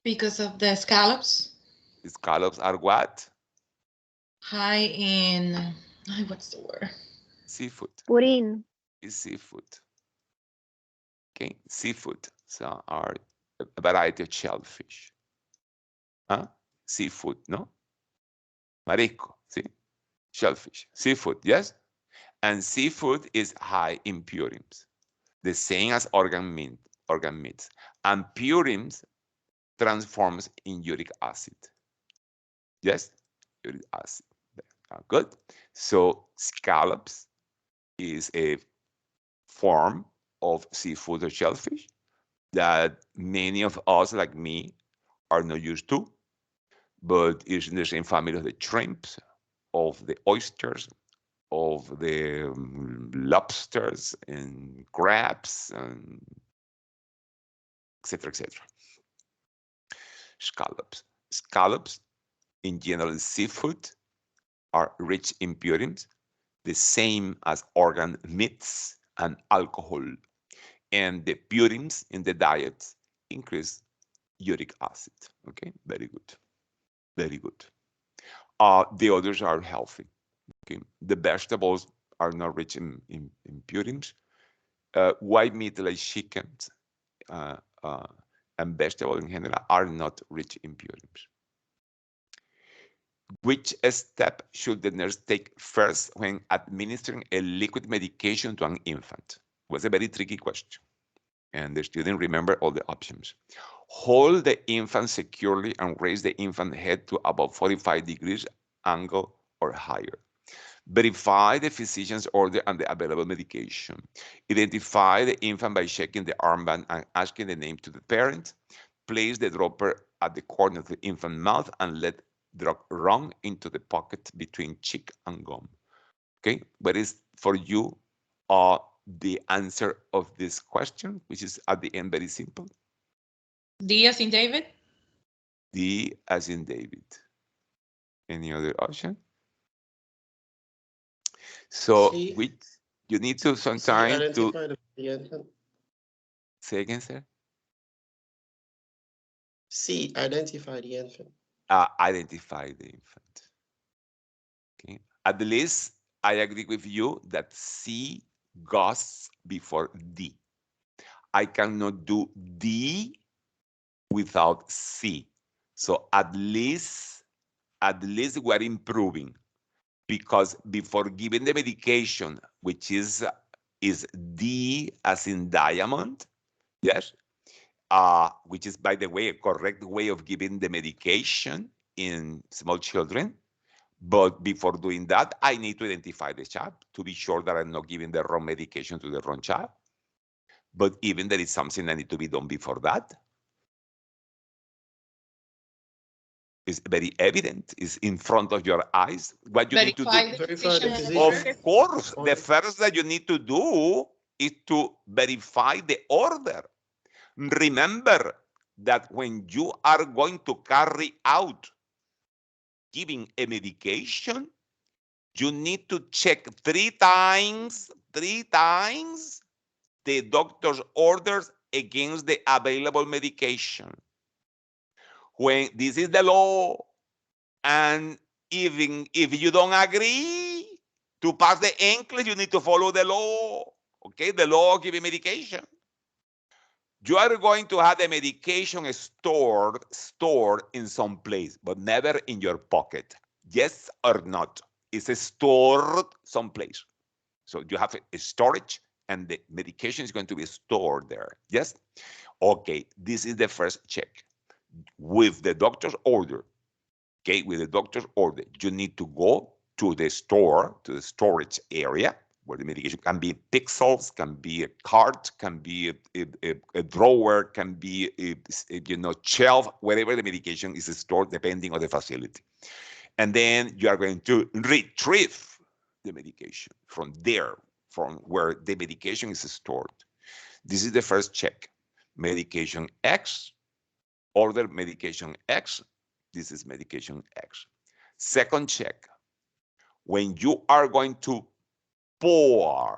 Because of the scallops. Scallops are what? High in, what's the word? Seafood. Purin. is seafood. Okay, seafood. So are a variety of shellfish. Huh? Seafood, no? Marisco, see? Shellfish. Seafood, yes? And seafood is high in purines, the same as organ meats. And purines transforms in uric acid. Yes? Uric acid. Good. So scallops is a form of seafood or shellfish that many of us, like me, are not used to, but is in the same family of the shrimps, of the oysters, of the lobsters and crabs, and etc., etc. Scallops. Scallops, in general, seafood, are rich in purines, the same as organ meats and alcohol. And the purines in the diet increase uric acid. Okay, very good. Very good. The others are healthy. Okay, the vegetables are not rich in purines. White meat like chickens and vegetables in general are not rich in purines. Which step should the nurse take first when administering a liquid medication to an infant? Was a very tricky question. And the student remember all the options. Hold the infant securely and raise the infant head to about 45 degrees angle or higher. Verify the physician's order and the available medication. Identify the infant by checking the armband and asking the name to the parent. Place the dropper at the corner of the infant mouth and let drug run into the pocket between cheek and gum. Okay, what is for you the answer of this question, which is at the end very simple? D as in David? D as in David. Any other option? So C. you need to C, sometime to identify the infant. say again, sir. C, identify the infant. Identify the infant. Okay. At least I agree with you that C goes before D. I cannot do D without C. So at least we're improving, because before giving the medication, which is D as in diamond, yes, which is, by the way, a correct way of giving the medication in small children. But before doing that, I need to identify the child to be sure that I'm not giving the wrong medication to the wrong child. But even there is something that needs to be done before that. It's very evident. It's in front of your eyes. What you need to do. Verify the physician. Of course, the first that you need to do is to verify the order. Remember that when you are going to carry out giving a medication, you need to check three times the doctor's orders against the available medication. When this is the law, and even if you don't agree to pass the Nclex, you need to follow the law. Okay, the law of giving medication. You are going to have the medication stored in some place, but never in your pocket. Yes or not? It's stored someplace. So you have a storage, and the medication is going to be stored there. Yes? Okay, this is the first check. With the doctor's order, okay, with the doctor's order, you need to go to the store, to the storage area, where the medication can be pixels, can be a cart, can be a drawer, can be a shelf, wherever the medication is stored, depending on the facility. And then you are going to retrieve the medication from there, from where the medication is stored. This is the first check. Medication X, order medication X. This is medication X. Second check, when you are going to pour,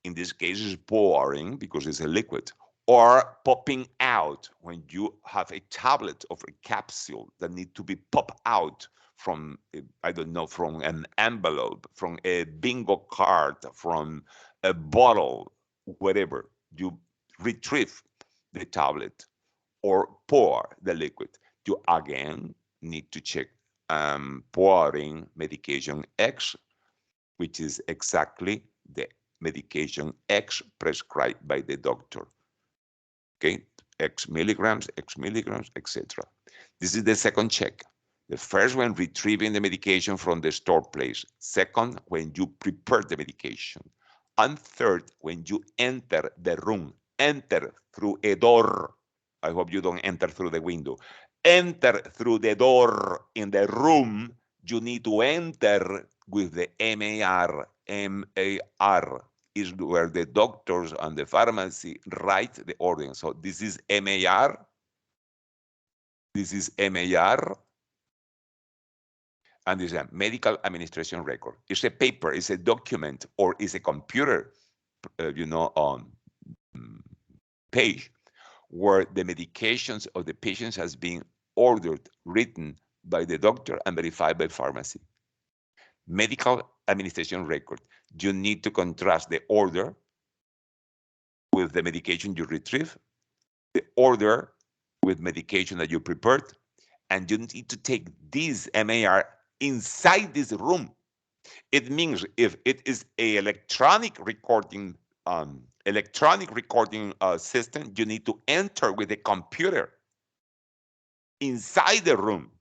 in this case is pouring because it's a liquid, or popping out, when you have a tablet of a capsule that need to be popped out from, I don't know, from an envelope, from a bingo card, from a bottle, whatever, you retrieve the tablet or pour the liquid, you again need to check pouring medication X, which is exactly the medication X prescribed by the doctor. Okay, X milligrams, etc. This is the second check. The first one, retrieving the medication from the store place. Second, when you prepare the medication. And third, when you enter the room. Enter through a door. I hope you don't enter through the window. Enter through the door in the room. You need to enter with the MAR. MAR is where the doctors and the pharmacy write the order. So this is MAR. This is MAR. And this is a medical administration record. It's a paper, it's a document, or it's a computer, page where the medications of the patients has been ordered, written by the doctor, and verified by pharmacy. Medical administration record. You need to contrast the order with the medication you retrieve, the order with medication that you prepared, and you need to take this MAR inside this room. It means if it is a electronic recording system, you need to enter with a computer inside the room.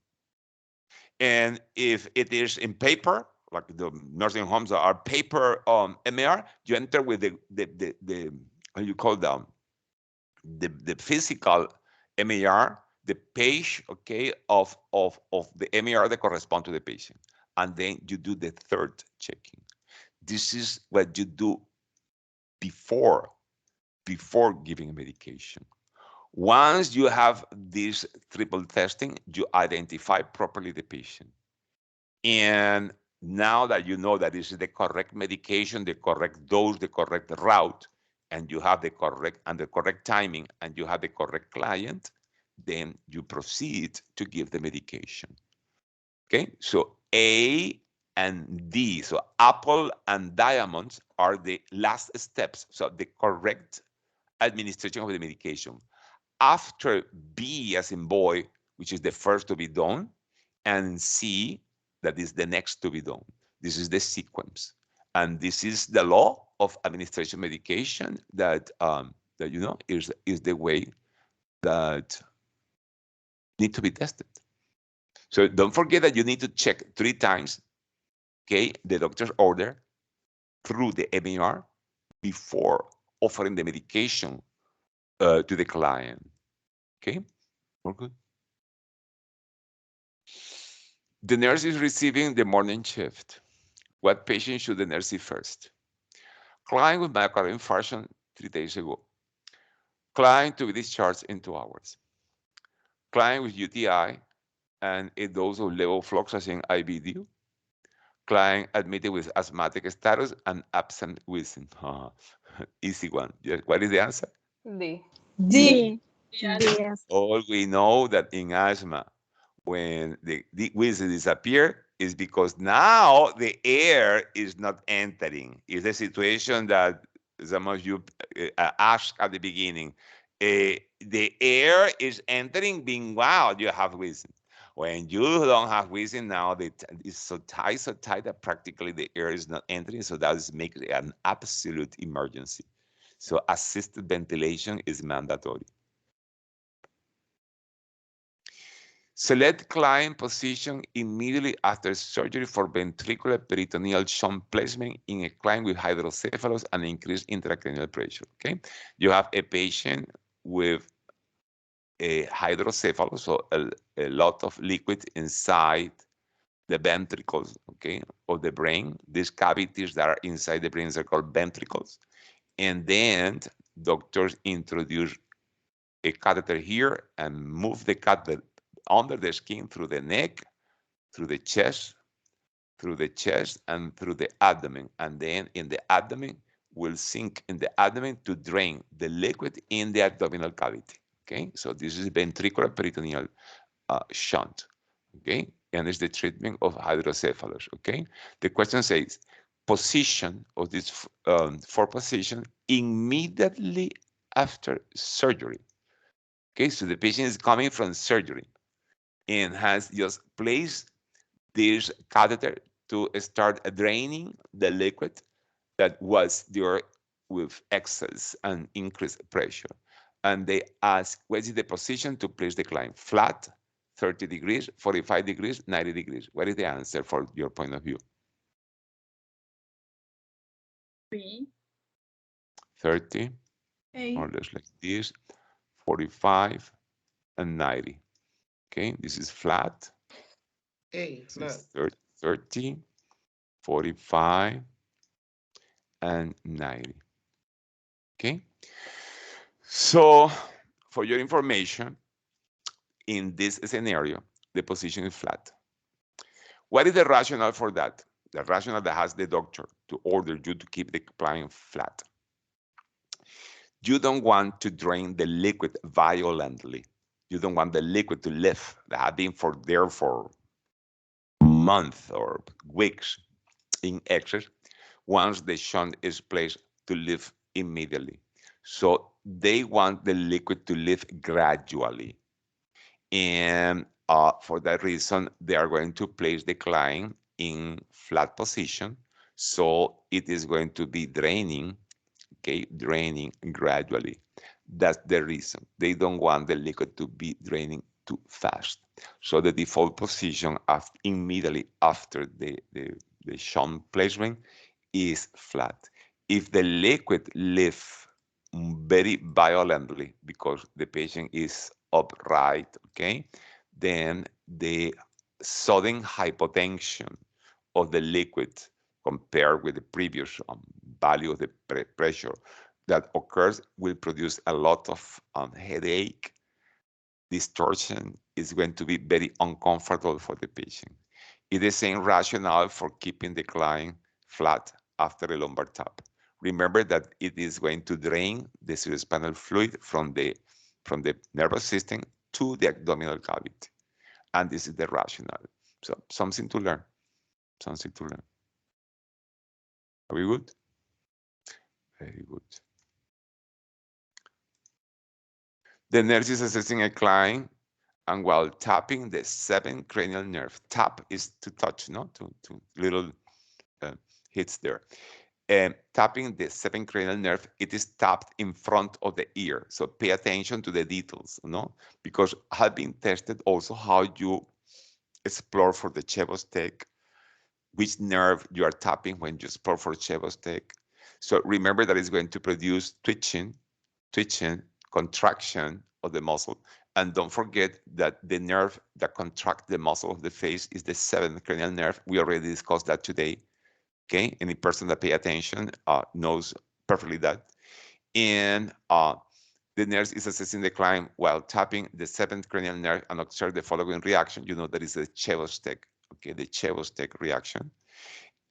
And if it is in paper, like the nursing homes are paper MAR, you enter with the how you call them, the physical MAR, the page, okay, of the MAR that correspond to the patient. And then you do the third checking. This is what you do before giving medication. Once you have this triple testing, you identify properly the patient. And now that you know that this is the correct medication, the correct dose, the correct route, and you have the correct timing, and you have the correct client, then you proceed to give the medication. Okay, so A and D, so apple and diamonds are the last steps, so the correct administration of the medication. After B as in boy, which is the first to be done, and C, that is the next to be done. This is the sequence. And this is the law of administration medication that, is the way that need to be tested. So don't forget that you need to check 3 times, okay, the doctor's order through the MAR before offering the medication to the client. Okay, all good. The nurse is receiving the morning shift. What patient should the nurse see first? Client with myocardial infarction 3 days ago. Client to be discharged in 2 hours. Client with UTI and a dose of levofloxacin IBD. Client admitted with asthmatic status and absent wheezing. Easy one. What is the answer? D. D. Yes. All we know that in asthma, when the wheezing disappear, is because now the air is not entering. It's a situation that some of you asked at the beginning. The air is entering, being wow, you have wheezing. When you don't have wheezing now, it's so tight that practically the air is not entering. So that makes it an absolute emergency. So assisted ventilation is mandatory. Select client position immediately after surgery for ventricular peritoneal shunt placement in a client with hydrocephalus and increased intracranial pressure. Okay, you have a patient with a hydrocephalus, so a lot of liquid inside the ventricles, okay, of the brain. These cavities that are inside the brain are called ventricles. And then doctors introduce a catheter here and move the catheter under the skin through the neck, through the chest, and through the abdomen. And then in the abdomen, will sink in the abdomen to drain the liquid in the abdominal cavity. Okay, so this is ventricular peritoneal shunt. Okay, and it's the treatment of hydrocephalus. Okay, the question says, position of this four position immediately after surgery. Okay, so the patient is coming from surgery and has just placed this catheter to start draining the liquid that was there with excess and increased pressure. And they ask, what is the position to place the client? Flat, 30 degrees, 45 degrees, 90 degrees. What is the answer for your point of view? 30, more or less like this, 45, and 90. Okay, this is flat. This is 30, 45, and 90. Okay, so for your information, in this scenario, the position is flat. What is the rationale for that? The rationale that has the doctor to order you to keep the client flat. You don't want to drain the liquid violently. You don't want the liquid to lift that have been there for months or weeks in excess. Once the shunt is placed, to lift immediately. So they want the liquid to lift gradually. And for that reason, they are going to place the client in flat position. So it is going to be draining, okay, draining gradually. That's the reason. They don't want the liquid to be draining too fast. So the default position immediately after the shunt placement is flat. If the liquid lifts very violently because the patient is upright, okay, then the sudden hypotension of the liquid compared with the previous value of the pressure that occurs will produce a lot of headache, distortion, is going to be very uncomfortable for the patient. It's the same rationale for keeping the client flat after a lumbar tap. Remember that it is going to drain the cerebrospinal fluid from the nervous system to the abdominal cavity. And this is the rationale. So something to learn, something to learn. Are we good? Very good. The nurse is assessing a client, and while tapping the 7th cranial nerve, tap is to touch, no? To little hits there. Tapping the 7th cranial nerve, it is tapped in front of the ear. So pay attention to the details, no? Because have been tested also how you explore for the Chebostek, which nerve you are tapping when you explore for Chebostek. So remember that it's going to produce twitching, contraction of the muscle. And don't forget that the nerve that contracts the muscle of the face is the 7th cranial nerve. We already discussed that today. Okay, any person that pay attention knows perfectly that. And the nurse is assessing the client while tapping the 7th cranial nerve and observe the following reaction. You know that is a Chebostek, okay, the Chebostek reaction.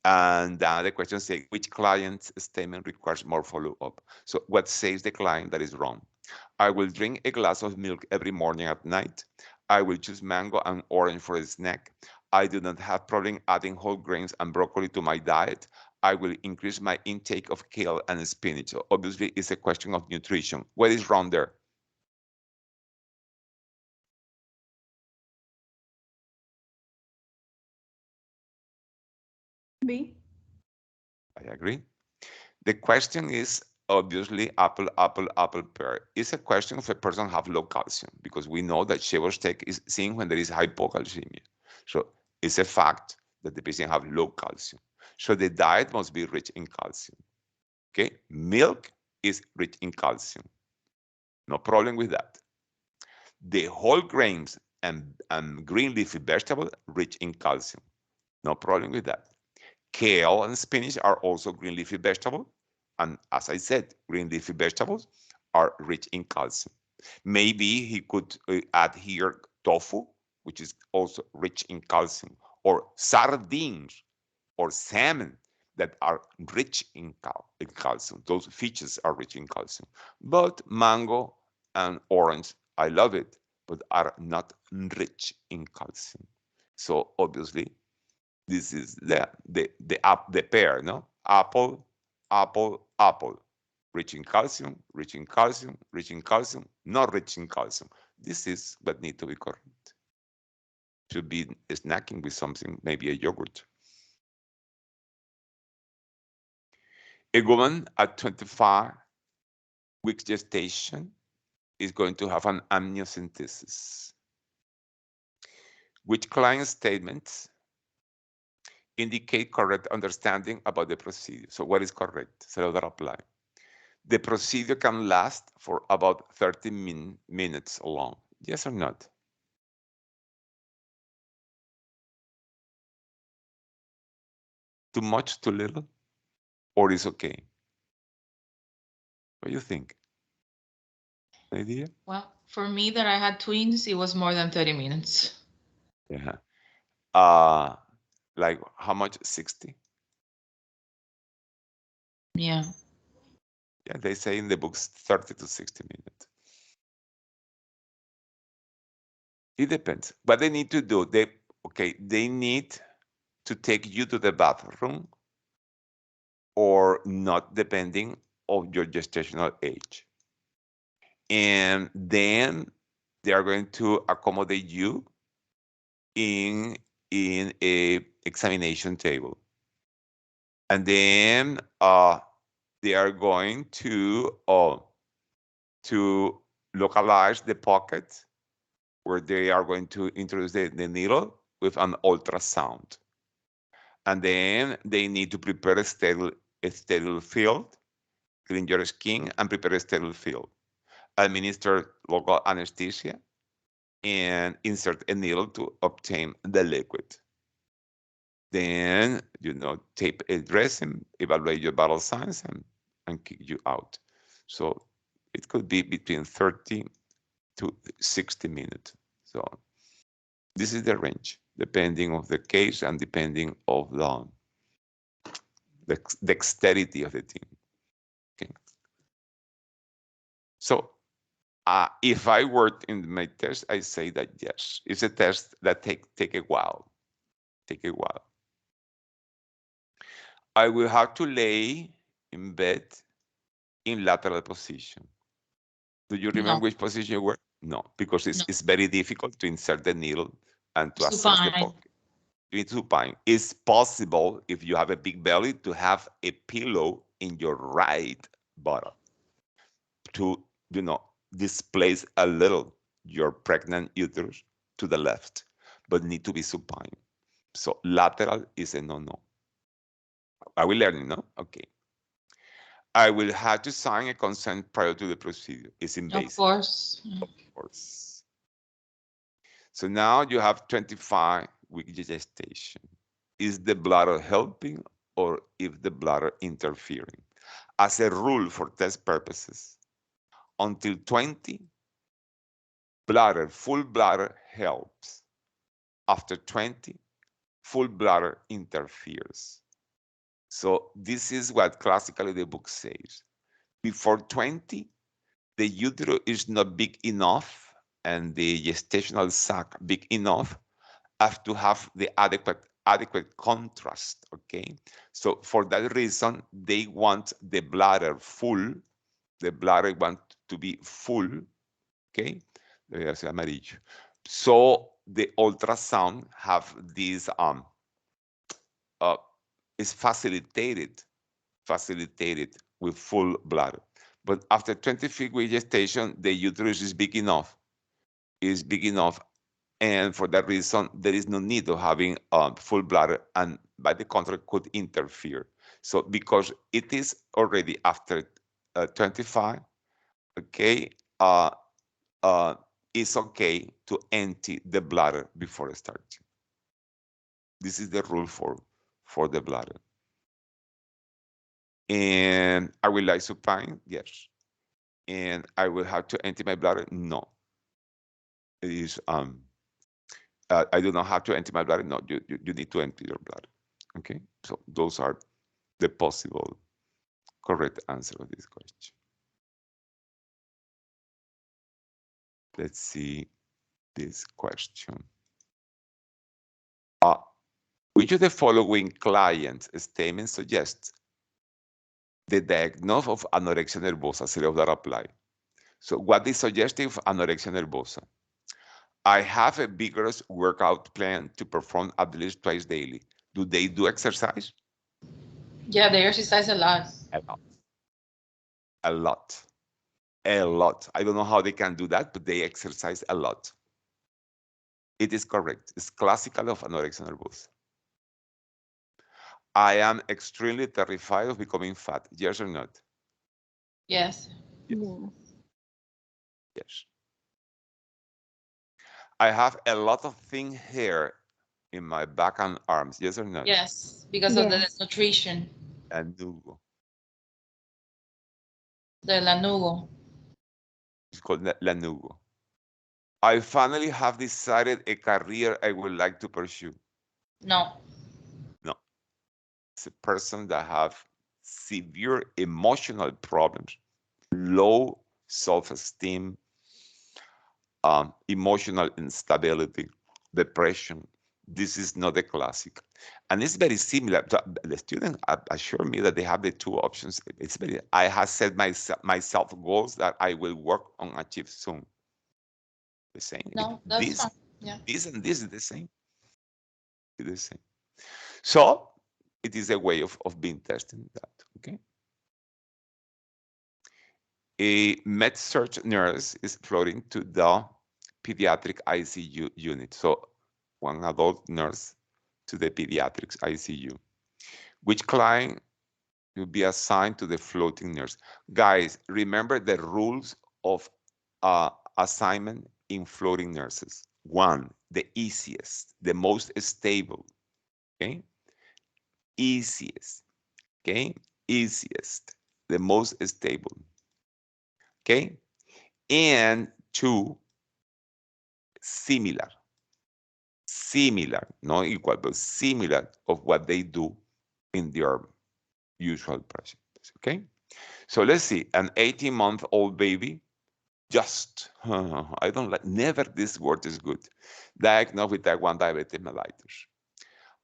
And the question says, which client's statement requires more follow-up? So what says the client that is wrong? I will drink a glass of milk every morning at night. I will choose mango and orange for a snack. I do not have problem adding whole grains and broccoli to my diet. I will increase my intake of kale and spinach. So obviously, it's a question of nutrition. What is wrong there? B. I agree. The question is obviously apple, apple, apple, pear. It's a question if a person have low calcium, because we know that Chebostek is seen when there is hypocalcemia. So it's a fact that the patient have low calcium. So the diet must be rich in calcium. Okay, milk is rich in calcium. No problem with that. The whole grains and green leafy vegetables rich in calcium. No problem with that. Kale and spinach are also green leafy vegetables. And as I said, green leafy vegetables are rich in calcium. Maybe he could add here tofu, which is also rich in calcium, or sardines or salmon that are rich in calcium. Those fishes are rich in calcium. But mango and orange, I love it, but are not rich in calcium. So obviously, This is the pair, no? Apple, apple, apple. Rich in calcium, rich in calcium, rich in calcium, not rich in calcium. This is what needs to be correct. Should be snacking with something, maybe a yogurt. A woman at 25 weeks gestation is going to have an amniocentesis. Which client statements indicate correct understanding about the procedure? So what is correct? So that apply. The procedure can last for about 30 minutes long. Yes or not? Too much, too little? Or is okay? What do you think? Idea? Well, for me that I had twins, it was more than 30 minutes. Yeah. Like how much? 60? Yeah. Yeah, they say in the books 30 to 60 minutes. It depends. What they need to do, they need to take you to the bathroom or not, depending on your gestational age. And then they are going to accommodate you in a examination table. And then they are going to localize the pocket where they are going to introduce the needle with an ultrasound. And then they need to prepare a sterile field, clean your skin and prepare a sterile field. Administer local anesthesia and insert a needle to obtain the liquid. Then, tape a dressing, evaluate your vital signs, and kick you out. So it could be between 30 to 60 minutes. So this is the range, depending of the case and depending of the dexterity of the team. Okay. So if I worked in my test, I say that yes, it's a test that take a while. Take a while. I will have to lay in bed in lateral position. Do you remember which position you were? No, because it's very difficult to insert the needle and to assess the pocket. You need supine. It's possible, if you have a big belly, to have a pillow in your right bottom to, displace a little your pregnant uterus to the left, but need to be supine. So lateral is a no-no. Are we learning, no? Okay. I will have to sign a consent prior to the procedure. It's invasive. Of course. Of course. So now you have 25-week gestation. Is the bladder helping or if the bladder interfering? As a rule for test purposes, until 20, full bladder helps. After 20, full bladder interferes. So this is what classically the book says. Before 20, the uterus is not big enough and the gestational sac big enough as to have the adequate contrast, okay? So for that reason, they want the bladder full. The bladder want to be full, okay? So the ultrasound have this, is facilitated with full bladder. But after 25-week gestation, the uterus is big enough. And for that reason, there is no need of having full bladder, and by the contrary, could interfere. So because it is already after 25, okay, it's okay to empty the bladder before starting. This is the rule for the bladder. And I will lie supine, yes. And I will have to empty my bladder, no. It is I do not have to empty my bladder. No, you need to empty your bladder. Okay, so those are the possible correct answer of this question. Let's see this question. Which of the following client statements suggests the diagnosis of anorexia nervosa? Se le va a apply. So what is suggestive of anorexia nervosa? I have a vigorous workout plan to perform at least twice daily. Do they do exercise? Yeah, they exercise a lot. A lot. A lot. A lot. I don't know how they can do that, but they exercise a lot. It is correct. It's classical of anorexia nervosa. I am extremely terrified of becoming fat. Yes or not? Yes. Yes. Yes. I have a lot of thin hair in my back and arms. Yes or not? Yes, because of the nutrition. Lanugo. The lanugo. It's called lanugo. I finally have decided a career I would like to pursue. No. No. It's a person that have severe emotional problems, low self-esteem, emotional instability, depression. This is not a classic. And it's very similar. The student assured me that they have the two options. It's very, I have set myself goals that I will work on achieve soon. The same. No, that's fine. Yeah. This and this is the same. It's the same. So it is a way of being testing that. Okay. A med-surg nurse is floating to the pediatric ICU unit. So one adult nurse to the pediatrics ICU. Which client will be assigned to the floating nurse? Guys, remember the rules of assignment in floating nurses. One, the easiest, the most stable. Okay. Easiest. Okay. Easiest, the most stable. Okay. And two, similar, not equal, but similar of what they do in their usual practice. Okay. So let's see, an 18-month-old baby, just, I don't like, never this word is good, diagnosed with type 1 diabetes mellitus.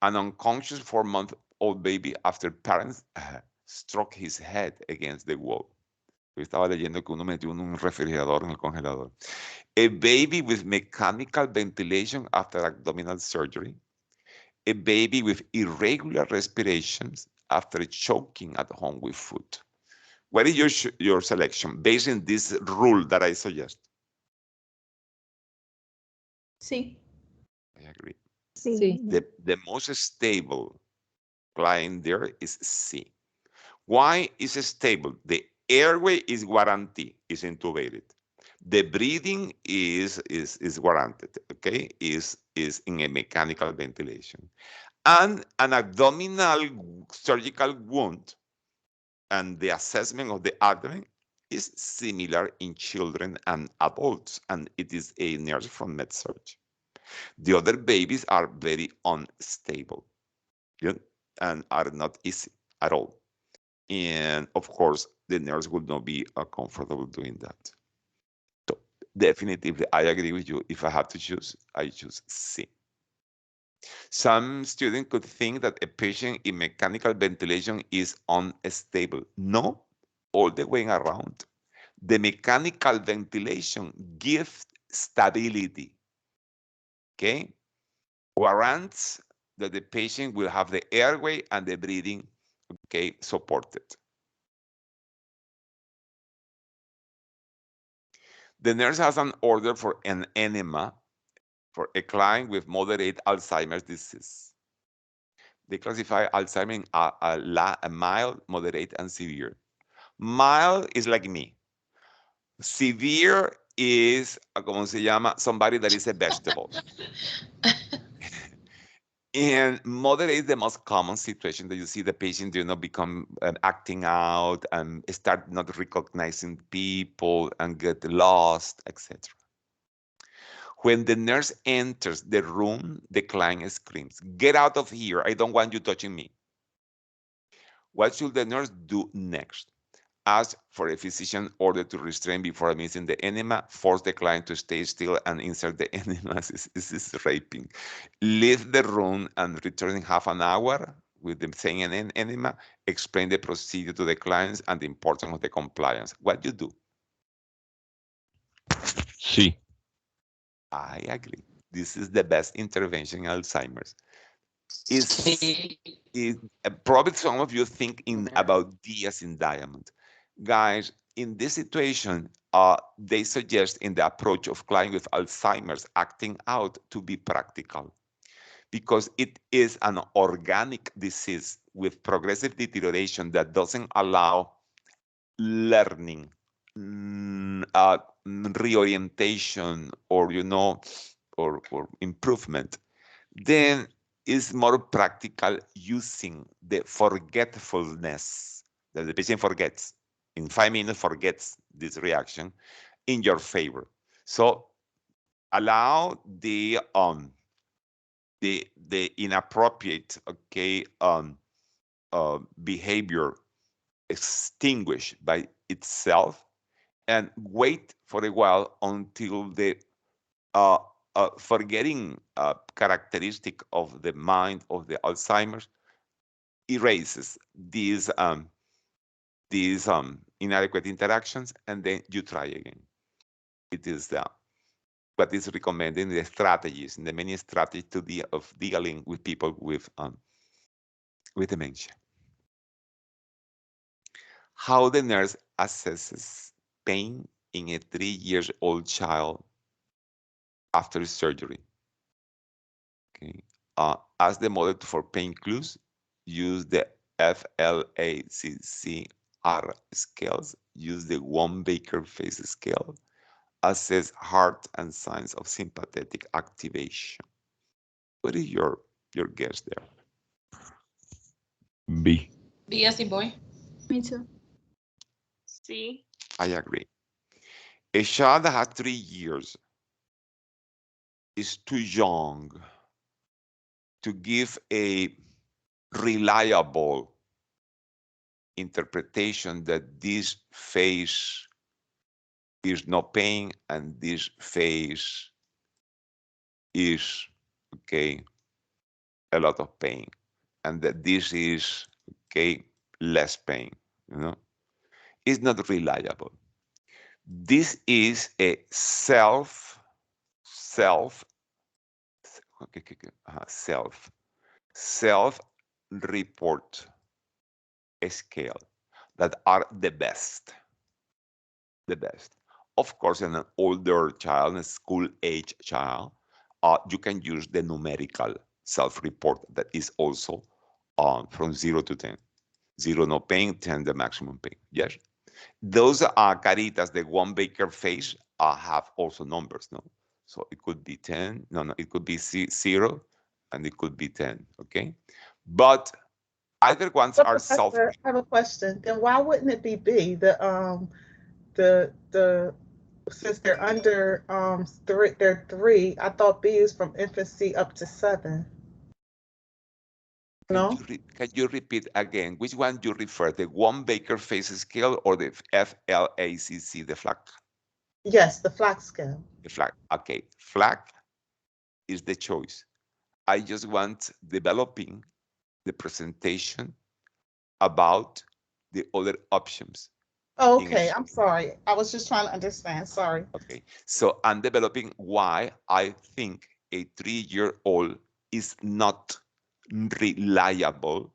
An unconscious 4-month-old baby after parents struck his head against the wall. Yo estaba leyendo que uno metió un refrigerador en el congelador. A baby with mechanical ventilation after abdominal surgery. A baby with irregular respirations after choking at home with food. What is your selection based on this rule that I suggest? Sí. I agree. Sí. The most stable client there is C. Why is it stable? The airway is guaranteed, is intubated. The breathing is warranted, okay? Is in a mechanical ventilation. And an abdominal surgical wound and the assessment of the abdomen is similar in children and adults, and it is a nurse from med-surg. The other babies are very unstable, yeah, and are not easy at all. And of course, the nurse would not be comfortable doing that. So definitely, I agree with you. If I have to choose, I choose C. Some students could think that a patient in mechanical ventilation is unstable. No, all the way around. The mechanical ventilation gives stability, okay? Warrants that the patient will have the airway and the breathing, okay, supported. The nurse has an order for an enema for a client with moderate Alzheimer's disease. They classify Alzheimer's in a mild, moderate, and severe. Mild is like me. Severe is, ¿cómo se llama? Somebody that is a vegetable. And moderate is the most common situation that you see the patient become acting out and start not recognizing people and get lost, etc. When the nurse enters the room, the client screams, "Get out of here, I don't want you touching me." What should the nurse do next? ask for a physician order to restrain before administering the enema, force the client to stay still and insert the enema. This is raping. Leave the room and return in half an hour with the same enema. Explain the procedure to the clients and the importance of the compliance. What you do? Sí. I agree. This is the best intervention in Alzheimer's. Probably some of you think about D as in diamond. Guys, in this situation, they suggest in the approach of client with Alzheimer's acting out to be practical because it is an organic disease with progressive deterioration that doesn't allow learning, reorientation, or or improvement. Then is more practical using the forgetfulness that the patient forgets. In 5 minutes, forgets this reaction in your favor. So allow the inappropriate behavior extinguish by itself and wait for a while until the forgetting characteristic of the mind of the Alzheimer's erases these inadequate interactions, and then you try again. It is what is recommended in the strategies, in the many strategies of dealing with people with dementia. How the nurse assesses pain in a 3-year-old child after surgery. Okay. Ask the mother for pain clues. Use the FLACCR scales. Use the Wong-Baker face scale. Assess heart and signs of sympathetic activation. What is your guess there? B. B as in boy. Me too. C. I agree. A child that has 3 years is too young to give a reliable interpretation that this phase is no pain and this phase is a lot of pain, and that this is less pain. It's not reliable. This is a self report scale that are the best. Of course, in an older child, a school age child, you can use the numerical self-report that is also from 0 to 10. 0 no pain, 10 the maximum pain. Yes. Those caritas, the Wong-Baker face, have also numbers, no? So it could be 10, it could be 0, and it could be 10, okay? But either ones are self. I have a question. Then why wouldn't it be B? Since they're under they're 3. I thought B is from infancy up to 7. No. Can you repeat again? Which one do you refer? The Wong-Baker face scale or the FLACC, the FLAC? Yes, the FLAC scale. The FLAC. Okay, FLAC is the choice. I just want developing the presentation about the other options. Oh, okay, I'm sorry. I was just trying to understand. Sorry. Okay, so I'm developing why I think a 3-year-old is not reliable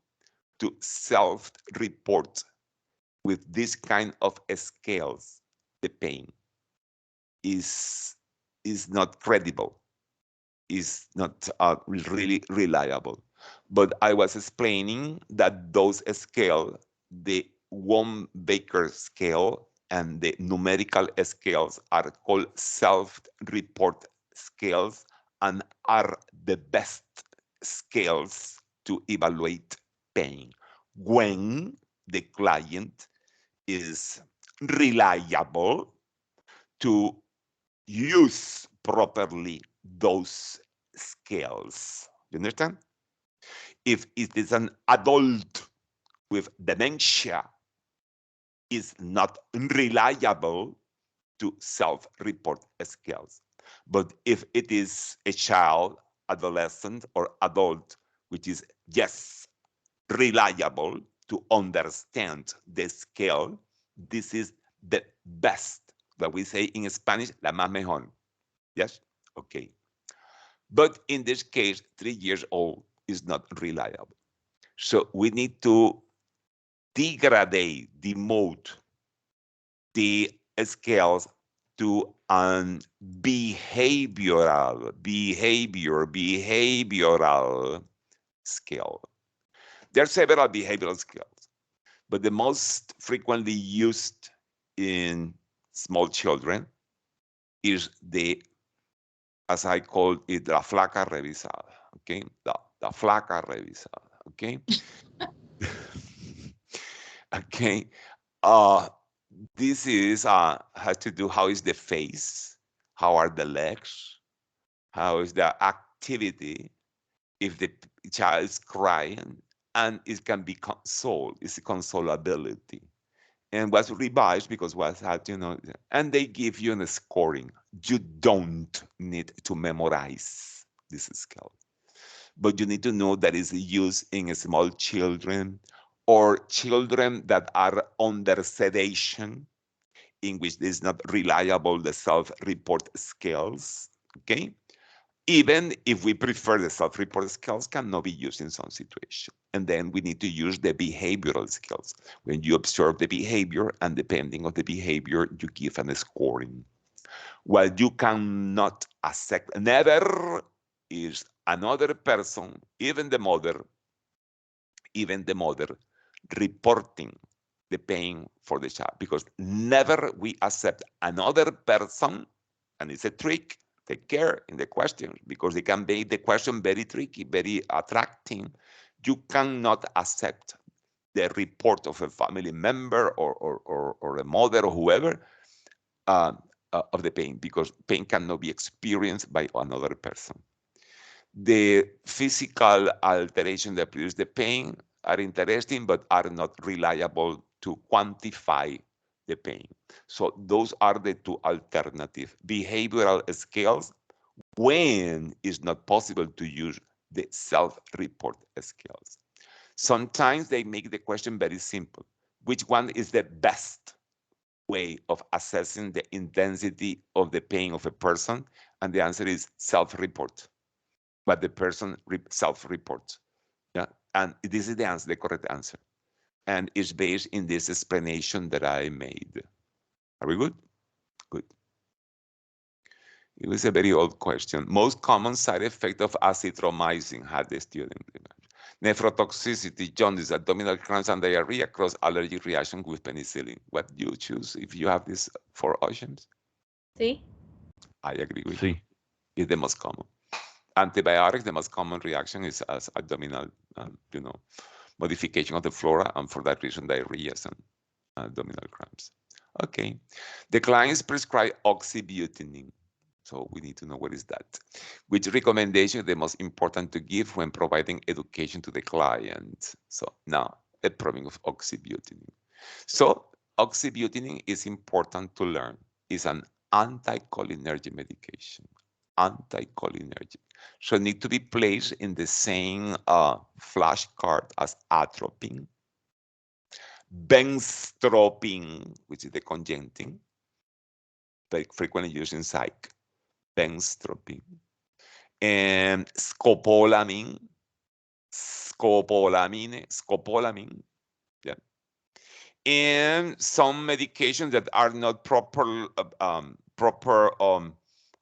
to self-report with this kind of scales. The pain is not credible, is not really reliable. But I was explaining that those scales, the Wong-Baker scale and the numerical scales, are called self-report scales and are the best scales to evaluate pain when the client is reliable to use properly those scales. You understand? If it is an adult with dementia, is not reliable to self-report skills. But if it is a child, adolescent, or adult, which is, yes, reliable to understand the scale, this is the best, that we say in Spanish, la más mejor. Yes? Okay. But in this case, 3 years old is not reliable. So we need to degrade, demote the scales to an behavioral scale. There are several behavioral scales, but the most frequently used in small children is the, as I call it, la flaca revisada, okay? The flaca revisada, okay? Okay. This is has to do, how is the face, how are the legs, how is the activity, if the child is crying, and it can be consoled, it's a consolability. And was revised because was had, and they give you a scoring. You don't need to memorize this skill, but you need to know that it's used in small children or children that are under sedation, in which is not reliable the self-report skills, okay? Even if we prefer the self-report skills cannot be used in some situation. And then we need to use the behavioral skills. When you observe the behavior, and depending on the behavior, you give a scoring. What you cannot accept, never, is another person, even the mother, reporting the pain for the child, because never we accept another person, and it's a trick. Take care in the questions, because they can make the question very tricky, very attracting. You cannot accept the report of a family member or a mother or whoever of the pain, because pain cannot be experienced by another person. The physical alteration that produce the pain are interesting, but are not reliable to quantify the pain. So those are the two alternative behavioral scales when it's not possible to use the self-report scales. Sometimes they make the question very simple. Which one is the best way of assessing the intensity of the pain of a person? And the answer is self-report. But the person self-reports. Yeah, and this is the answer, the correct answer, and it's based in this explanation that I made. Are we good? Good. It was a very old question. Most common side effect of azithromycin, had the student. Nephrotoxicity, jaundice, abdominal cramps, and diarrhea, cross allergic reaction with penicillin. What do you choose if you have these 4 options? See? I agree with you. It's the most common. Antibiotics, the most common reaction is as abdominal, modification of the flora, and for that reason, diarrhea and abdominal cramps. Okay. The clients prescribe oxybutynin. So we need to know what is that. Which recommendation is the most important to give when providing education to the client? So now, the problem of oxybutynin. So oxybutynin is important to learn. It's an anticholinergic medication. Anticholinergic. So it needs to be placed in the same flashcard as atropine, benztropine, which is the congentin, very frequently used in psych, benztropine, and scopolamine, yeah. And some medications that are not proper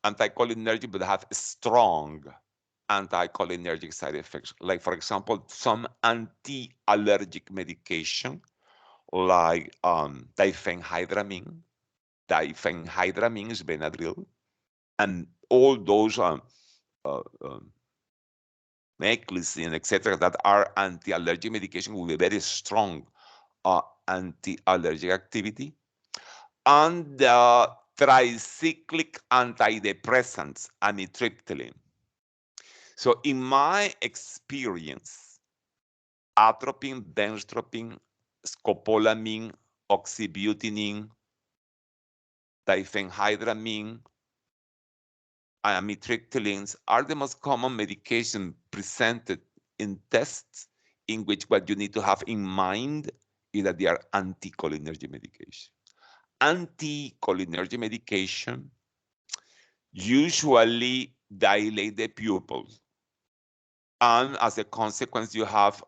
anticholinergic, but have strong anticholinergic side effects. Like, for example, some anti-allergic medication, like diphenhydramine. Diphenhydramine is Benadryl, and all those Nclex, etc., that are anti-allergic medication with a very strong anti-allergic activity, and the tricyclic antidepressants, amitriptyline. So in my experience, atropine, benztropine, scopolamine oxybutynin, diphenhydramine, and amitriptylines are the most common medication presented in tests in which what you need to have in mind is that they are anticholinergic medication. Anticholinergic medication usually dilate the pupils, and as a consequence, you have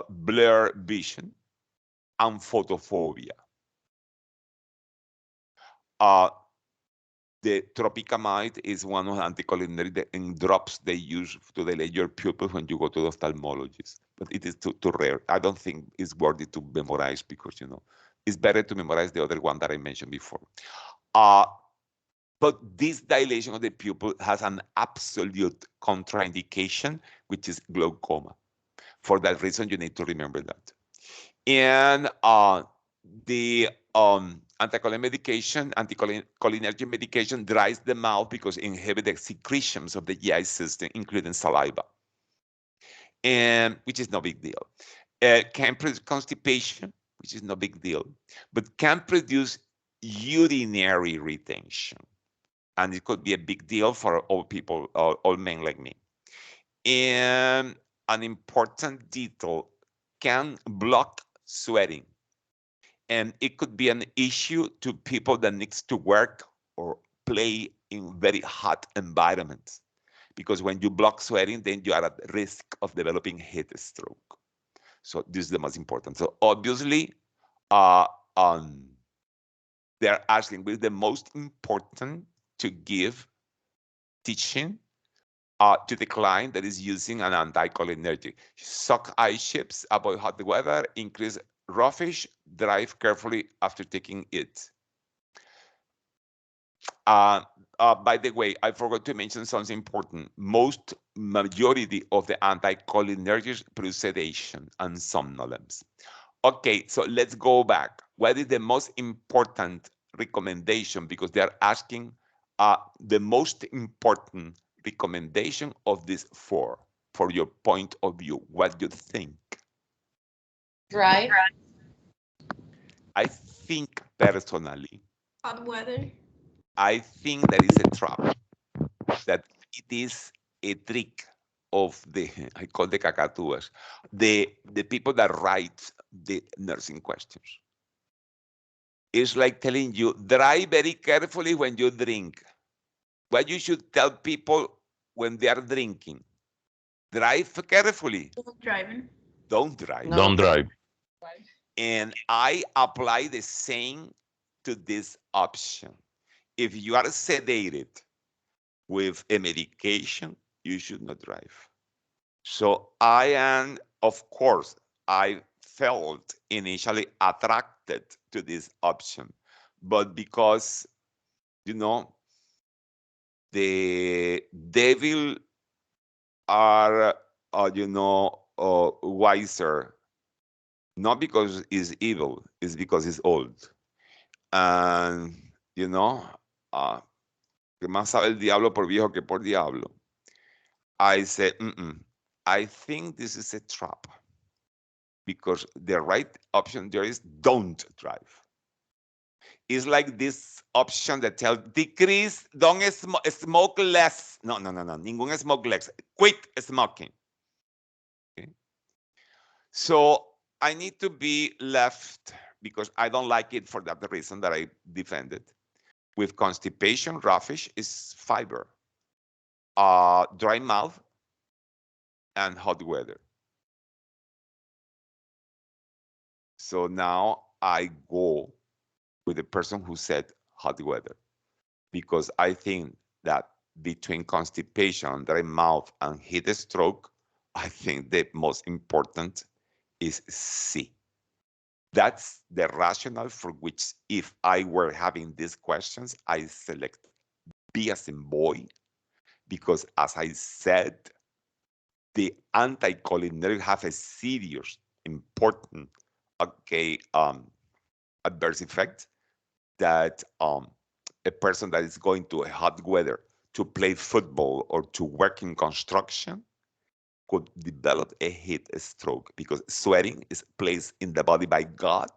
blurred vision and photophobia. The tropicamide is one of the anticholinergic drops they use to dilate your pupils when you go to the ophthalmologist, but it is too rare. I don't think it's worthy to memorize because, you know, it's better to memorize the other one that I mentioned before. But this dilation of the pupil has an absolute contraindication, which is glaucoma. For that reason, you need to remember that. And the anticholinergic medication dries the mouth because it inhibits the secretions of the GI system, including saliva, and which is no big deal. Can produce constipation, which is no big deal, but can produce urinary retention, and it could be a big deal for all people, all men like me. And an important detail, can block sweating. And it could be an issue to people that needs to work or play in very hot environments. Because when you block sweating, then you are at risk of developing heat stroke. So this is the most important. So obviously, they're asking what is the most important to give teaching to the client that is using an anticholinergic. Suck ice chips, avoid hot weather, increase raw fish, drive carefully after taking it. By the way, I forgot to mention something important. Majority of the anticholinergics produce sedation and somnolence. Okay, so let's go back. What is the most important recommendation? Because they're asking the most important recommendation of these four, for your point of view. What do you think? Drive. I think personally, Hot weather. I think that is a trap, that it is a trick of the, I call the cacatuas, the people that write the nursing questions. It's like telling you, drive very carefully when you drink. What you should tell people when they are drinking, drive carefully. Driving. Don't drive. Don't drive. And I apply the same to this option. If you are sedated with a medication, you should not drive. So I am, of course, I felt initially attracted to this option, but because, you know, the devil are, wiser, not because he's evil, it's because he's old. And, que más sabe el diablo por viejo que por diablo. I said, I think this is a trap, because the right option there is don't drive. It's like this option that tells decrease, don't smoke less. No, ningún smoke less. Quit smoking. Okay. So I need to be left, because I don't like it for that reason that I defended. With constipation, raw fish is fiber, dry mouth, and hot weather. So now I go with the person who said hot weather, because I think that between constipation, dry mouth, and heat stroke, I think the most important is C. That's the rationale for which, if I were having these questions, I select B as in boy, because as I said, the anticholinergic have a serious, important, adverse effect, that a person that is going to a hot weather to play football or to work in construction could develop a heat stroke, because sweating is placed in the body by God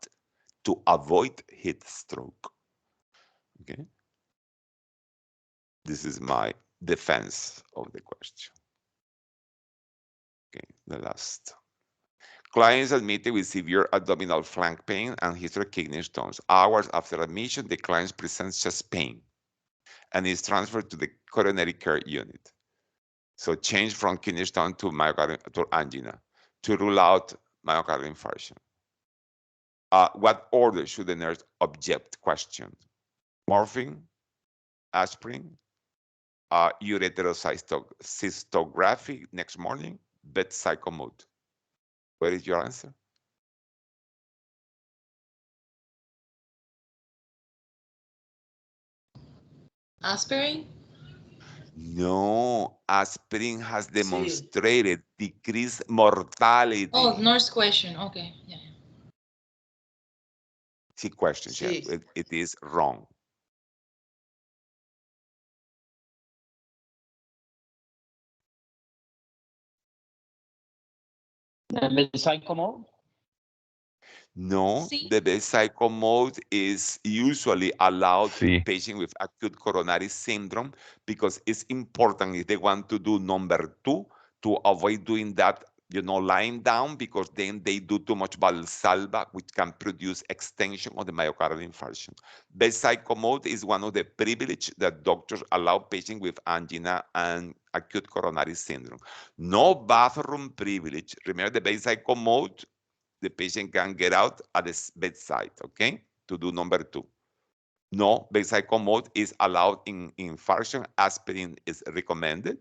to avoid heat stroke. Okay. This is my defense of the question. Okay, the last. Clients admitted with severe abdominal flank pain and history of kidney stones. Hours after admission, the client presents chest pain and is transferred to the coronary care unit. So change from kidney stone to myocardial to angina to rule out myocardial infarction. What order should the nurse object? Question: morphine, aspirin, ureterocystography next morning, bedside commode. What is your answer? Aspirin? No, aspirin has demonstrated decreased mortality. Oh, nurse question. Okay. Yeah. See questions, yeah. It is wrong. The bedside commode? No, the bedside commode is usually allowed in patients with acute coronary syndrome because it's important if they want to do number 2 to avoid doing that, lying down, because then they do too much Valsalva, which can produce extension of the myocardial infarction. Bedside commode is one of the privileges that doctors allow patients with angina and acute coronary syndrome. No bathroom privilege. Remember, the bedside commode, the patient can get out at the bedside, okay, to do number 2. No, bedside commode is allowed in infarction. Aspirin is recommended,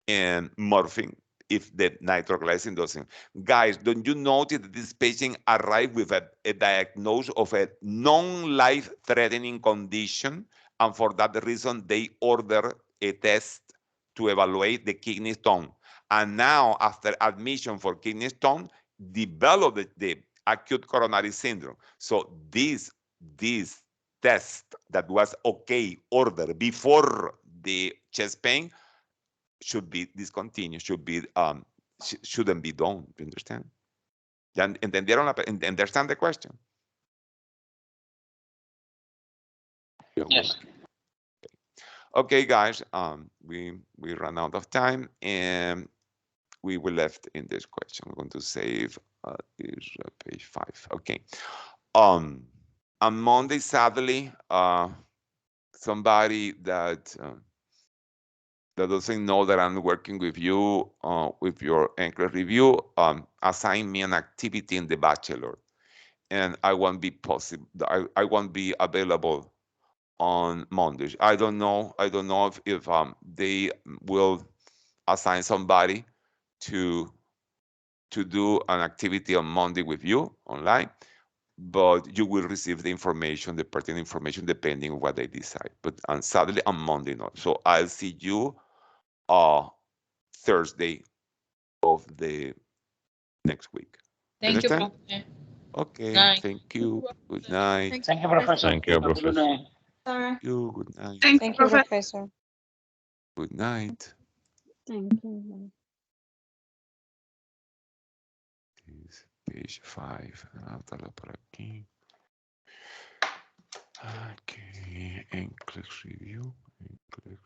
and morphine if the nitroglycerin doesn't. Guys, don't you notice that this patient arrived with a diagnosis of a non-life-threatening condition, and for that reason, they order a test to evaluate the kidney stone. And now, after admission for kidney stone, develop the acute coronary syndrome. So this test that was okay ordered before the chest pain should be discontinued, shouldn't be done. You understand? Understand the question? Yes. Okay, guys, we ran out of time, and we were left in this question. We're going to save is page 5. Okay. On Monday, sadly, somebody that doesn't know that I'm working with you with your Nclex review assigned me an activity in the bachelor, and I won't be possible. I won't be available on Mondays. I don't know if they will assign somebody to do an activity on Monday with you online, but you will receive the information, the pertinent information, depending on what they decide. But on Saturday, on Monday, not. So I'll see you Thursday of the next week. Thank you, Understand? Prof. Okay, Night. thank you. Good night. Thank you, Professor. Thank you, Have a good Professor. night. Thank you. Good night. Thank you, Professor. Good night. Thank you. Es page 5. Anótalo por aquí. Okay, Nclex review. Nclex.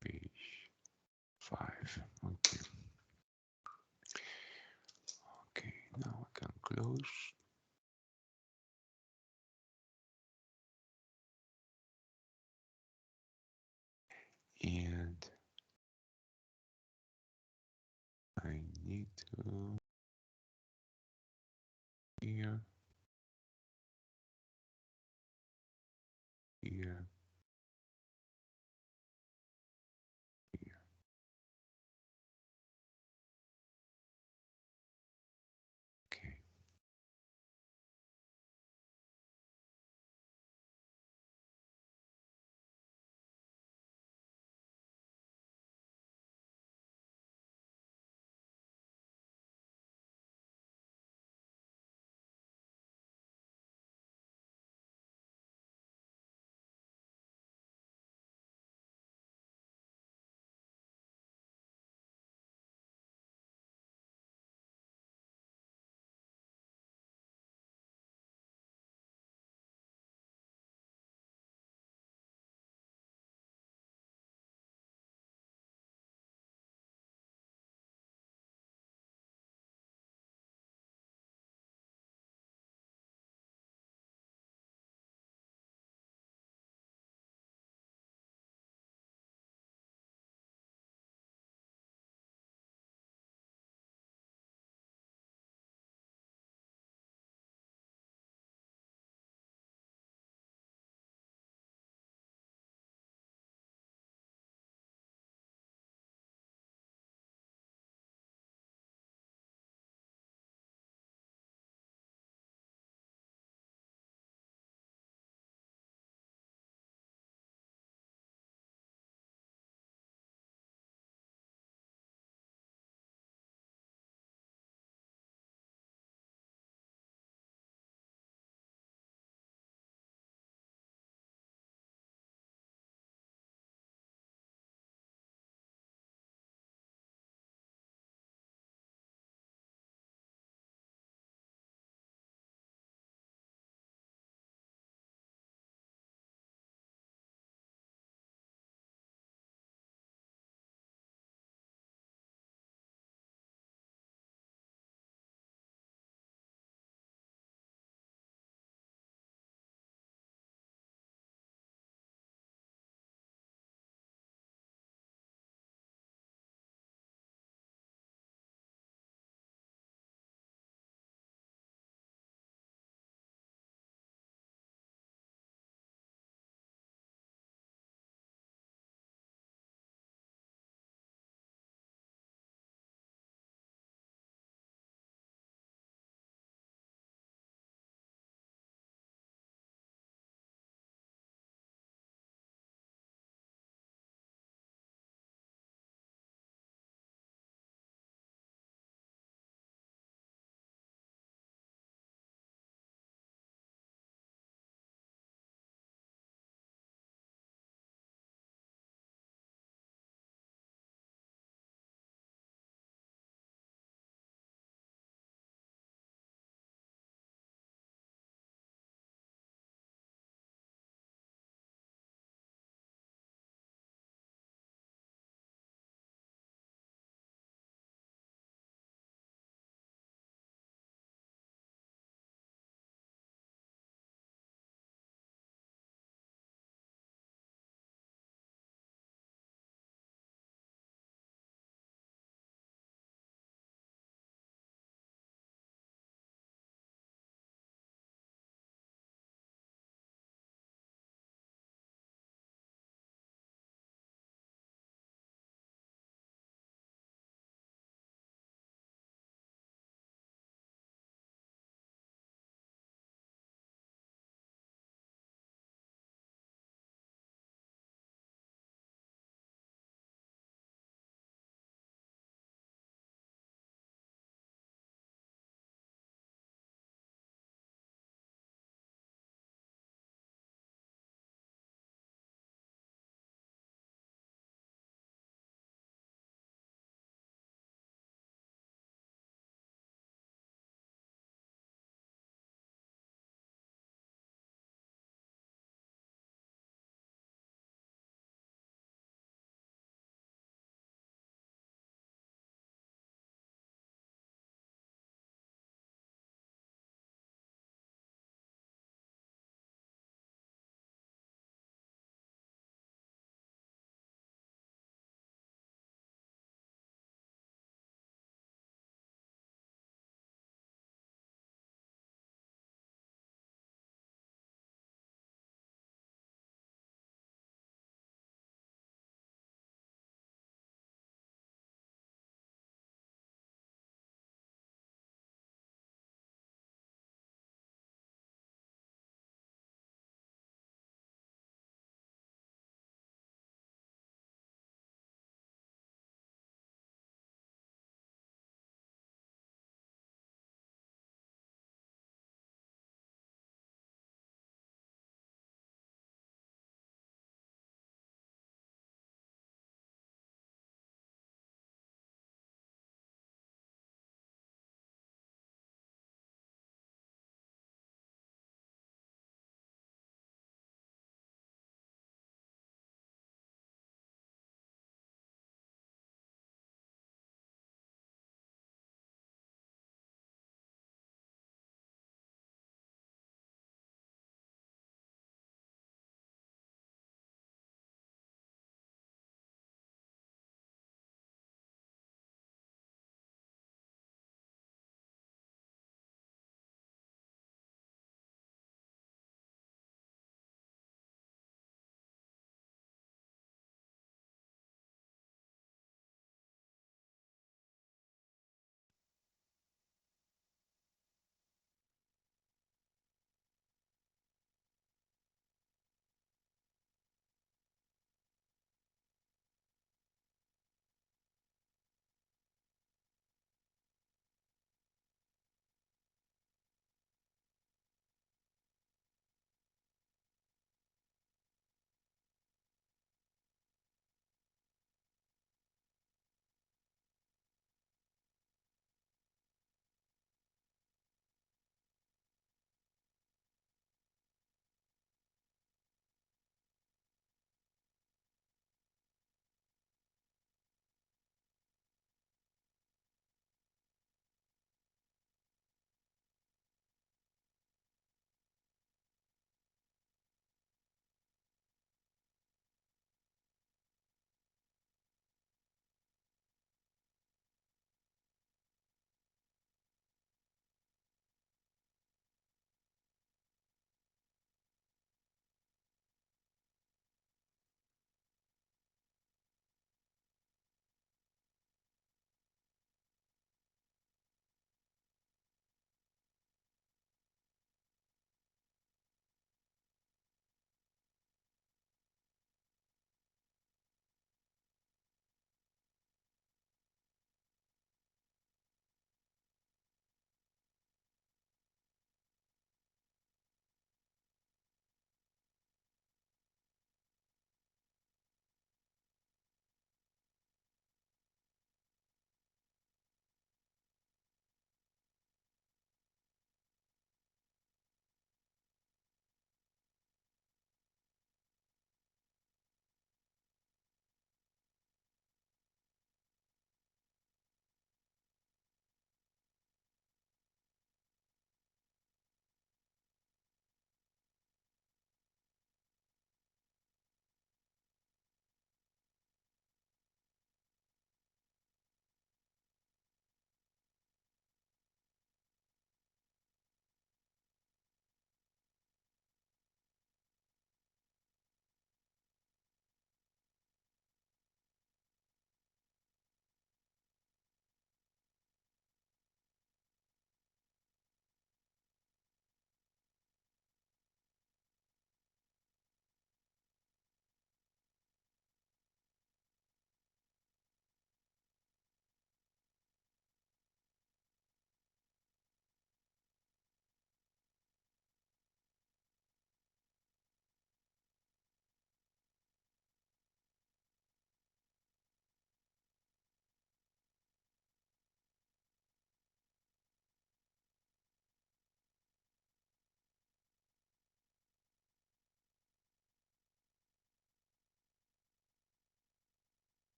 Page 5. Okay. Okay, now I can close. And I need to here.